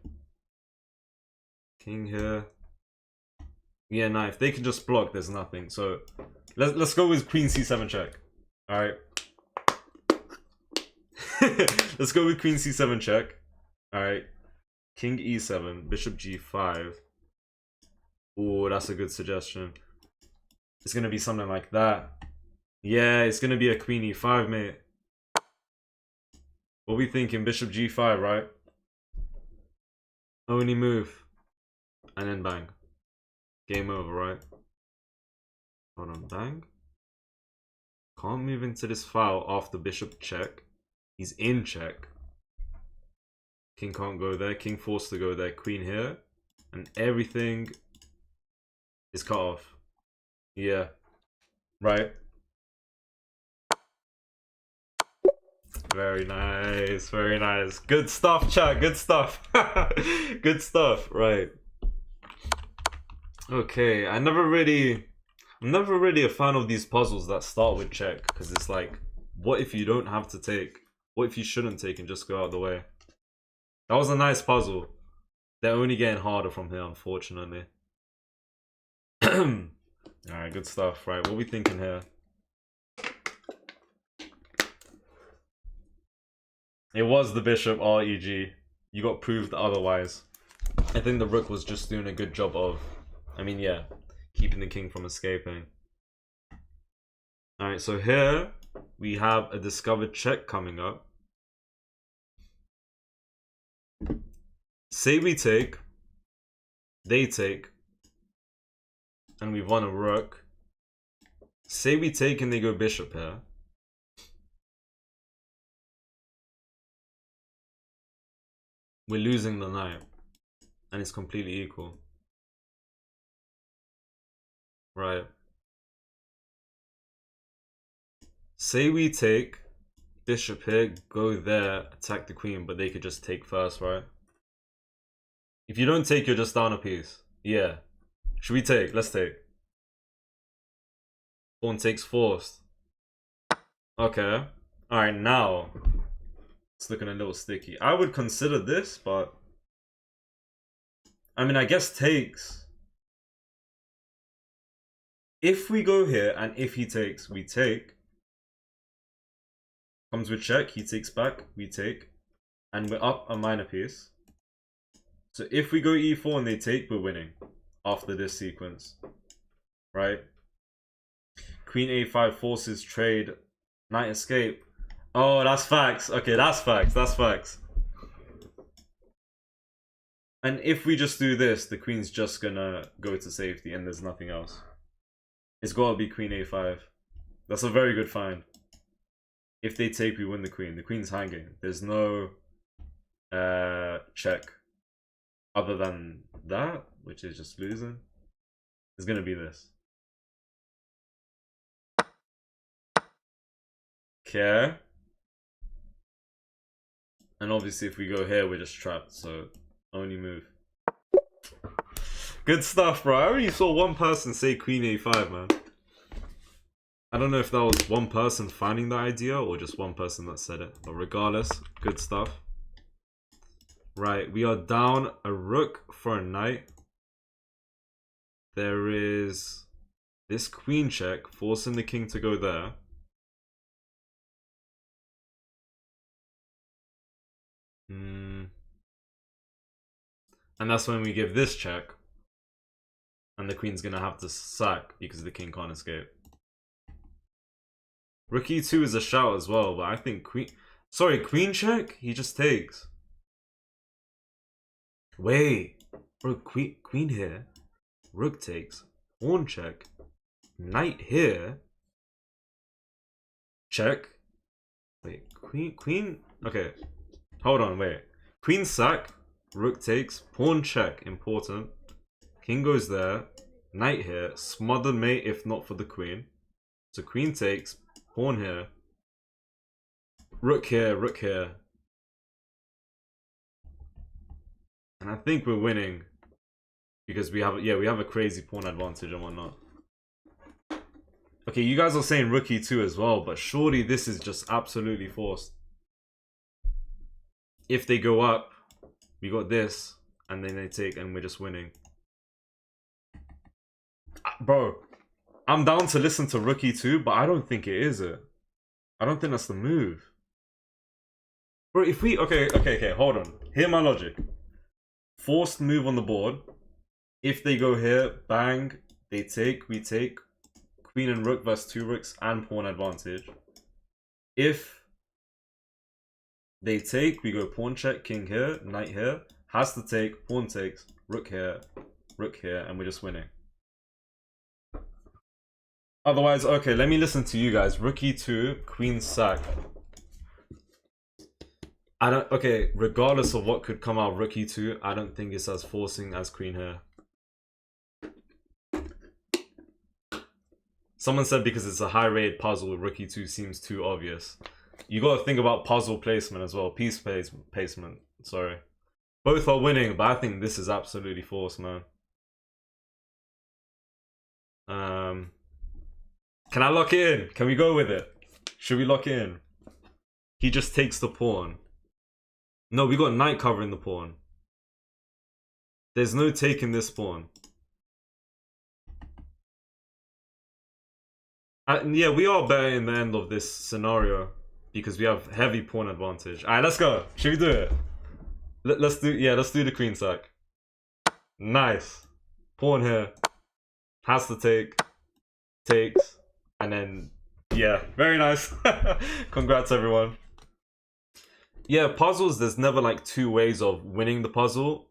King here. Yeah, nah, if they can just block, there's nothing. So let's go with queen c7 check. Alright. Let's go with queen c7 check. Alright. King e7, bishop g5. Oh, that's a good suggestion. It's gonna be something like that. Yeah, it's gonna be a queen e5, mate. What we thinking? Bishop g5, right? Only move. And then bang. Game over, right? Hold on, bang. Can't move into this file after bishop check. He's in check. King can't go there. King forced to go there. Queen here. And everything is cut off. Yeah. Right. Very nice. Very nice. Good stuff, chat. Good stuff. Good stuff. Right. Okay. I'm never really a fan of these puzzles that start with check. Because it's like, what if you don't have to take? What if you shouldn't take and just go out of the way? That was a nice puzzle. They're only getting harder from here, unfortunately. Alright, good stuff. Right, what are we thinking here? It was the bishop, REG. You got proved otherwise. I think the rook was just doing a good job of... I mean, yeah. Keeping the king from escaping. Alright, so here we have a discovered check coming up. Say we take, they take, and we've won a rook. Say we take and they go bishop here. We're losing the knight, and it's completely equal. Right. Say we take, bishop here, go there, attack the queen, but they could just take first, right? If you don't take, you're just down a piece. Yeah. Should we take? Let's take. Pawn takes forced. Okay. Alright, now. It's looking a little sticky. I would consider this, but... I mean, I guess takes. If we go here, and if he takes, we take. Comes with check, he takes back, we take. And we're up a minor piece. So if we go e4 and they take, we're winning. After this sequence. Right? Queen a5 forces trade. Knight escape. Oh, that's facts. Okay, that's facts. That's facts. And if we just do this, the queen's just gonna go to safety and there's nothing else. It's gotta be queen a5. That's a very good find. If they take, we win the queen. The queen's hanging. There's no check. Other than that, which is just losing. It's gonna be this. Okay. And obviously if we go here, we're just trapped, so only move. Good stuff, bro. I already saw one person say queen a5, man. I don't know if that was one person finding the idea or just one person that said it. But regardless, good stuff. Right, we are down a rook for a knight. There is this queen check, forcing the king to go there. And that's when we give this check. And the queen's gonna have to sack because the king can't escape. Rook e2 is a shout as well, but I think queen... Sorry, queen check? He just takes. Wait. Bro, queen here. Rook takes. Pawn check. Knight here. Check. Wait, queen... Okay. Hold on, wait. Queen sack. Rook takes. Pawn check. Important. King goes there. Knight here. Smothered mate if not for the queen. So queen takes. Pawn here. Rook here. Rook here. And I think we're winning. Because we have... Yeah, we have a crazy pawn advantage and whatnot. Okay, you guys are saying rook e2 as well. But surely this is just absolutely forced. If they go up, we got this. And then they take and we're just winning. Bro, I'm down to listen to rook e2, but I don't think it is it. I don't think that's the move. Bro, if we... Okay, hold on. Hear my logic. Forced move on the board. If they go here, bang, they take, we take. Queen and rook versus two rooks and pawn advantage. If they take, we go pawn check, king here, knight here. Has to take, pawn takes, rook here, and we're just winning. Otherwise, okay, let me listen to you guys. Rook e2, queen sack. I don't... Okay, regardless of what could come out of rook e2, I don't think it's as forcing as queen here. Someone said because it's a high-rated puzzle, rook e2 seems too obvious. You gotta think about puzzle placement as well. Piece placement, sorry. Both are winning, but I think this is absolutely forced, man. Can I lock it in? Can we go with it? Should we lock it in? He just takes the pawn. No, we got knight covering the pawn. There's no taking this pawn. Yeah, we are better in the end of this scenario because we have heavy pawn advantage. Alright, let's go. Should we do it? Let's do the queen sack. Nice. Pawn here. Has to take. Takes. And then, yeah, very nice. Congrats, everyone. Yeah, puzzles, there's never like two ways of winning the puzzle.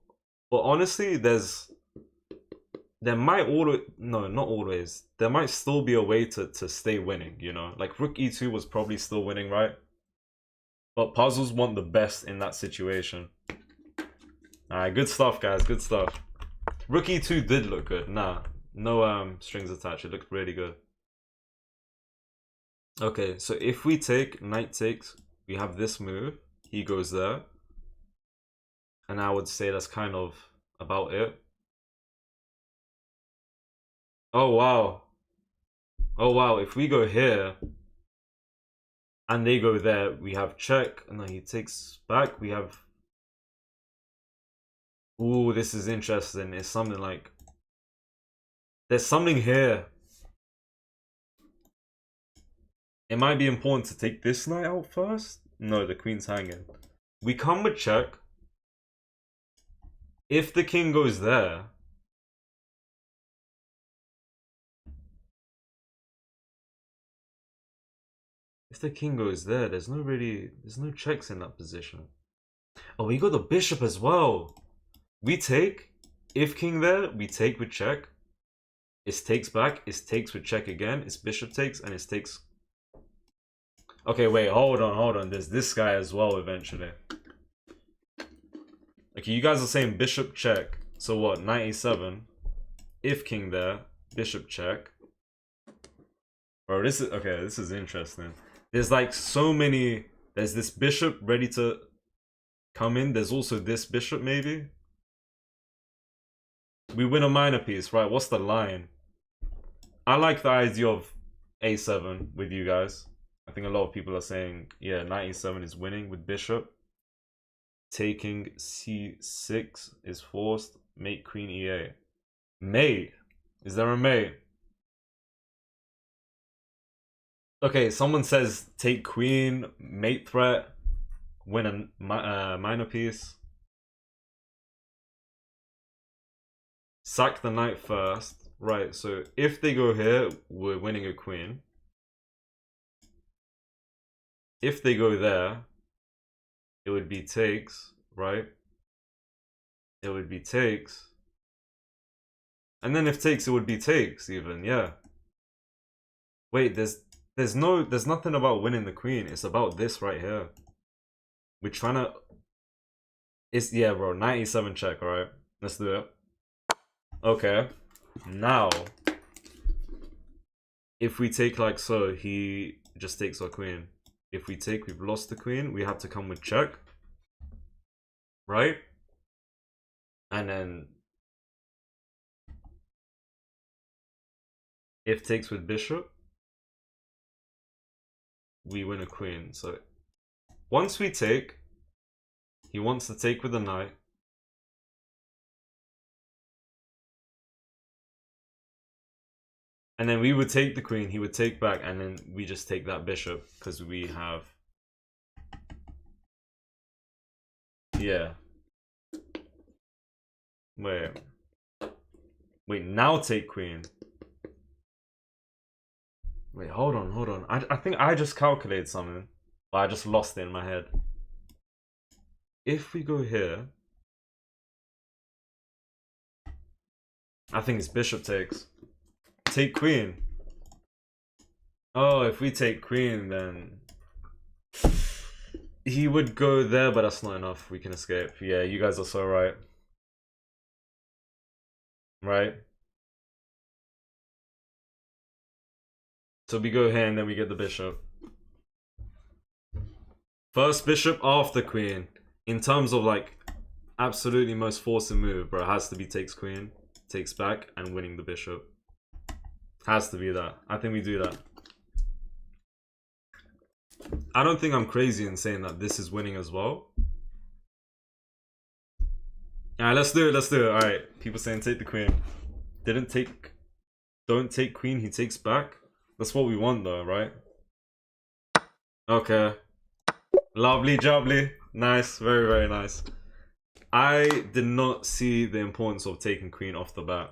But honestly, there might always... No, not always. There might still be a way to stay winning, you know? Like, rook e2 was probably still winning, right? But puzzles want the best in that situation. Alright, good stuff, guys. Good stuff. Rook e2 did look good. Nah, no strings attached. It looked really good. Okay, so if we take, knight takes, we have this move. He goes there. And I would say that's kind of about it. Oh, wow. Oh, wow. If we go here and they go there, we have check. And then he takes back. We have... Ooh, this is interesting. It's something like... There's something here. It might be important to take this knight out first. No, the queen's hanging. We come with check. If the king goes there... If the king goes there, there's no checks in that position. Oh, we got the bishop as well. We take. If king there, we take with check. It takes back. It takes with check again. It's bishop takes and it takes... Okay, wait, hold on. There's this guy as well eventually. Okay, you guys are saying bishop check. So what, knight a7. If king there, bishop check. Bro, this is... Okay, this is interesting. There's like so many... There's this bishop ready to come in. There's also this bishop maybe. We win a minor piece, right? What's the line? I like the idea of a7 with you guys. I think a lot of people are saying, yeah, knight e7 is winning with bishop. Taking c6 is forced. Mate queen e8. Mate? Is there a mate? Okay, someone says take queen, mate threat. win a minor piece. Sack the knight first. Right, so if they go here, we're winning a queen. If they go there, it would be takes, right? It would be takes. And then if takes, it would be takes even, yeah. Wait, there's nothing about winning the queen. It's about this right here. We're trying to... It's, yeah, bro, 97 check, alright? Let's do it. Okay. Now, if we take like so, he just takes our queen. If we take, we've lost the queen. We have to come with check. Right? And then... if takes with bishop, we win a queen. So once we take, he wants to take with the knight. And then we would take the queen, he would take back, and then we just take that bishop because we have... yeah. Wait, now take queen. Wait, hold on. I think I just calculated something, but I just lost it in my head. If we go here, I think it's bishop takes. Take queen. Oh, if we take queen, then he would go there, but that's not enough. We can escape. Yeah, you guys are so right. Right? So we go here and then we get the bishop. First bishop after queen. In terms of like absolutely most forcing move, bro, it has to be takes queen, takes back, and winning the bishop. Has to be that. I think we do that. I don't think I'm crazy in saying that this is winning as well. Alright, let's do it. Alright, people saying take the queen. Don't take queen, he takes back. That's what we want though, right? Okay. Lovely jubbly. Nice, very, very nice. I did not see the importance of taking queen off the bat.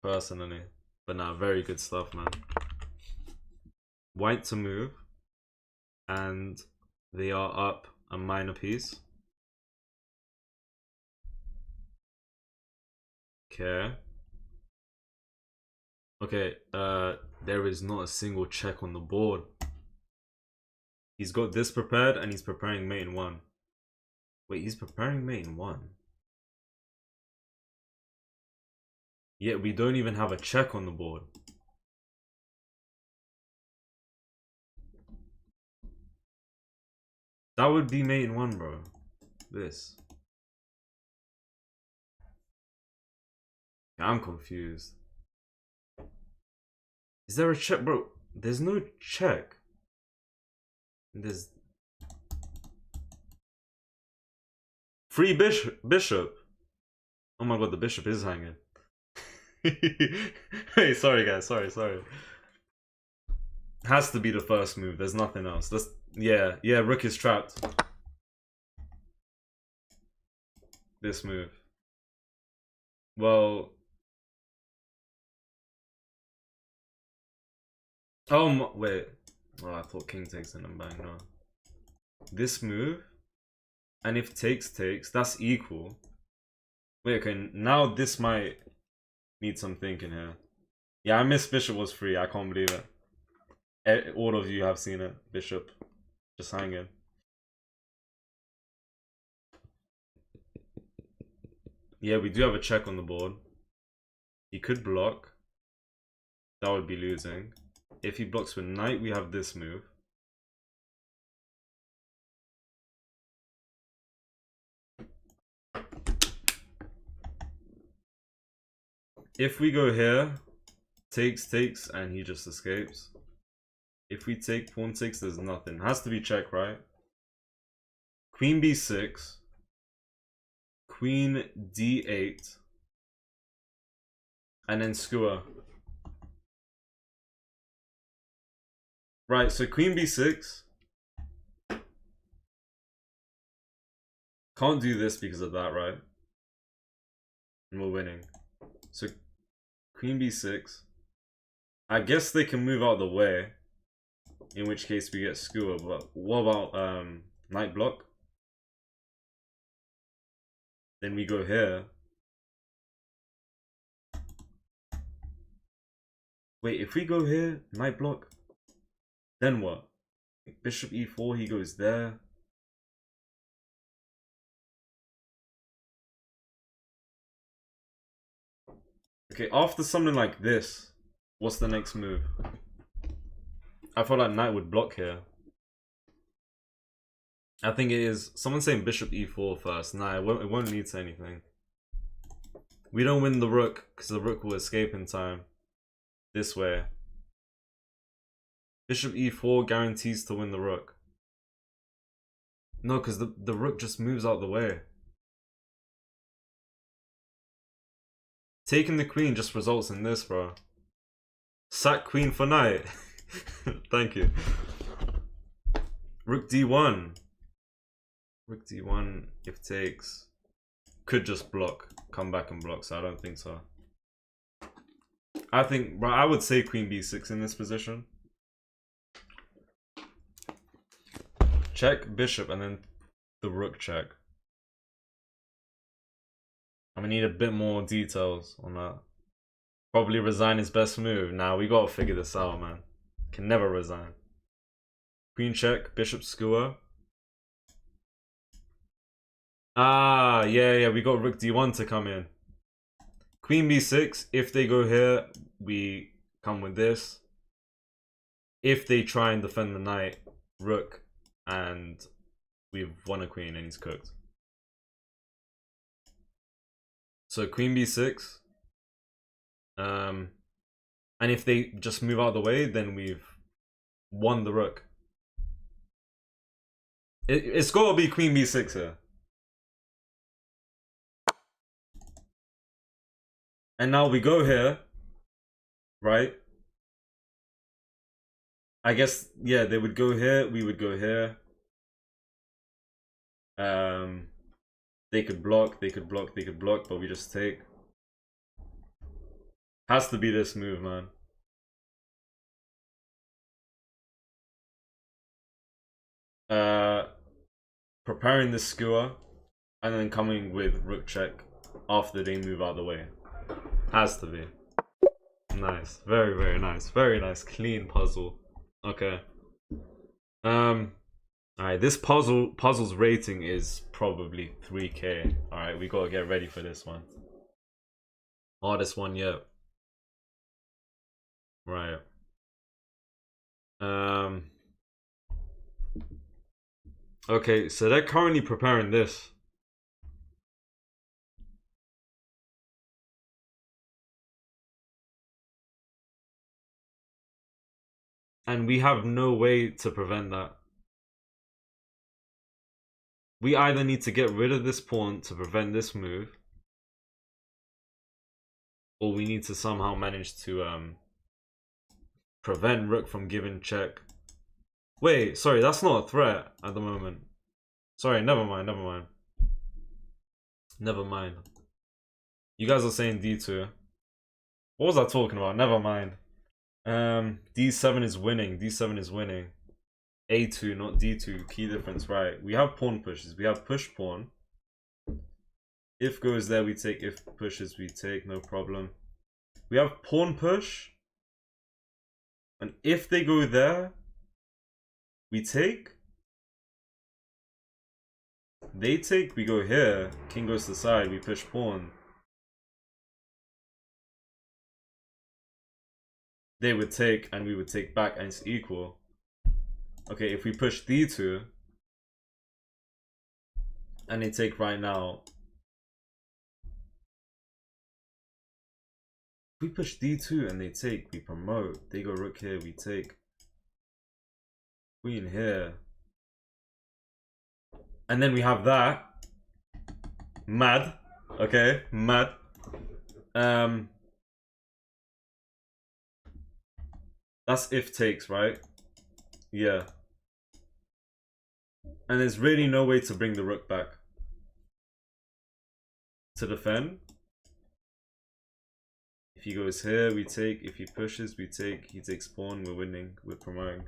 Personally. But nah, very good stuff, man. White to move. And they are up a minor piece. Okay. Okay, there is not a single check on the board. He's got this prepared and he's preparing mate in 1. Wait, he's preparing mate in 1. Yet we don't even have a check on the board. That would be mate in 1, bro. This. I'm confused. Is there a check, bro? There's no check. There's free bishop. Oh my god, the bishop is hanging. Hey, sorry guys, sorry. Has to be the first move. There's nothing else. Yeah, rook is trapped. This move. Well, wait. Oh, I thought king takes and then bang. No. This move, and if takes, that's equal. Wait, okay. Now this might need some thinking here. Yeah, I missed bishop was free. I can't believe it. All of you have seen it. Bishop just hanging. Yeah, we do have a check on the board. He could block. That would be losing. If he blocks with knight, we have this move. If we go here, takes, and he just escapes. If we take pawn takes, there's nothing. Has to be check, right? Queen b6. Queen d8. And then skewer. Right, so queen b6. Can't do this because of that, right? And we're winning. So queen b6. I guess they can move out the way, in which case we get skewer. But what about knight block? Then we go here. Wait, if we go here, knight block, then what? Bishop e4, he goes there. Okay, after something like this, what's the next move? I feel like knight would block here. I think it is. Someone's saying bishop e4 first. Nah, it won't lead to anything. We don't win the rook because the rook will escape in time. This way. Bishop e4 guarantees to win the rook. No, because the rook just moves out the way. Taking the queen just results in this, bro. Sack queen for knight. Thank you. Rook d1. Rook d1 if takes. Could just block. Come back and block, so I don't think so. I think, bro, I would say queen b6 in this position. Check bishop and then the rook check. I'm gonna need a bit more details on that. Probably resign is best move. Nah, we gotta figure this out, man. Can never resign. Queen check, bishop skewer. Ah, yeah, we got rook d1 to come in. Queen b6, if they go here, we come with this. If they try and defend the knight, rook, and we've won a queen and he's cooked. So queen b6. And if they just move out of the way, then we've won the rook. It's got to be queen b6 here. And now we go here, right? I guess, yeah, they would go here, we would go here. They could block, they could block, they could block, but we just take. Has to be this move, man. Preparing the skewer and then coming with rook check after they move out of the way. Has to be. Nice. Very, very nice. Very nice. Clean puzzle. Okay. Alright, this puzzle's rating is probably 3K. Alright, we gotta get ready for this one. Hardest one yet. Right. Okay, so they're currently preparing this. And we have no way to prevent that. We either need to get rid of this pawn to prevent this move, or we need to somehow manage to prevent rook from giving check. Wait, sorry, that's not a threat at the moment. Sorry, never mind. You guys are saying d2. What was I talking about? Never mind. D7 is winning. D7 is winning. A2, not D2. Key difference, right? We have pawn pushes. We have push pawn. If goes there, we take. If pushes, we take. No problem. We have pawn push. And if they go there, we take. They take, we go here. King goes to the side, we push pawn. They would take, and we would take back, and it's equal. Okay, if we push d2, and they take right now. If we push d2 and they take, we promote. They go rook here, we take. Queen here. And then we have that. Mad. Okay, mad. That's if takes, right? Yeah. And there's really no way to bring the rook back. to defend. If he goes here, we take. If he pushes, we take. He takes pawn, we're winning, we're promoting.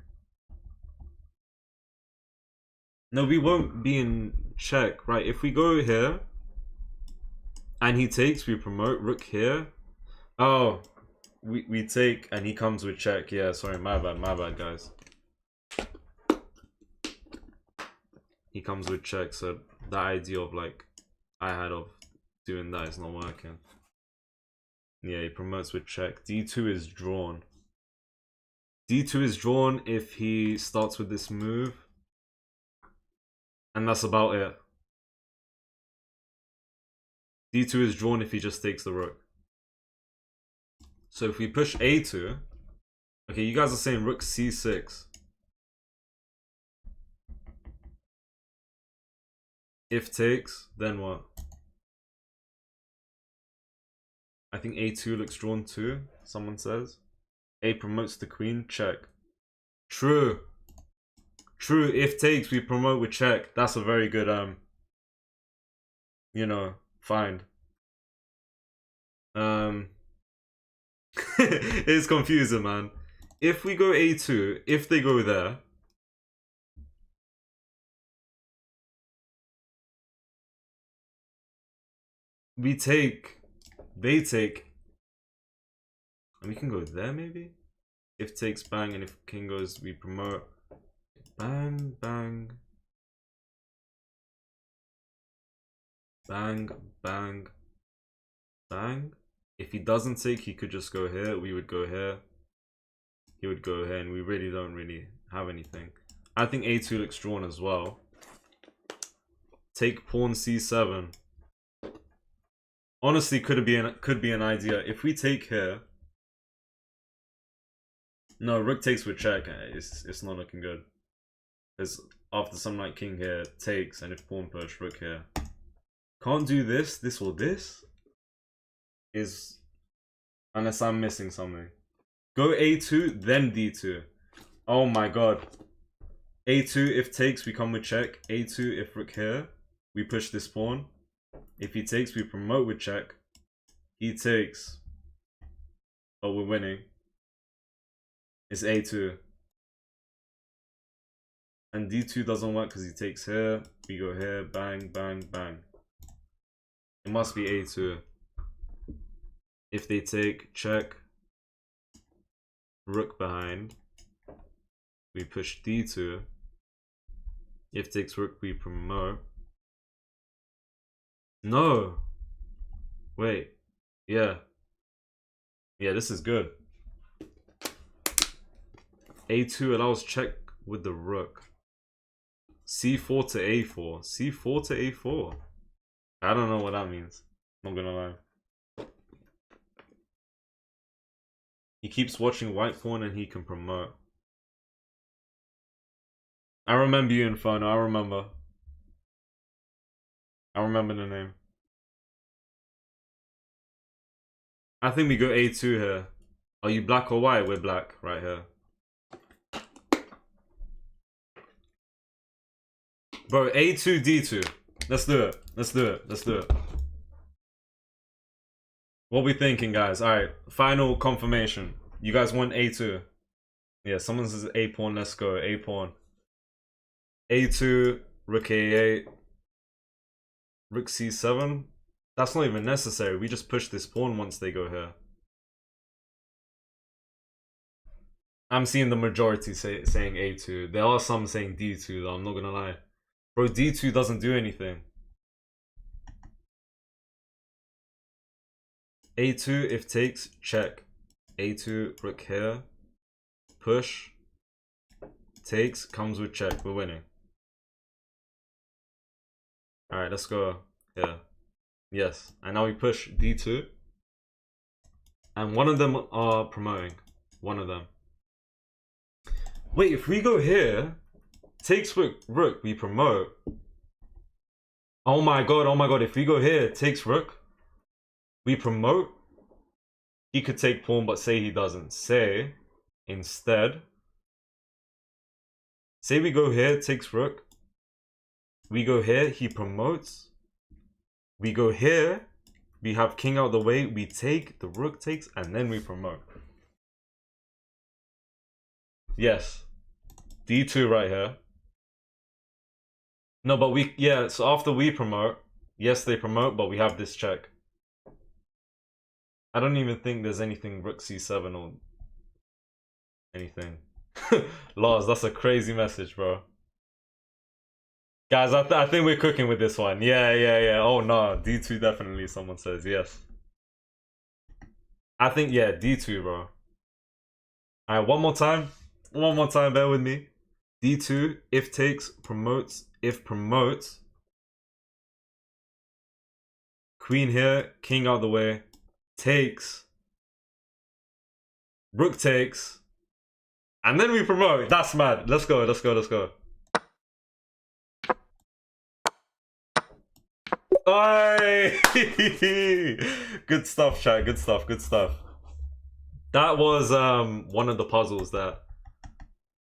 No, we won't be in check, right? If we go here and he takes, we promote. Rook here. Oh, we take and he comes with check. Yeah, sorry, my bad, guys. He comes with check, so the idea of like I had of doing that is not working. Yeah, he promotes with check. D2 is drawn. D2 is drawn if he starts with this move. And that's about it. D2 is drawn if he just takes the rook. So if we push A2, okay, you guys are saying rook C6. If takes, then what? I think A2 looks drawn too, someone says. A promotes the queen, check. True. True, if takes, we promote with check. That's a very good, you know, find. It's confusing, man. If we go A2, if they go there, we take, they take, and we can go there maybe? If takes bang, and if king goes, we promote. Bang, bang. Bang, bang, bang. If he doesn't take, he could just go here. We would go here. He would go here, and we really don't really have anything. I think A2 looks drawn as well. Take pawn C7. Honestly, could be an idea. If we take here, no, rook takes with check. It's not looking good. Because after some like king here takes, and if pawn push, rook here. Can't do this, this or this. Is unless I'm missing something. Go A2, then D2. Oh my god. A2 if takes, we come with check. A2 if rook here, we push this pawn. If he takes, we promote with check. He takes. Oh, we're winning. It's A2. And D2 doesn't work because he takes here. We go here, bang, bang, bang. It must be A2. If they take, check. Rook behind. We push D2. If takes rook, we promote. No. Wait. Yeah. Yeah, this is good. A2 allows check with the rook. C4 to A4. C4 to A4. I don't know what that means. Not gonna lie. He keeps watching white pawn and he can promote. I remember you, Inferno. I remember. I remember the name. I think we go A2 here. Are you black or white? We're black right here. Bro, A2, D2. Let's do it. Let's do it. Let's do it. What we thinking, guys? Alright, final confirmation. You guys want A2? Yeah, someone says A pawn. Let's go. A pawn. A2, rook A8. Rook C7. That's not even necessary. We just push this pawn once they go here. I'm seeing the majority saying A2. There are some saying D2 though, I'm not gonna lie. Bro, D2 doesn't do anything. A2 if takes, check. A2, rook here. Push. Takes, comes with check. We're winning. Alright, let's go here. Yes. And now we push D2. And one of them are promoting. One of them. Wait, if we go here, takes rook, we promote. Oh my god, if we go here, takes rook, we promote. He could take pawn, but say he doesn't. Say, instead, say we go here, takes rook. We go here, he promotes. We go here, We have king out the way. We take, the rook takes, and then we promote. Yes. D2 right here. No, but we, yeah, so after we promote, yes, they promote, but we have this check. I don't even think there's anything rook c7 or anything. Lars, that's a crazy message, bro. Guys, I think we're cooking with this one. Yeah. Oh, no. D2 definitely, someone says. Yes. I think, yeah, D2, bro. Alright, one more time. One more time, bear with me. D2, if takes, promotes. If promotes. Queen here, king out the way. Takes. Rook takes. And then we promote. That's mad. Let's go. Oi! Good stuff, chat. Good stuff. That was one of the puzzles that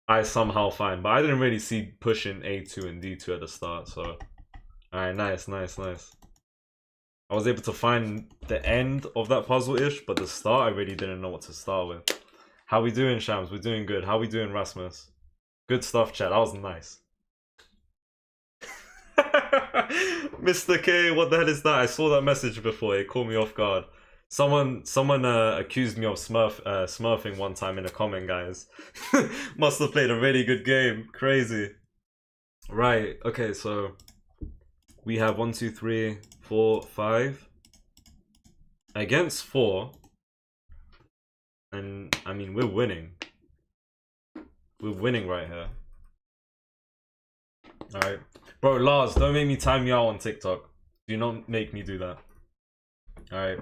I somehow find, but I didn't really see pushing A2 and D2 at the start, so alright, nice. I was able to find the end of that puzzle-ish, but the start I really didn't know what to start with. How we doing, Shams? We're doing good. How we doing, Rasmus? Good stuff, chat. That was nice. Mr. K, what the hell is that? I saw that message before. It caught me off guard. Someone accused me of smurfing one time in a comment, guys. Must have played a really good game. Crazy. Right. Okay. So we have 1, 2, 3, 4, 5 against 4, and I mean we're winning. We're winning right here. All right. Bro, Lars, don't make me time you out on TikTok. Do not make me do that. Alright.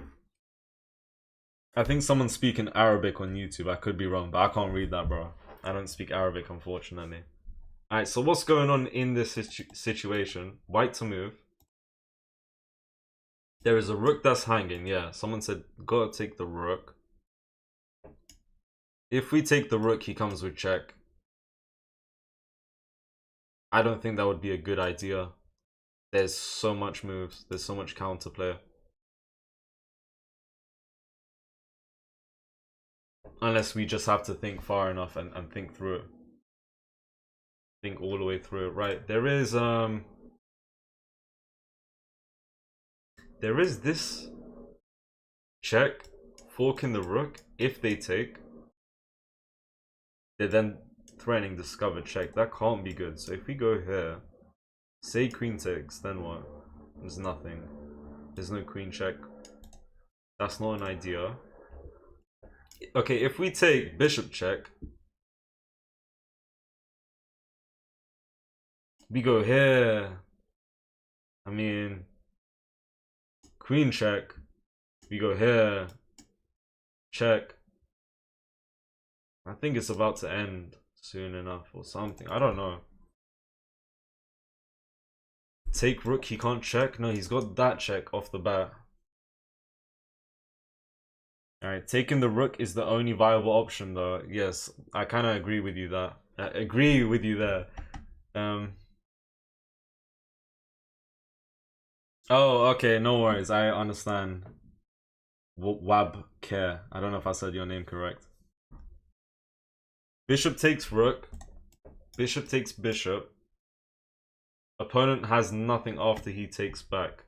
I think someone's speaking Arabic on YouTube. I could be wrong, but I can't read that, bro. I don't speak Arabic, unfortunately. Alright, so what's going on in this situation? White to move. There is a rook that's hanging, yeah. Someone said, gotta take the rook. If we take the rook, he comes with check. I don't think that would be a good idea. There's so much moves. There's so much counterplay. Unless we just have to think far enough and think through it. Think all the way through it. Right, there is this check, forking the rook. If they take, they're then threatening discovered check. That can't be good. So if we go here, say queen takes, then what? There's nothing. There's no queen check. That's not an idea. Okay, if we take bishop check, we go here. I mean, queen check. We go here. Check. I think it's about to end soon enough or something. I don't know. Take rook, he can't check. No, he's got that check off the bat. Alright, taking the rook is the only viable option though. Yes, I kind of agree with you that. I agree with you there. Oh, okay, no worries. I understand. Wab care. I don't know if I said your name correct. Bishop takes rook. Bishop takes bishop. Opponent has nothing after he takes back.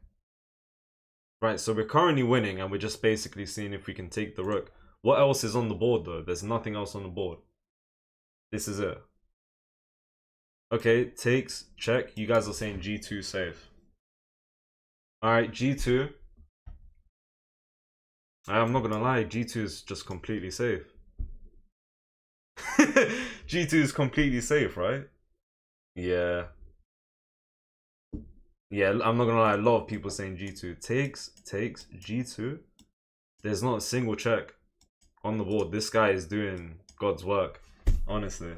Right, so we're currently winning and we're just basically seeing if we can take the rook. What else is on the board though? There's nothing else on the board. This is it. Okay, takes, check. You guys are saying G2 safe. Alright, G2. I'm not gonna lie, G2 is just completely safe. G2 is completely safe, right? Yeah. Yeah, I'm not gonna lie, a lot of people saying G2. Takes, G2. There's not a single check on the board. This guy is doing God's work, honestly.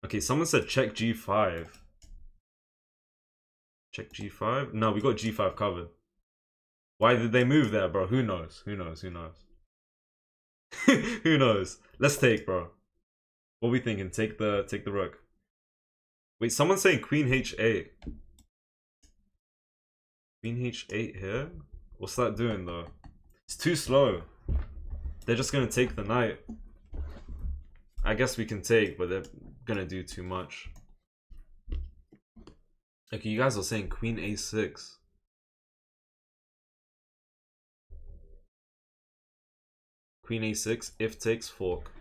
Okay, someone said check G5. Check G5? No, we got G5 covered. Why did they move there, bro? Who knows? Who knows? Who knows? Let's take, bro. What are we thinking? Take the rook. Wait, someone's saying Queen H8. Queen H8 here? What's that doing though? It's too slow. They're just gonna take the knight. I guess we can take, but they're gonna do too much. Like, you guys are saying queen a6. Queen a6, if takes fork.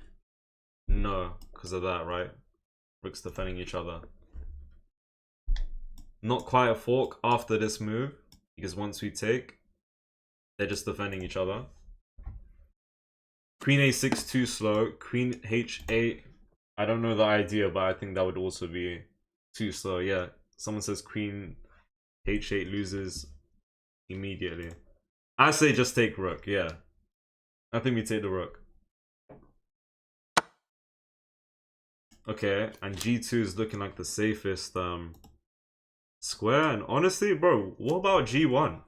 No, because of that, right? Rooks defending each other. Not quite a fork after this move, because once we take, they're just defending each other. Queen a6 too slow. Queen h8. I don't know the idea, but I think that would also be too slow. Yeah, someone says queen h8 loses immediately. I say just take rook. Yeah, I think we take the rook. Okay, and g2 is looking like the safest square. And honestly, bro, what about g1?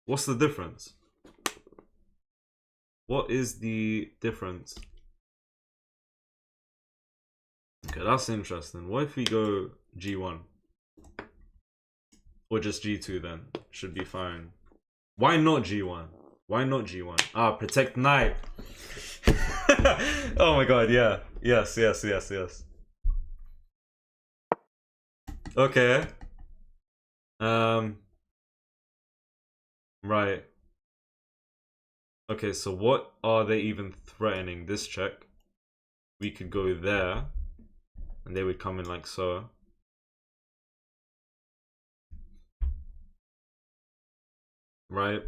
What's the difference? What is the difference? Okay, that's interesting. What if we go g1? Or just g2 then? Should be fine. Why not g1? Why not g1? Ah, protect knight. Oh my god, yeah. Yes, yes, yes, yes. Okay. Right. Okay, so what are they even threatening? This check. We could go there. And they would come in like so. Right?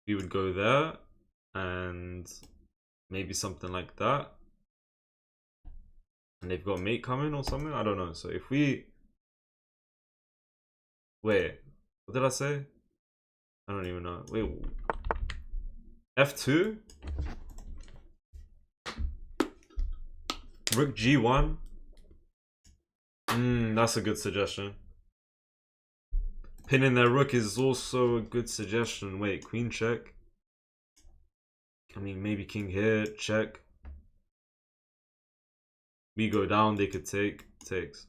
We would go there. And maybe something like that. And they've got mate coming or something? I don't know. So if we... Wait. What did I say? I don't even know. Wait. F2? Rook G1? That's a good suggestion. Pinning their rook is also a good suggestion. Wait, queen check. I mean, maybe king here, check. We go down, they could take. Takes.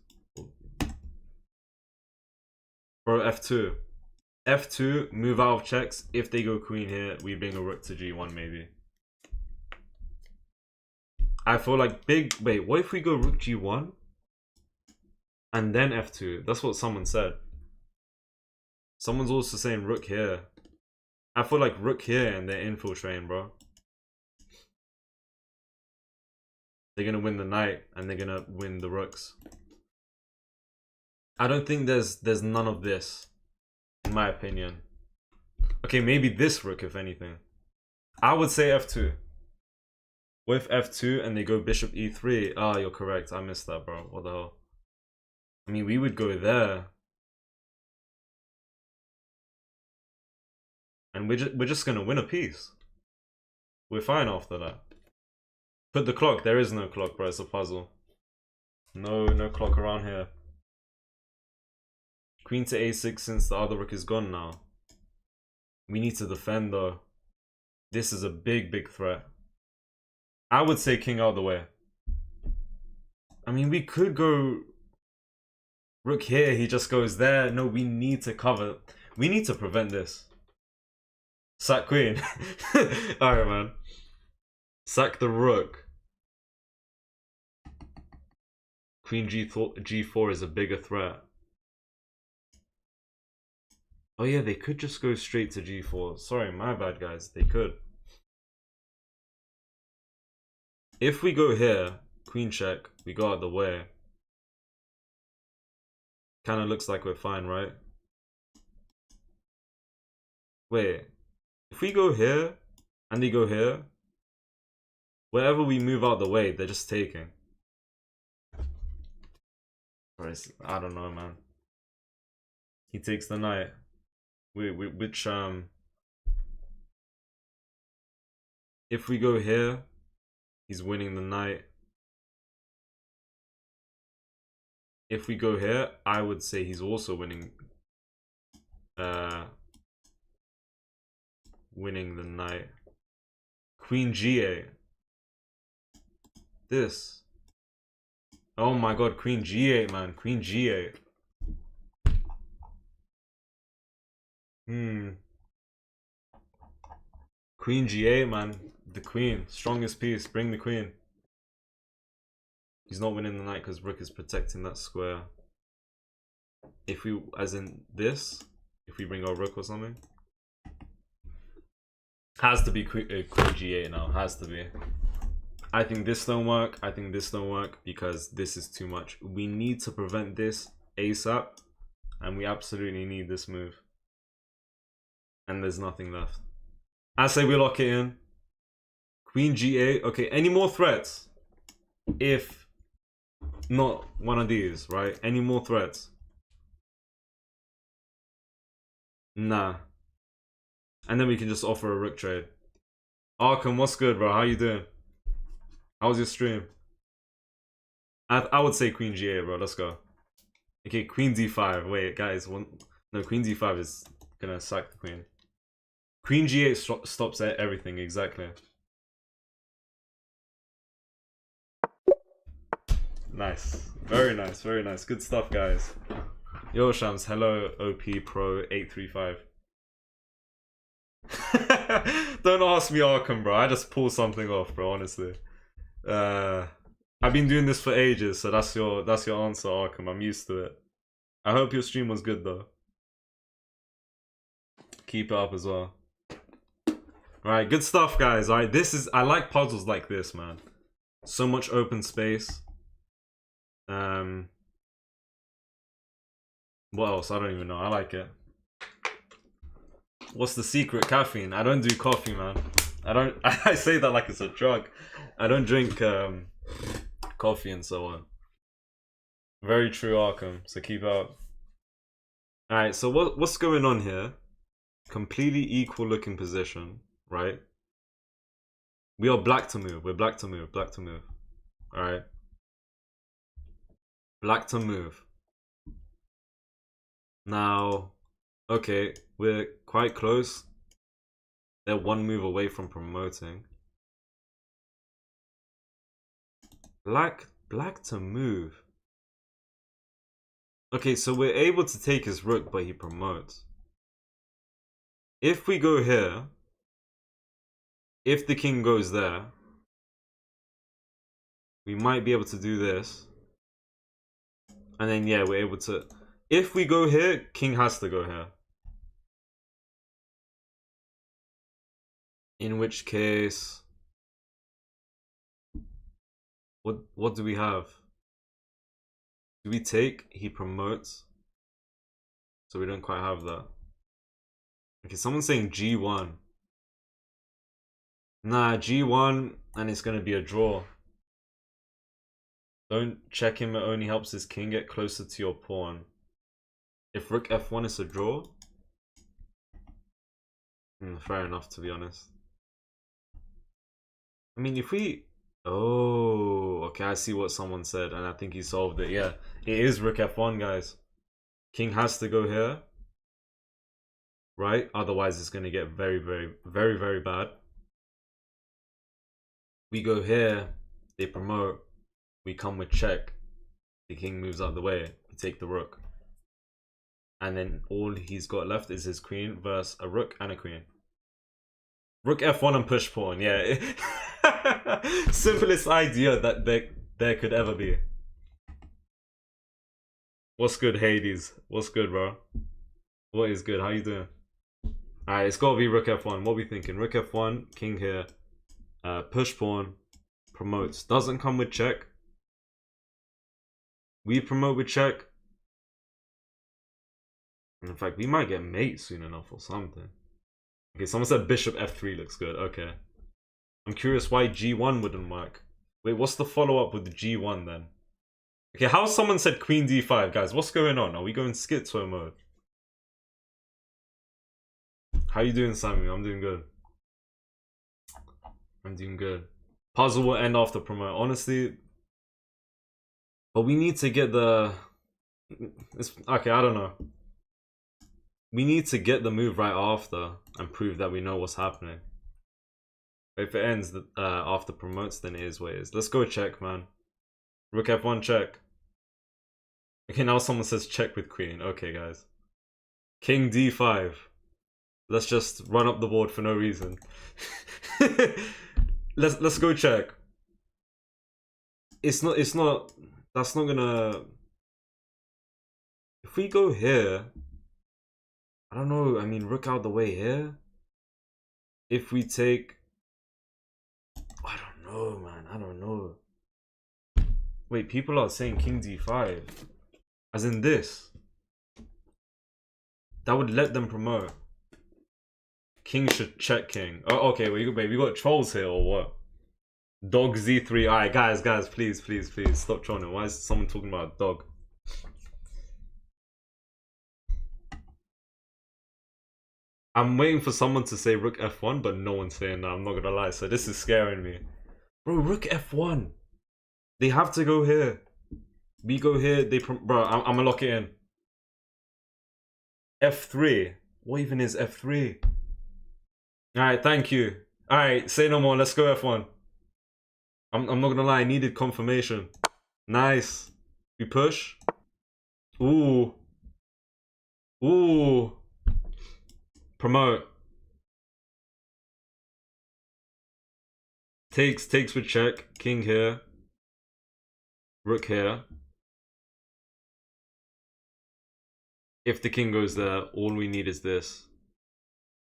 Bro, F2. F2, move out of checks. If they go queen here, we bring a rook to G1 maybe. I feel like big... Wait, what if we go rook G1? And then F2? That's what someone said. Someone's also saying rook here. I feel like rook here and they're infiltrating, bro. They're gonna win the knight and they're gonna win the rooks. I don't think there's none of this, in my opinion. Okay, maybe this rook, if anything. I would say F2. With F2 and they go bishop E3. Ah, you're correct. I missed that, bro. What the hell? I mean, we would go there. And we're just gonna win a piece. We're fine after that. Put the clock. There is no clock, bro. It's a puzzle. No clock around here. Queen to A6 since the other rook is gone now. We need to defend though. This is a big threat. I would say king out of the way. I mean, we could go rook here. He just goes there. No, we need to cover. We need to prevent this. Sack queen. Alright, man. Sack the rook. Queen G4 is a bigger threat. Oh yeah, they could just go straight to G4. Sorry, my bad, guys. They could. If we go here, queen check, we go out the way. Kind of looks like we're fine, right? Wait. If we go here, and they go here, wherever we move out the way, they're just taking. I don't know, man. He takes the knight. Which if we go here, he's winning the knight. If we go here, I would say he's also winning winning the knight. Queen G8. This. Oh my god, Queen G8, man. Queen G8. Hmm. Queen G8, man. The queen. Strongest piece. Bring the queen. He's not winning the knight because rook is protecting that square. If we, as in this, if we bring our rook or something. Has to be queen G8 now. Has to be. I think this don't work. I think this don't work because this is too much. We need to prevent this ASAP. And we absolutely need this move. And there's nothing left. I say we lock it in. Queen G8. Okay, any more threats? If not one of these, right? Any more threats? Nah. And then we can just offer a rook trade. Arkham, what's good, bro? How you doing? How was your stream? I would say Queen G8, bro. Let's go. Okay, Queen D5. Wait, guys. No, Queen D5 is gonna sack the queen. Queen G8 stops everything, exactly. Nice. Very nice, very nice. Good stuff, guys. Yo, Shams. Hello, OP Pro 835. Don't ask me Arkham, bro. I just pull something off, bro, honestly. I've been doing this for ages, so that's your answer, Arkham. I'm used to it. I hope your stream was good, though. Keep it up as well. Alright, good stuff, guys. Alright, I like puzzles like this, man. So much open space. What else? I don't even know. I like it. What's the secret? Caffeine. I don't do coffee, man. I say that like it's a drug. I don't drink coffee and so on. Very true, Arkham. So keep up. Alright, so what's going on here? Completely equal looking position, right? We are black to move. We're black to move. Black to move. Alright. Black to move. Now, okay, we're quite close. They're one move away from promoting. Black to move. Okay, so we're able to take his rook, but he promotes. If we go here, if the king goes there, we might be able to do this. And then, yeah, we're able to... If we go here, king has to go here. In which case... What do we have? Do we take? He promotes. So we don't quite have that. Okay, someone's saying G1. Nah, G1 and it's gonna be a draw. Don't check him, it only helps his king get closer to your pawn. If rook F1 is a draw? Fair enough, to be honest. I mean, if we... Oh, okay, I see what someone said, and I think he solved it. Yeah, it is rook F1, guys. King has to go here. Right? Otherwise, it's going to get very, very bad. We go here, they promote, we come with check. The king moves out the way, we take the rook. And then all he's got left is his queen versus a rook and a queen. Rook F1 and push pawn, yeah. Simplest idea that there could ever be. What's good, Hades? What's good, bro? What is good? How you doing? Alright, it's gotta be rook F1. What are we thinking? Rook F1, king here. Push pawn, promotes. Doesn't come with check. We promote with check. In fact, we might get mate soon enough or something. Okay, someone said bishop F3 looks good. Okay. I'm curious why G1 wouldn't work. Wait, what's the follow-up with the G1 then? Okay, how someone said queen D5? Guys, what's going on? Are we going schizo mode? How you doing, Sammy? I'm doing good. I'm doing good. Puzzle will end after promote. Honestly. But we need to get the... Okay, I don't know. We need to get the move right after and prove that we know what's happening. If it ends after promotes, then it is what it is. Let's go check, man. Rook F1 check. Okay, now someone says check with queen. Okay, guys. King D5. Let's just run up the board for no reason. let's go check. It's not that's not gonna. If we go here, I don't know, I mean rook out the way here. If we take, I don't know, man, I don't know. Wait, people are saying king d5 as in this. That would let them promote. King should check king. Oh, okay, wait, we got trolls here or what? Dog z3. Alright, guys, please, stop trolling. Why is someone talking about a dog? I'm waiting for someone to say rook f1, but no one's saying that. I'm not gonna lie, so this is scaring me. Bro, rook f1. They have to go here. We go here. Bro, I'm gonna lock it in. f3. What even is f3? Alright, thank you. Alright, say no more. Let's go f1. I'm not gonna lie, I needed confirmation. Nice. We push. Ooh. Ooh. Promote. Takes with check. King here. Rook here. If the king goes there, all we need is this.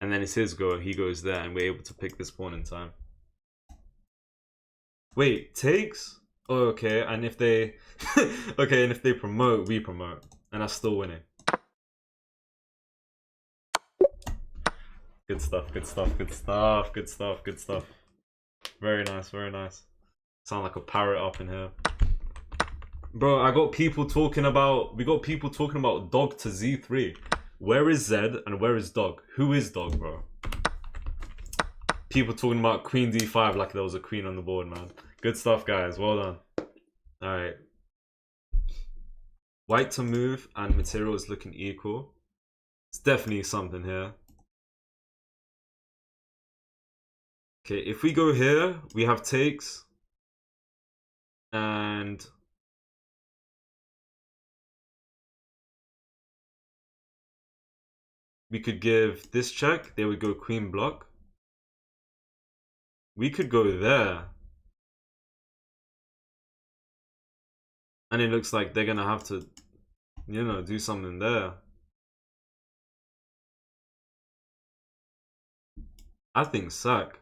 And then it's his go. He goes there and we're able to pick this pawn in time. Wait, takes? Oh, okay, and if they okay, and if they promote, we promote. And that's still winning. Good stuff. Very nice. Sound like a parrot up in here. Bro, we got people talking about dog to z3. Where is Z and where is dog? Who is dog, bro? People talking about queen d5 like there was a queen on the board, man. Good stuff, guys. Well done. Alright. White to move and material is looking equal. It's definitely something here. Okay, if we go here, we have takes. And we could give this check. They would go queen block. We could go there. And it looks like they're gonna have to, you know, do something there. I think sack.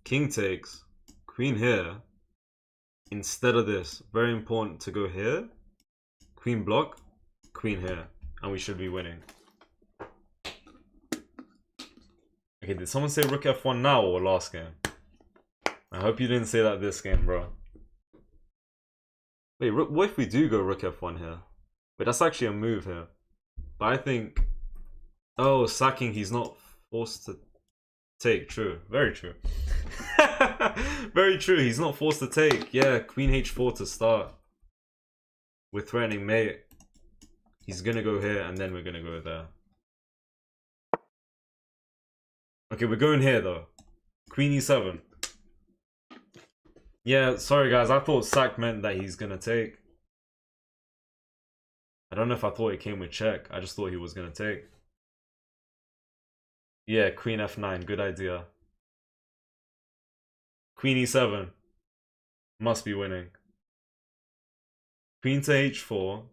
King takes. Queen here. Instead of this. Very important to go here. Queen block. Queen here. And we should be winning. Okay, did someone say rook f1 now or last game? I hope you didn't say that this game, bro. Wait, what if we do go rook f1 here? But that's actually a move here. But I think... Oh, sacking, he's not forced to take. True. Very true. Very true. He's not forced to take. Yeah, queen h4 to start. We're threatening mate. He's gonna go here and then we're gonna go there. Okay, we're going here though. Queen e7. Yeah, sorry guys. I thought sack meant that he's gonna take. I don't know if I thought it came with check. I just thought he was gonna take. Yeah, queen f9. Good idea. Queen e7. Must be winning. Queen to h4.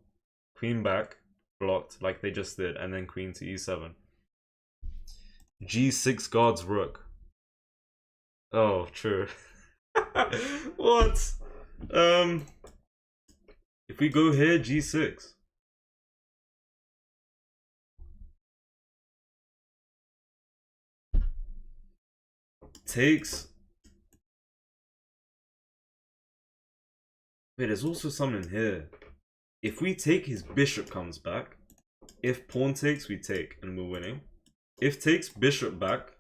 Queen back. Blocked like they just did. And then queen to e7. g6 guards rook. Oh, true. What? If we go here, g6. Takes. Wait, there's also something here. If we take, his bishop comes back. If pawn takes, we take, and we're winning. If takes, bishop back.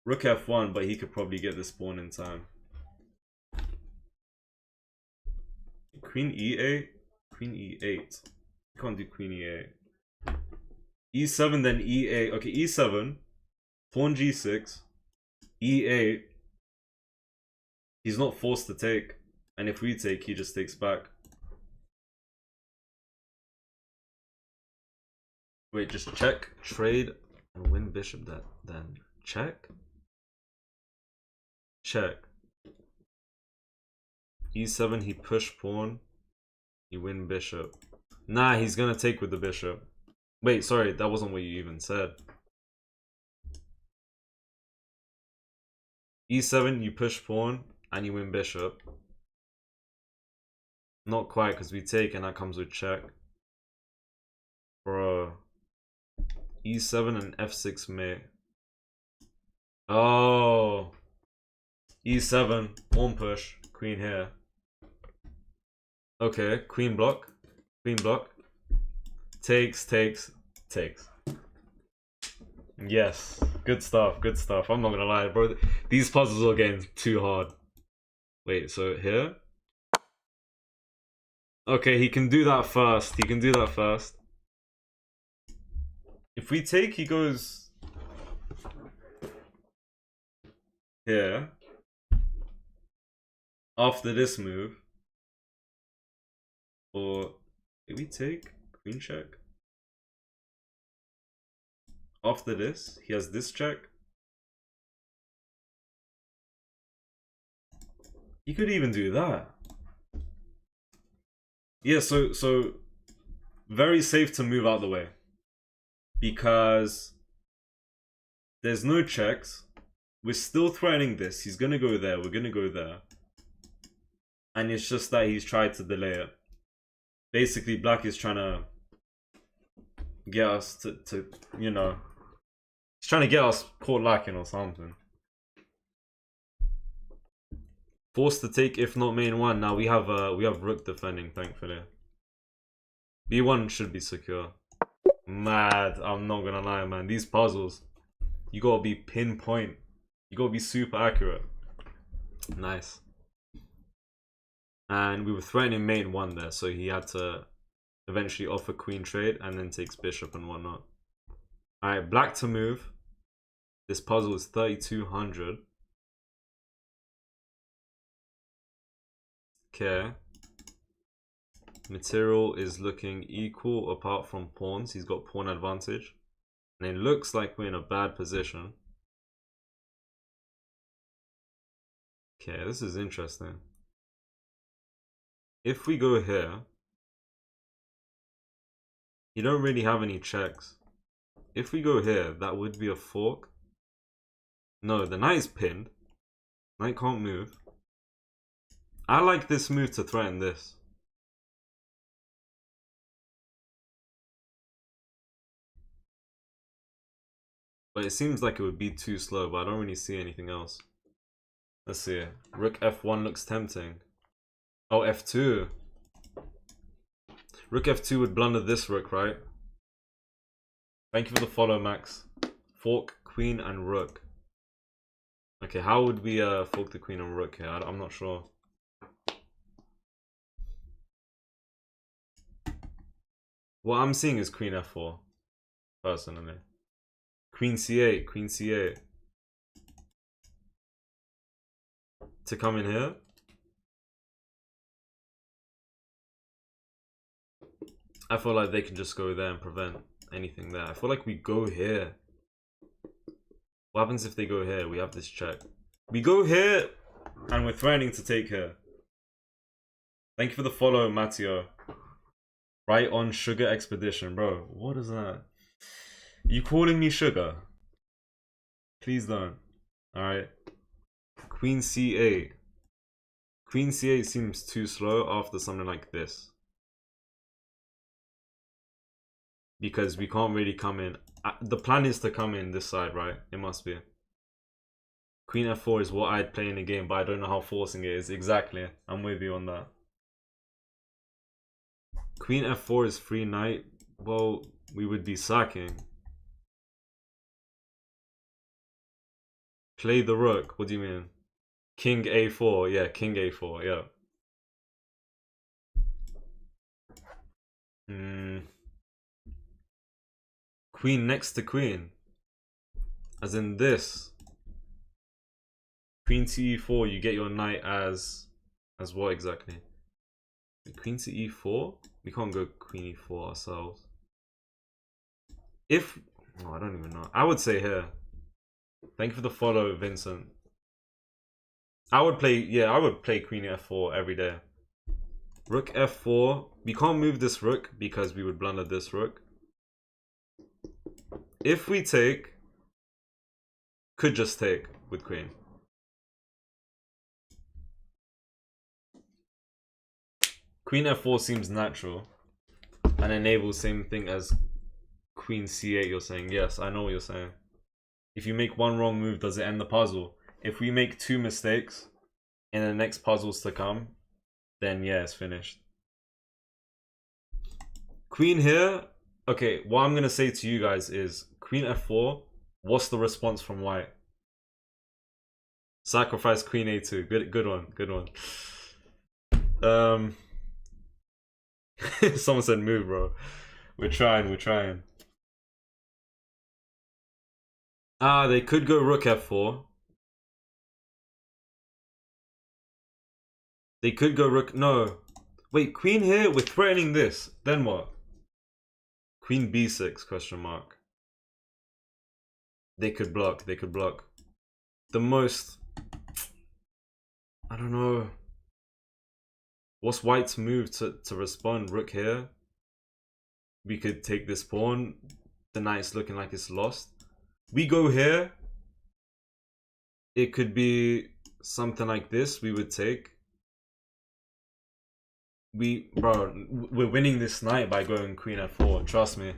Rook f1, but he could probably get this pawn in time. Queen e8. Queen e8. Can't do queen e8. e7, then e8. Okay, e7. Pawn g6. e8. He's not forced to take. And if we take, he just takes back. Wait, just check, trade, and win bishop that then. Check? Check. E7, he push pawn. You win bishop. Nah, he's gonna take with the bishop. Wait, sorry, that wasn't what you even said. E7, you push pawn, and you win bishop. Not quite, because we take, and that comes with check. Bro. E7 and F6 mate. Oh. E7, pawn push, queen here. Okay, queen block. Queen block. Takes, takes, takes. Yes. Good stuff, good stuff. I'm not gonna lie, bro. These puzzles are getting too hard. Wait, so here? Okay, he can do that first. He can do that first. If we take, he goes here. After this move. Or did we take queen check? After this, he has this check. He could even do that. Yeah, so very safe to move out the way. Because there's no checks. We're still threatening this. He's gonna go there. We're gonna go there. And it's just that he's tried to delay it. Basically, black is trying to get us to you know, he's trying to get us caught lacking or something. Forced to take if not main one. Now we have rook defending, thankfully. B1 should be secure. Mad, I'm not gonna lie, man. These puzzles, you gotta be pinpoint. You gotta be super accurate. Nice. And we were threatening mate one there, so he had to eventually offer queen trade and then takes bishop and whatnot. Alright, black to move. This puzzle is 3200. Okay. Material is looking equal apart from pawns. He's got pawn advantage. And it looks like we're in a bad position. Okay, this is interesting. If we go here, you don't really have any checks. If we go here, that would be a fork. No, the knight is pinned. Knight can't move. I like this move to threaten this. But it seems like it would be too slow, but I don't really see anything else. Let's see. Rook F1 looks tempting. Oh, F2. Rook F2 would blunder this rook, right? Thank you for the follow, Max. Fork, queen, and rook. Okay, how would we fork the queen and rook here? I'm not sure. What I'm seeing is queen F4, personally. Queen C8, queen C8. To come in here. I feel like they can just go there and prevent anything there. I feel like we go here. What happens if they go here? We have this check. We go here and we're threatening to take here. Thank you for the follow, Matteo. Right on Sugar Expedition. Bro, what is that? You calling me sugar? Please don't. Alright. Queen C8. Queen C8 seems too slow after something like this. Because we can't really come in. The plan is to come in this side, right? It must be. Queen F4 is what I'd play in the game, but I don't know how forcing it is. Exactly. I'm with you on that. Queen F4 is free knight. Well, we would be sacking. Play the rook. What do you mean? King A4. Yeah, King A4. Yeah. Queen next to queen. As in this. Queen to e4, you get your knight as what exactly? Queen to e4? We can't go queen e4 ourselves. If... Oh, I don't even know. I would say here. Thank you for the follow, Vincent. I would play... Yeah, I would play queen f4 every day. Rook f4. We can't move this rook because we would blunder this rook. If we take... Could just take with queen. Queen f4 seems natural. And enables same thing as queen c8, you're saying. Yes, I know what you're saying. If you make one wrong move, does it end the puzzle? If we make 2 mistakes in the next puzzles to come, then yeah, it's finished. Queen here. Okay, what I'm going to say to you guys is queen f4. What's the response from white? Sacrifice queen a2. Good one. Good one. Someone said move, bro. We're trying. Ah, they could go rook f4. They could go rook... No. Wait, queen here? We're threatening this. Then what? Queen b6, question mark. They could block. They could block. The most... I don't know. What's white's move to respond? Rook here. We could take this pawn. The knight's looking like it's lost. We go here. It could be something like this. We would take. Bro, we're winning this knight by going queen f4. Trust me.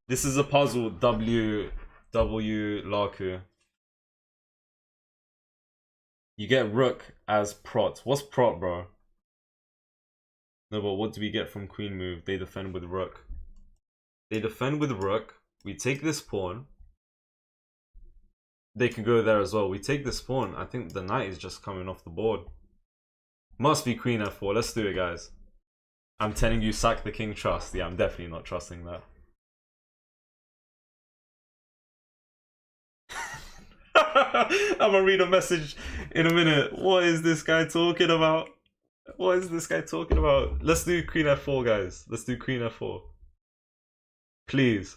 This is a puzzle. W Laku. You get rook as prot. What's prot, bro? No, but what do we get from queen move? They defend with rook. They defend with rook. We take this pawn. They can go there as well. We take this pawn. I think the knight is just coming off the board. Must be queen f4. Let's do it, guys. I'm telling you, sack the king, trust. Yeah, I'm definitely not trusting that. I'm gonna read a message in a minute. What is this guy talking about? What is this guy talking about? Let's do queen f4, guys. Let's do queen f4. Please.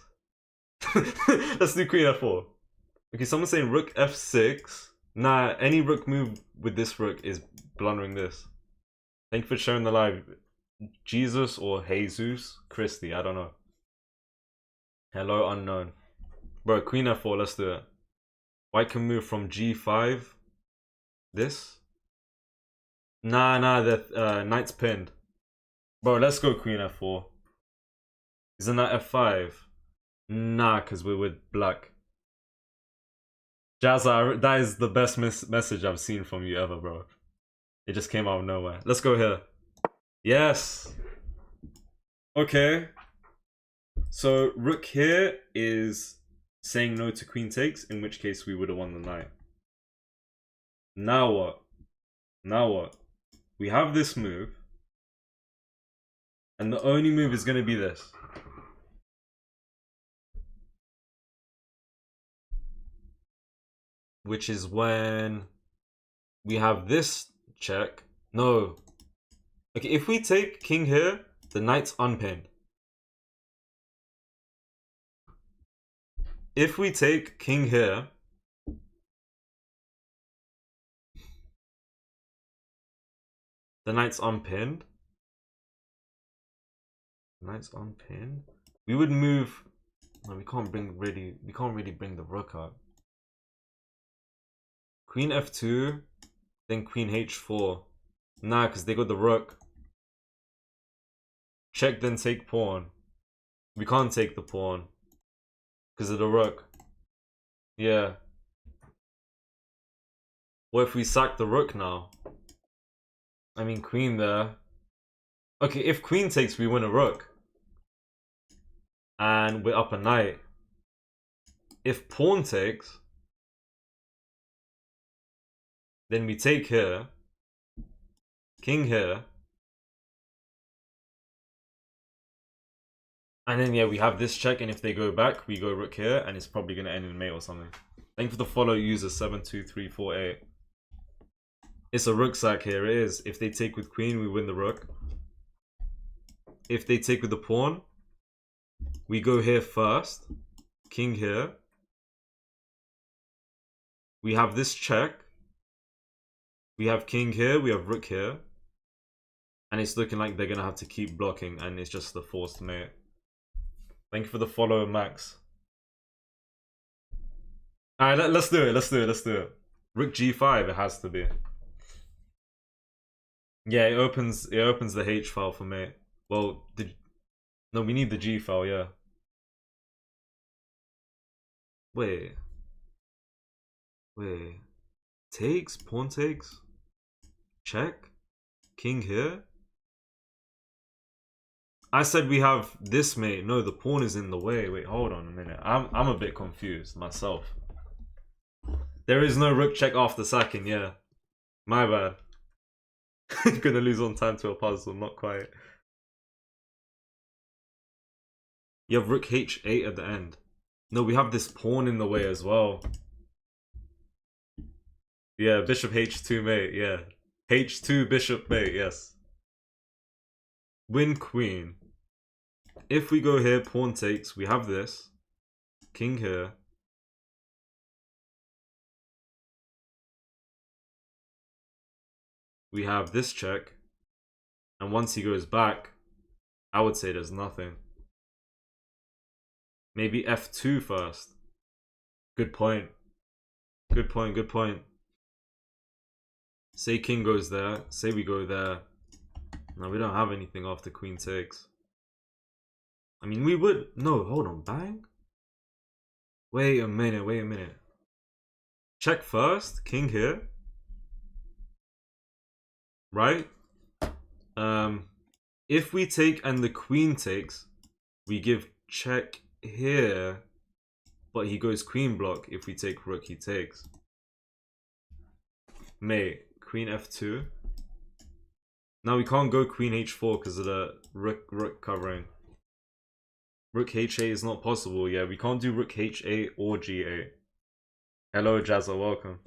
Let's do queen f4. Okay, someone's saying rook f6. Nah, any rook move with this rook is blundering this. Thank you for sharing the live. Jesus or Jesus Christy, I don't know. Hello, unknown. Bro, queen f4, let's do it. White can move from g5. This? Nah, the knight's pinned. Bro, let's go queen f4. Isn't that f5? Nah, because we're with black. Jazza, that is the best message I've seen from you ever, bro. It just came out of nowhere. Let's go here. Yes. Okay. So rook here is saying no to queen takes, in which case we would have won the knight. Now what? Now what? We have this move. And the only move is going to be this. Which is when we have this check. No. Okay, if we take king here, the knight's unpinned. If we take king here, the knight's unpinned. Knight's unpinned. We would move. No, we can't really bring the rook up. Queen f2, then queen h4. Nah, because they got the rook. Check, then take pawn. We can't take the pawn because of the rook. Yeah. What if we sack the rook now? I mean, queen there. Okay, if queen takes, we win a rook. And we're up a knight. If pawn takes, then we take here. King here. And then, yeah, we have this check. And if they go back, we go rook here. And it's probably going to end in mate or something. Thank Thank you for the follow, user 72348. It's a rook sack here. It is. If they take with queen, we win the rook. If they take with the pawn, we go here first. King here. We have this check. We have king here. We have rook here. And it's looking like they're going to have to keep blocking. And it's just the forced mate. Thank you for the follow, Max. Alright, let's do it. Let's do it. Let's do it. Rook g5, it has to be. Yeah, it opens the H file for mate. Well, no, we need the G file, yeah. Wait. Takes? Pawn takes? Check? King here? I said we have this mate. No, the pawn is in the way. Wait, hold on a minute. I'm a bit confused myself. There is no rook check after sacking, yeah. My bad. Gonna lose on time to a puzzle, not quite. You have rook h8 at the end. No, we have this pawn in the way as well. Yeah, bishop h2 mate, yeah. h2 bishop mate, yes. Win queen. If we go here, pawn takes, we have this. King here. We have this check. And once he goes back, I would say there's nothing. Maybe f2 first. Good point. Good point, good point. Say king goes there. Say we go there. No, we don't have anything after queen takes. I mean, we would... No, hold on. Bang? Wait a minute, wait a minute. Check first. King here. Right? If we take and the queen takes, we give check here, but he goes queen block. If we take rook, he takes. Mate, queen f2. Now we can't go queen h4 because of the rook covering. Rook h8 is not possible. Yeah, we can't do rook h8 or g8. Hello, Jazza, welcome.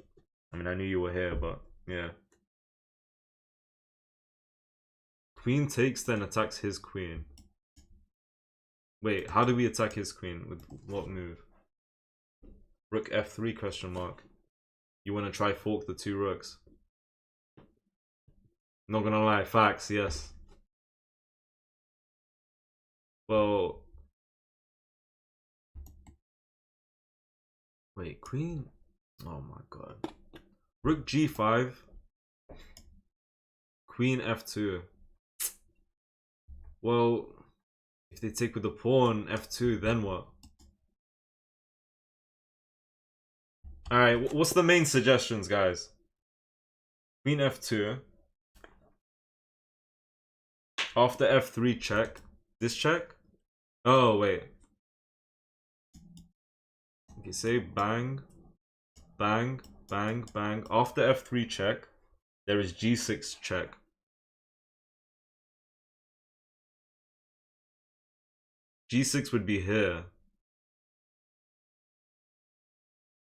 I mean, I knew you were here, but yeah. Queen takes, then attacks his queen. Wait, how do we attack his queen? With what move? Rook f3 question mark. You want to try fork the two rooks? Not gonna lie, facts, yes. Well... Wait, queen? Oh my god. Rook g5. Queen f2. Well, if they take with the pawn, f2, then what? Alright, what's the main suggestions, guys? Queen f2. After f3 check. This check? Oh, wait. Okay, say bang. Bang, bang, bang. After f3 check, there is g6 check. G6 would be here.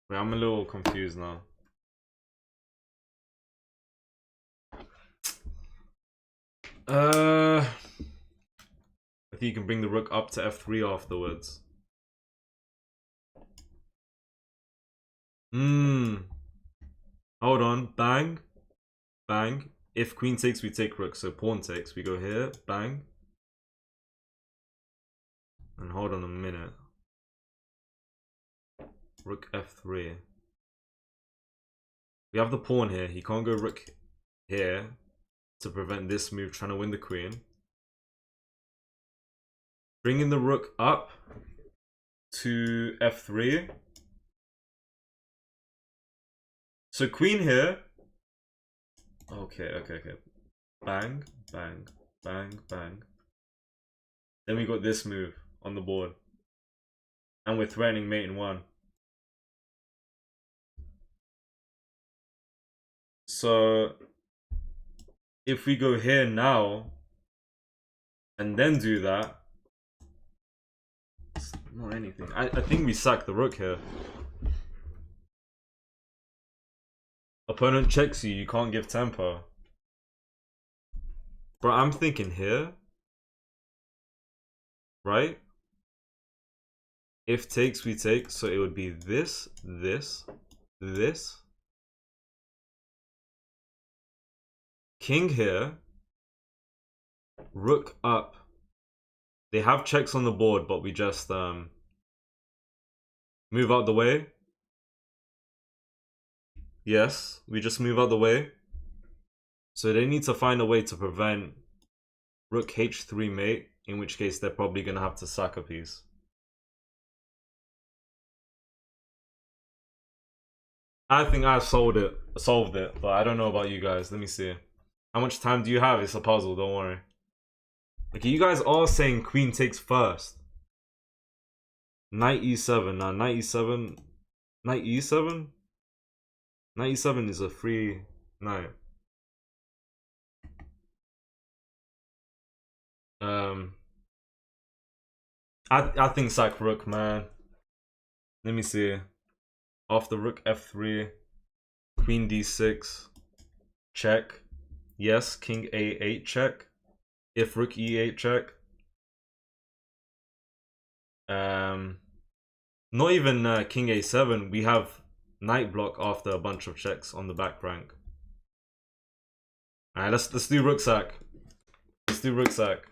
Wait, I'm a little confused now. I think you can bring the rook up to f3 afterwards. Hold on. Bang. Bang. If queen takes, we take rook. So pawn takes. We go here. Bang. And hold on a minute. Rook f3. We have the pawn here. He can't go rook here to prevent this move trying to win the queen. Bringing the rook up to f3. So queen here. Okay. Bang, bang, bang, bang. Then we got this move on the board. And we're threatening mate in one. So if we go here now and then do that, it's not anything. I think we sack the rook here. Opponent checks you, you can't give tempo. Bro, I'm thinking here. Right? If takes, we take. So it would be this, this, this. King here. Rook up. They have checks on the board, but we just move out the way. Yes, we just move out the way. So they need to find a way to prevent rook h3 mate, in which case they're probably going to have to sack a piece. I think I've solved it, but I don't know about you guys. Let me see. How much time do you have? It's a puzzle, don't worry. Okay, you guys are saying queen takes first. Knight e7. Now, knight e7. Knight e7? Knight e7 is a free knight. I think sack rook, man. Let me see. After rook f3, queen d6, check. Yes, king a8 check. If rook e8 check. Not even king a7. We have knight block after a bunch of checks on the back rank. Alright, let's do rook sack. Let's do rook sack.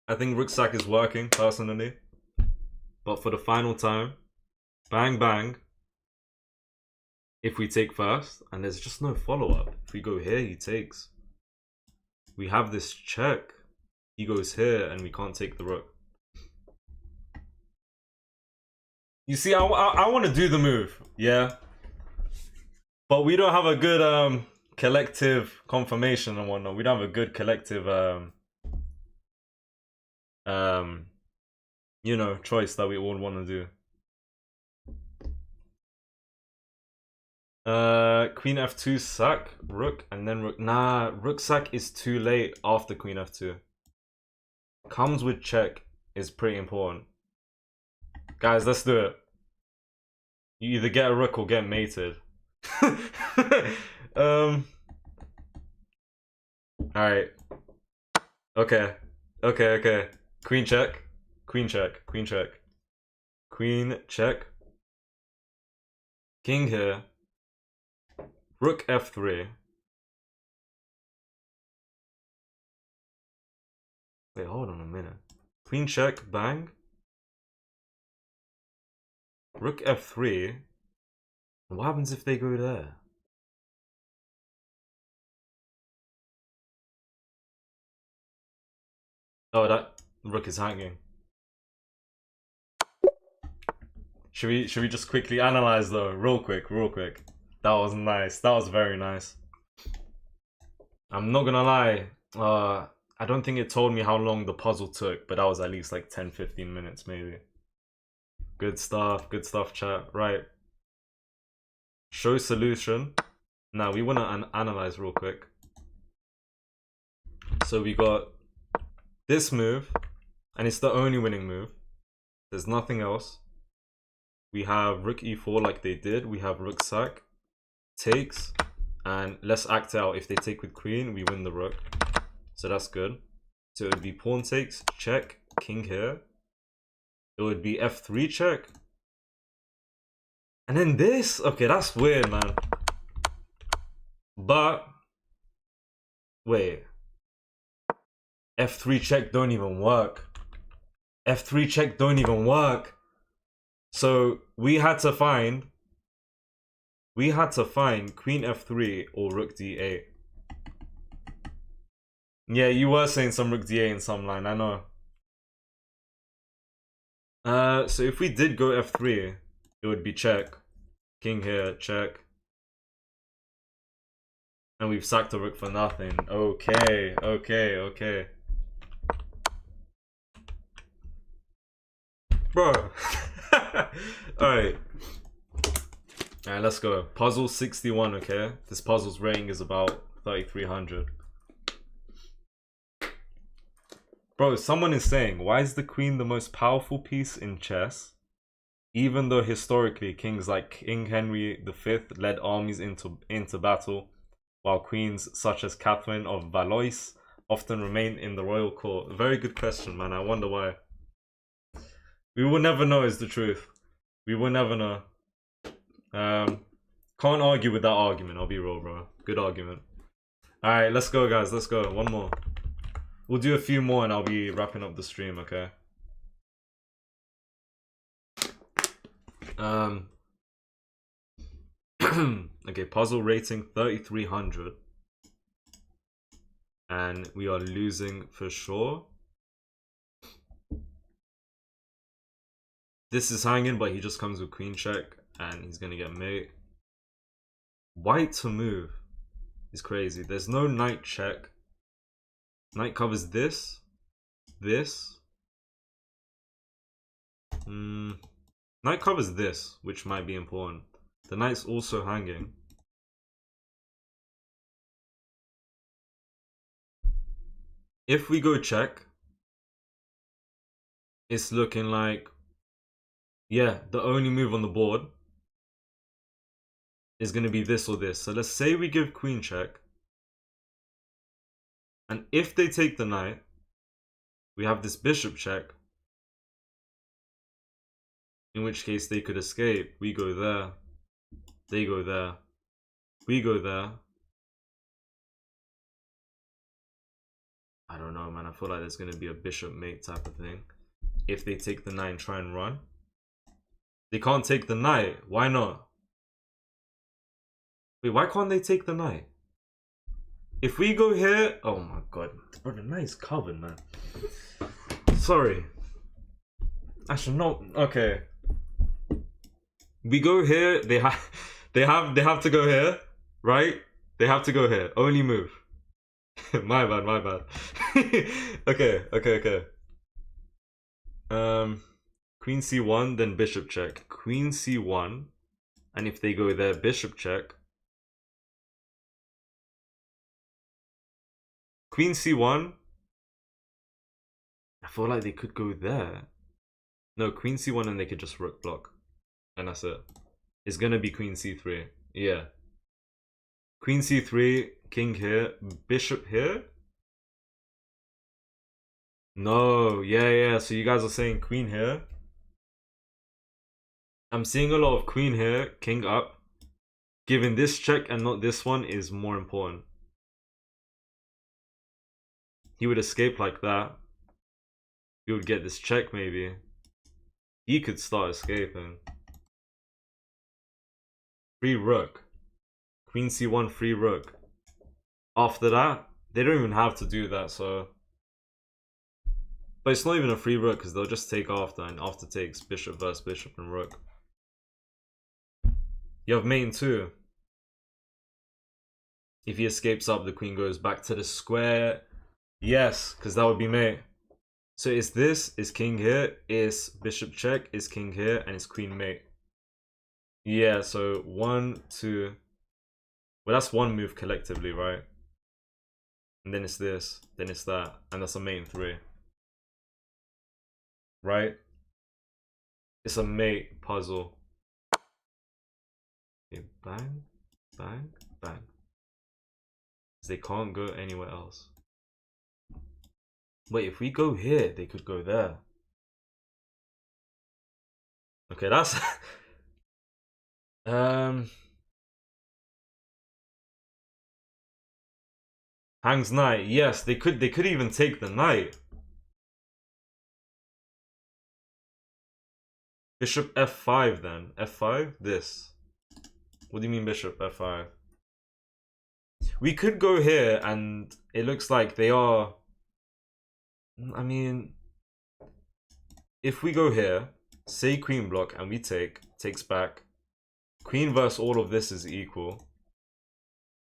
I think rook sack is working personally. But for the final time, bang bang. If we take first, and there's just no follow-up. If we go here, he takes. We have this check. He goes here, and we can't take the rook. You see, I want to do the move, yeah? But we don't have a good collective confirmation and whatnot. We don't have a good collective you know, choice that we all want to do. Queen f2 sack, rook, and then rook. Nah, rook sack is too late after queen f2. Comes with check is pretty important. Guys, let's do it. You either get a rook or get mated. Alright. Okay. Okay. Queen check. Queen check. Queen check. Queen check. King here. Rook f3. Wait, hold on a minute. Queen check, bang. Rook f3. What happens if they go there? Oh, that rook is hanging. Should we just quickly analyze though? Real quick. That was nice. That was very nice. I'm not gonna lie. I don't think it told me how long the puzzle took, but that was at least like 10-15 minutes maybe. Good stuff, chat. Right. Show solution. Now we want to analyze real quick. So we got this move, and it's the only winning move. There's nothing else. We have rook e4 like they did. We have rook sack, takes, and let's act out. If they take with queen, we win the rook. So that's good. So it would be pawn takes, check, king here. It would be f3 check. And then this. Okay, that's weird, man. But wait. F3 check don't even work. F3 check don't even work. So we had to find queen f3 or rook d8. Yeah, you were saying some rook d8 in some line, I know. So if we did go f3, it would be check. King here, check. And we've sacked a rook for nothing. Okay. Bro. Alright, let's go. Puzzle 61, okay? This puzzle's rating is about 3,300. Bro, someone is saying, why is the queen the most powerful piece in chess, Even though historically kings like King Henry V led armies into battle, while queens such as Catherine of Valois often remained in the royal court. Very good question, man. I wonder why. We will never know is the truth. We will never know. Can't argue with that argument, I'll be real, bro. Good argument. Alright, let's go, guys. Let's go. One more. We'll do a few more and I'll be wrapping up the stream, okay? Okay, puzzle rating 3300. And we are losing for sure. This is hanging, but he just comes with queen check and he's gonna get mate. White to move is crazy. There's no knight check. Knight covers this. This. Knight covers this, which might be important. The knight's also hanging. If we go check, it's looking like, yeah, the only move on the board is going to be this or this. So let's say we give queen check. And if they take the knight, we have this bishop check. In which case they could escape. We go there. They go there. We go there. I don't know, man. I feel like there's going to be a bishop mate type of thing. If they take the knight and try and run. They can't take the knight. Why not? Wait, why can't they take the knight? If we go here... Oh my god. Bro, the knight's covered, man. Sorry. Actually, no. Okay. We go here. They have to go here, right? They have to go here. Only move. My bad, my bad. Okay. Queen c1, then bishop check. Queen c1, and if they go there, bishop check. Queen c1. I feel like they could go there. No, queen c1 and they could just rook block. And that's it. It's gonna be queen c3. Yeah. Queen c3, king here, bishop here. No, yeah. So you guys are saying queen here. I'm seeing a lot of queen here, king up. Giving this check and not this one is more important. He would escape like that. He would get this check maybe. He could start escaping. Free rook. Queen c1, free rook. After that, they don't even have to do that, so... But it's not even a free rook, because they'll just take after, and after takes bishop versus bishop and rook. You have mate in 2. If he escapes up, the queen goes back to the square. Yes, because that would be mate. So it's this, is king here, is bishop check, is king here, and it's queen mate. Yeah, so 1, 2. Well, that's one move collectively, right? And then it's this, then it's that, and that's a mate in 3. Right? It's a mate puzzle. Okay, bang, bang, bang. They can't go anywhere else. Wait, if we go here, they could go there. Okay, that's... Hangs knight. Yes, they could even take the knight. Bishop f5 then. f5? This. What do you mean bishop f5? We could go here and it looks like they are... I mean... If we go here, say queen block and we takes back. Queen versus all of this is equal.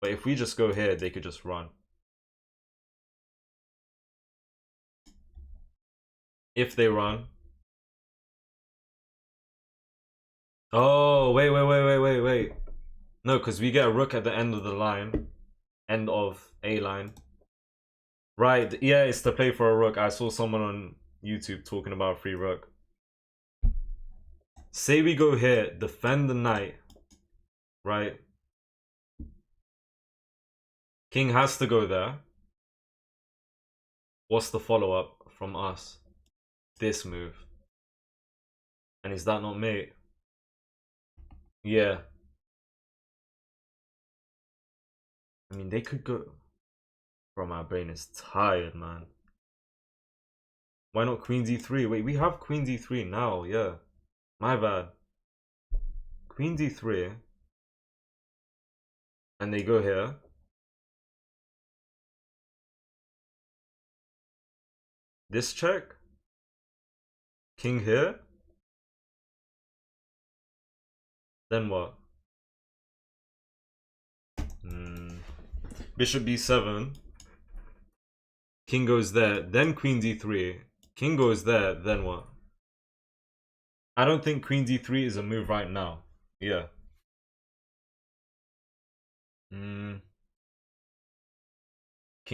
But if we just go here, they could just run. If they run. Oh, wait. No, because we get a rook at the end of the line. End of a line. Right, yeah, it's to play for a rook. I saw someone on YouTube talking about a free rook. Say we go here, defend the knight, right? King has to go there. What's the follow-up from us? This move. And is that not mate? Yeah. I mean, they could go... Bro, my brain is tired, man. Why not queen d3? Wait, we have queen d3 now, yeah. My bad. Queen d3. And they go here. This check. King here. Then what? Bishop b7. King goes there. Then queen d3. King goes there. Then what? I don't think queen d3 is a move right now. Yeah. King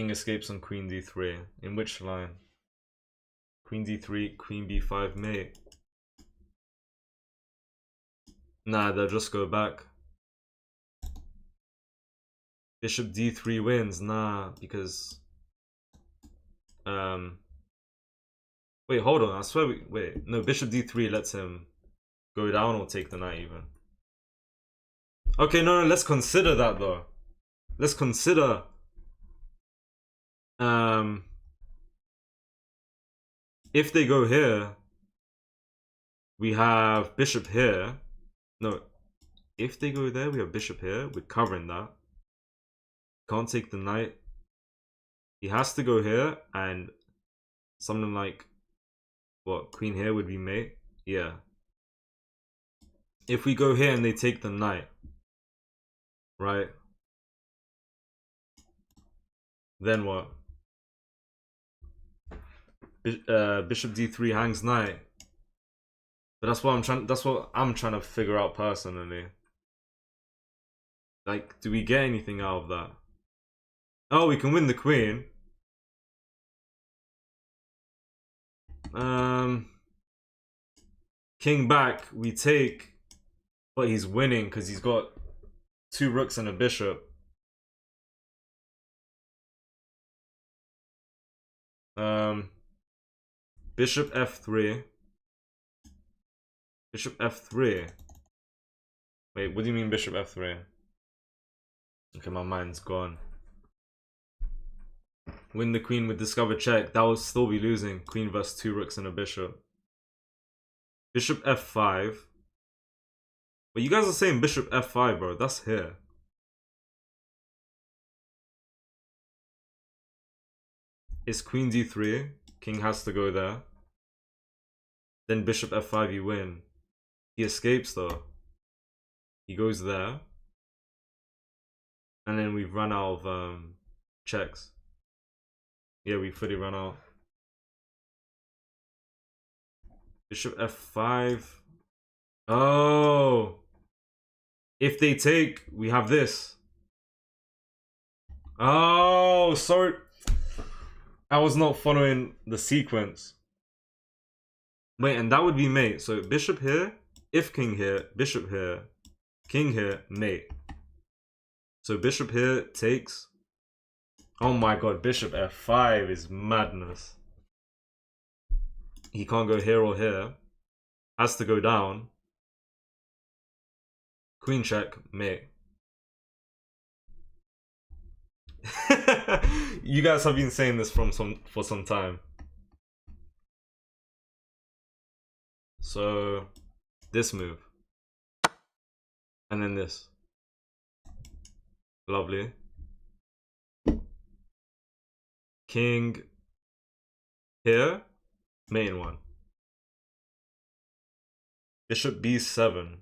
escapes on queen d3. In which line? Queen d3, queen b5 mate. Nah, they'll just go back. Bishop d3 wins. Nah, because... Wait, hold on. I swear we... Wait, no, bishop d3 lets him go down or take the knight even. Okay, no, let's consider that though. Let's consider... if they go here, we have bishop here. No, if they go there, we have bishop here. We're covering that. Can't take the knight. He has to go here, and something like, what, queen here would be mate? Yeah. If we go here and they take the knight, right? Then what? Bishop d3 hangs knight. But that's what I'm trying to figure out personally. Like, do we get anything out of that? Oh, we can win the queen. King back, we take, but he's winning because he's got 2 rooks and a bishop. Bishop f3. Bishop f3. Wait, what do you mean bishop f3? Okay, my mind's gone. Win the queen with discover check. That will still be losing. Queen versus 2 rooks and a bishop. Bishop f5. But you guys are saying bishop f5, bro. That's here. It's queen d3. King has to go there. Then bishop f5, you win. He escapes though. He goes there. And then we've run out of checks. Yeah, we fully run out. Bishop f5. Oh. If they take, we have this. Oh, sorry. I was not following the sequence. Wait, and that would be mate. So bishop here, if king here, bishop here, king here, mate. So bishop here takes. Oh my god, bishop f5 is madness. He can't go here or here. Has to go down. Queen check, mate. You guys have been saying this for some time. So this move. And then this. Lovely. King here, main one. Bishop b7.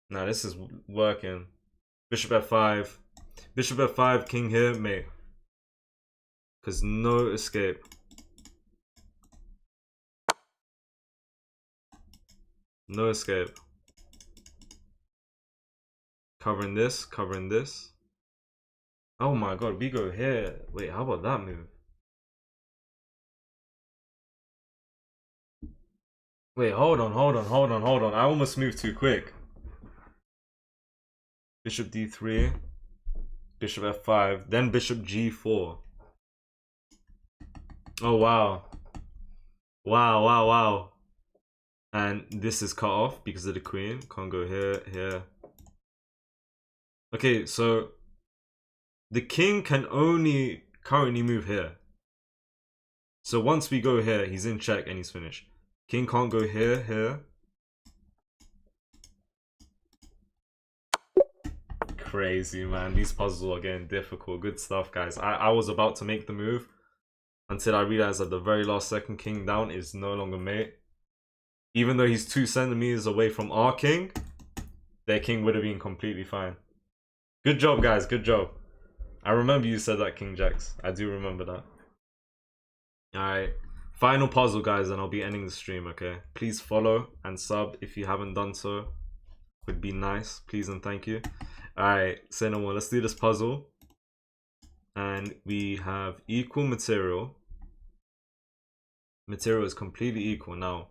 Nah, this is working. Bishop f5. Bishop f5, king here, mate. Because no escape. No escape. Covering this, covering this. Oh my god, we go here. Wait, how about that move? Wait, hold on. I almost moved too quick. Bishop d3, bishop f5, then bishop g4. Oh, wow. Wow. And this is cut off because of the queen. Can't go here. Okay, so the king can only currently move here. So once we go here, he's in check and he's finished. King can't go here. Crazy, man. These puzzles are getting difficult. Good stuff, guys. I was about to make the move until I realized at the very last second, king down is no longer mate. Even though he's 2 centimeters away from our king, their king would have been completely fine. Good job, guys. Good job. I remember you said that, King Jacks. I do remember that. Alright. Final puzzle, guys, and I'll be ending the stream, okay? Please follow and sub if you haven't done so. Would be nice. Please and thank you. Alright, say no more. Let's do this puzzle. And we have equal material. Material is completely equal. Now,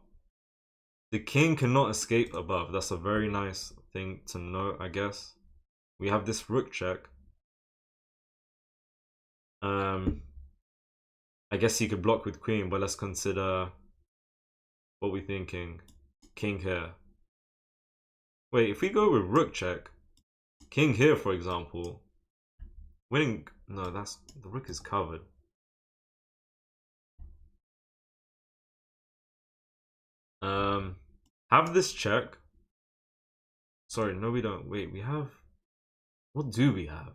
the king cannot escape above. That's a very nice thing to know, I guess. We have this rook check. I guess he could block with queen, but let's consider what we're thinking. King here. Wait, if we go with rook check, king here, for example, winning. No, that's the rook is covered. Have this check. Sorry, no, we don't. Wait, we have. What do we have?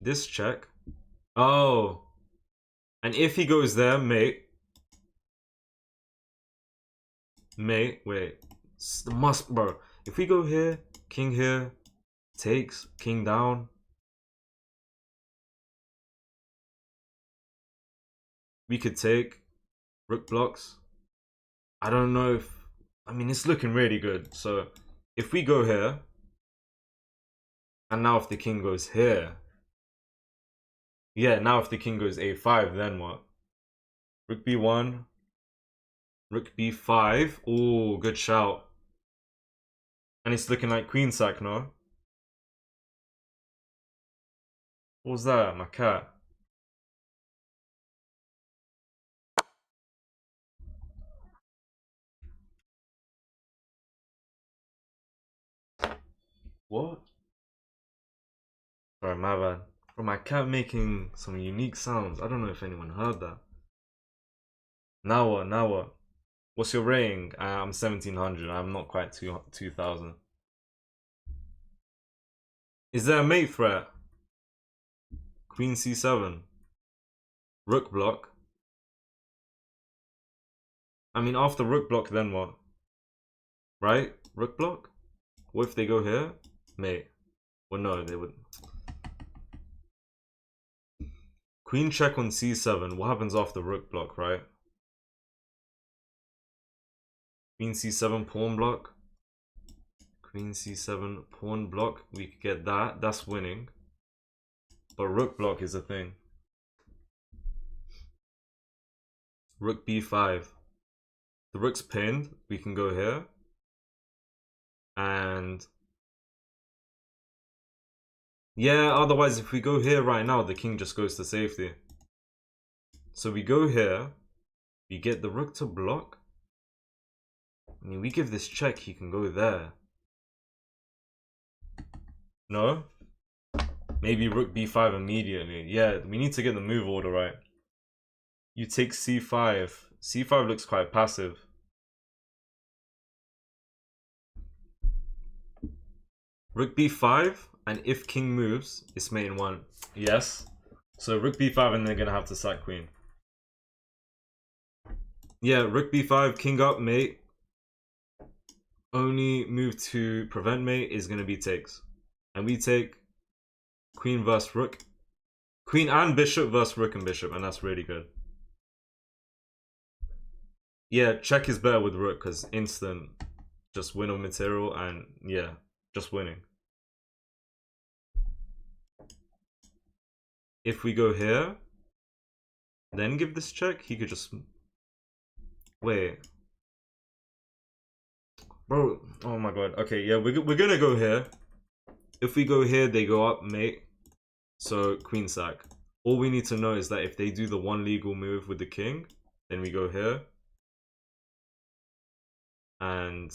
This check. Oh, and if he goes there, mate, wait, must, bro. If we go here, takes, king down. We could take, rook blocks. I don't know if, I mean, it's looking really good. So if we go here, and now if the king goes here, yeah, now if the king goes a5, then what? Rook b1, rook b5. Oh, good shout. And it's looking like queen sack, no? What was that? My cat. What? Sorry, my bad. Bro, my cat making some unique sounds. I don't know if anyone heard that. Now what? What's your rating? I'm 1700. I'm not quite 2000. Is there a mate threat? Queen c7. Rook block. I mean, after rook block, then what? Right? Rook block? What if they go here? Mate. Well, no, they would. Queen check on c7. What happens after rook block, right? Queen c7 pawn block. Queen c7 pawn block. We could get that. That's winning. But rook block is a thing. Rook b5. The rook's pinned. We can go here. And yeah, otherwise if we go here right now, the king just goes to safety. So we go here. We get the rook to block. I mean, we give this check, he can go there. No? Maybe rook b5 immediately. Yeah, we need to get the move order right. You take c5. c5 looks quite passive. Rook b5, and if king moves, it's mate in 1. Yes. So rook b5 and they're going to have to sack queen. Yeah, rook b5, king up, mate. Only move to prevent mate is going to be takes. And we take queen versus rook. Queen and bishop versus rook and bishop, and that's really good. Yeah, check is better with rook because instant just win on material and yeah, just winning. If we go here, then give this check, he could just... Wait. Bro, oh my god. Okay, yeah, we're gonna go here. If we go here, they go up, mate. So, queen sack. All we need to know is that if they do the one legal move with the king, then we go here. And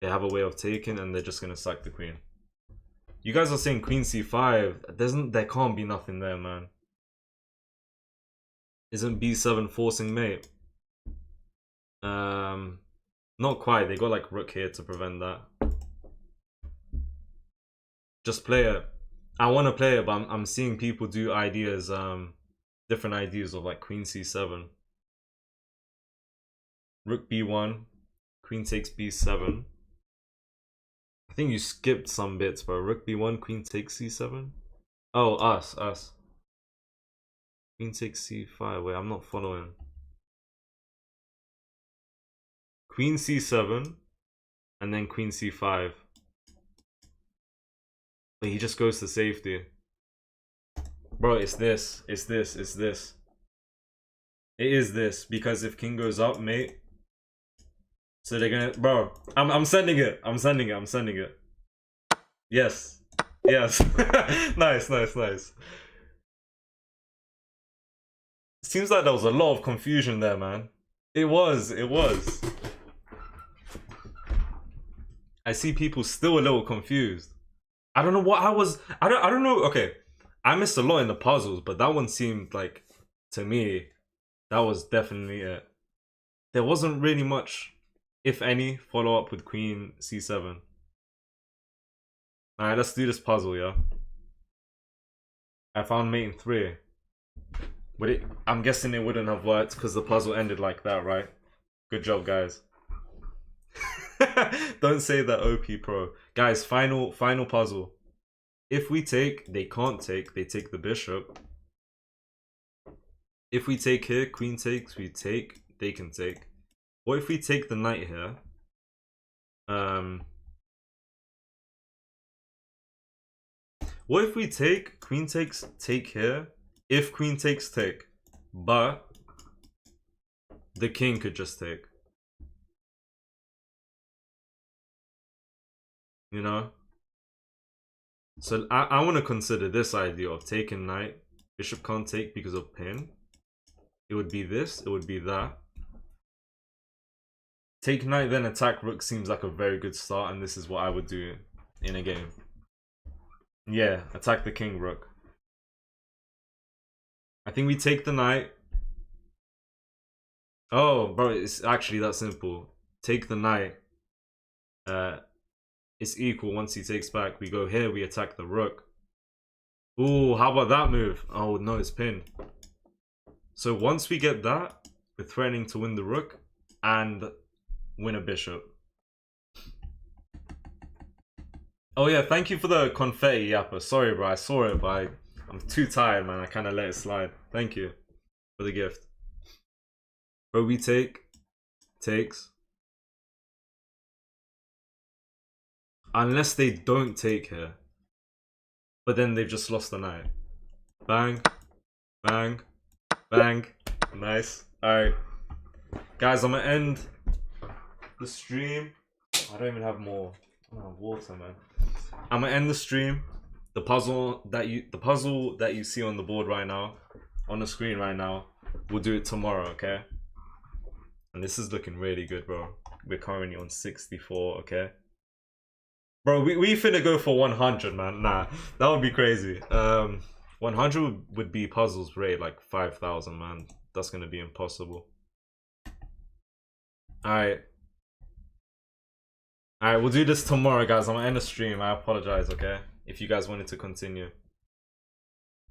they have a way of taking, and they're just gonna sack the queen. You guys are saying queen c5. There can't be nothing there, man. Isn't b7 forcing mate? Not quite. They got like rook here to prevent that. Just play it. I want to play it, but I'm seeing people do ideas, different ideas of like queen c7, rook b1, queen takes b7. I think you skipped some bits, bro. Rook b1, queen takes c7. Oh, us. Queen takes c5. Wait, I'm not following. Queen c7, and then queen c5. But he just goes to safety. Bro, it's this. It is this, because if king goes up, mate. So they're gonna, bro. I'm sending it. I'm sending it. Yes. Nice. Seems like there was a lot of confusion there, man. It was. I see people still a little confused. I don't know what I was. I don't know. Okay, I missed a lot in the puzzles, but that one seemed like, to me, that was definitely it. There wasn't really much, if any, follow up with queen c7. Alright, let's do this puzzle, yeah. I found mate in 3. I'm guessing it wouldn't have worked because the puzzle ended like that, right? Good job, guys. Don't say that, OP Pro. Guys, final puzzle. If we take, they can't take. They take the bishop. If we take here, queen takes, we take, they can take. What if we take the knight here? What if we take, queen takes, take here? If queen takes, take. But the king could just take. You know? So I want to consider this idea of taking knight. Bishop can't take because of pin. It would be this, it would be that. Take knight, then attack rook seems like a very good start, and this is what I would do in a game. Yeah, attack the king rook. I think we take the knight. Oh, bro, it's actually that simple. Take the knight. It's equal once he takes back. We go here, we attack the rook. Ooh, how about that move? Oh, no, it's pinned. So once we get that, we're threatening to win the rook and win a bishop. Oh yeah, thank you for the confetti, Yappa. Sorry, bro, I saw it, but I'm too tired, man. I kind of let it slide. Thank you for the gift. Bro, we takes. Unless they don't take here. But then they've just lost the knight. Bang. Bang. Bang. Nice. Alright. Guys, I'm gonna end the stream. I don't even have more. I don't have water, man. I'm gonna end the stream. The puzzle that you see on the board right now, on the screen right now, we'll do it tomorrow, okay? And this is looking really good, bro. We're currently on 64, okay? Bro, we finna go for 100, man. Nah, that would be crazy. 100 would be puzzles rate like 5,000, man. That's gonna be impossible. Alright, we'll do this tomorrow, guys. I'm gonna end the stream. I apologize, okay? If you guys wanted to continue.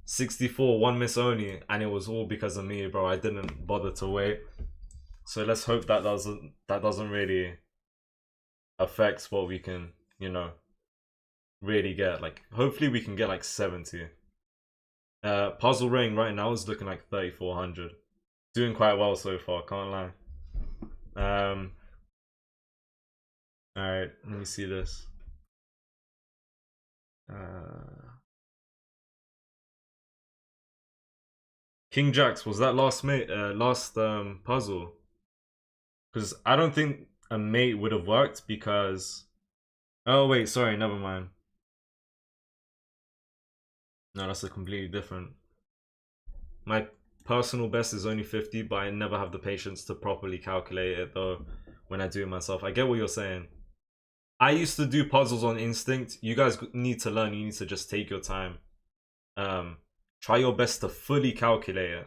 64, 1 miss only, and it was all because of me, bro. I didn't bother to wait. So let's hope that doesn't really affect what we can, you know, really get. Like, hopefully we can get like 70. Puzzle rating right now is looking like 3,400. Doing quite well so far, can't lie. Alright, let me see this. King Jacks, was that last puzzle? Because I don't think a mate would have worked because... Oh, wait, sorry, never mind. No, that's a completely different. My personal best is only 50, but I never have the patience to properly calculate it, though, when I do it myself. I get what you're saying. I used to do puzzles on instinct. You guys need to learn. You need to just take your time. Try your best to fully calculate it.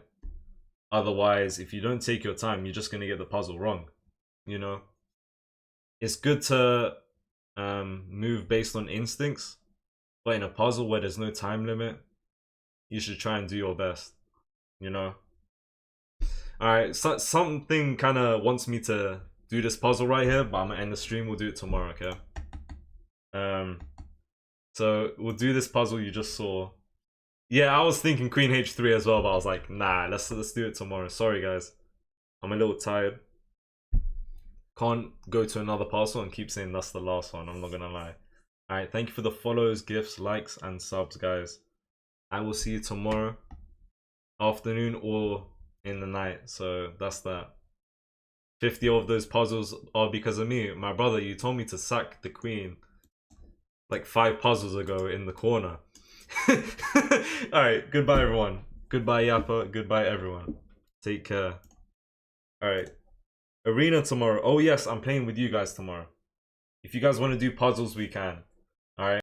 Otherwise, if you don't take your time, you're just going to get the puzzle wrong. You know? It's good to move based on instincts. But in a puzzle where there's no time limit, you should try and do your best. You know? Alright, so something kind of wants me to do this puzzle right here, but I'm gonna end the stream. We'll do it tomorrow, okay? So we'll do this puzzle you just saw. Yeah, I was thinking Queen H3 as well, but I was like, nah, let's do it tomorrow. Sorry, guys. I'm a little tired. Can't go to another puzzle and keep saying that's the last one. I'm not gonna lie. Alright, thank you for the follows, gifts, likes, and subs, guys. I will see you tomorrow afternoon or in the night. So that's that. 50 of those puzzles are because of me. My brother, you told me to sack the queen like 5 puzzles ago in the corner. Alright, goodbye everyone. Goodbye Yappa, goodbye everyone. Take care. Alright. Arena tomorrow. Oh yes, I'm playing with you guys tomorrow. If you guys want to do puzzles, we can. Alright.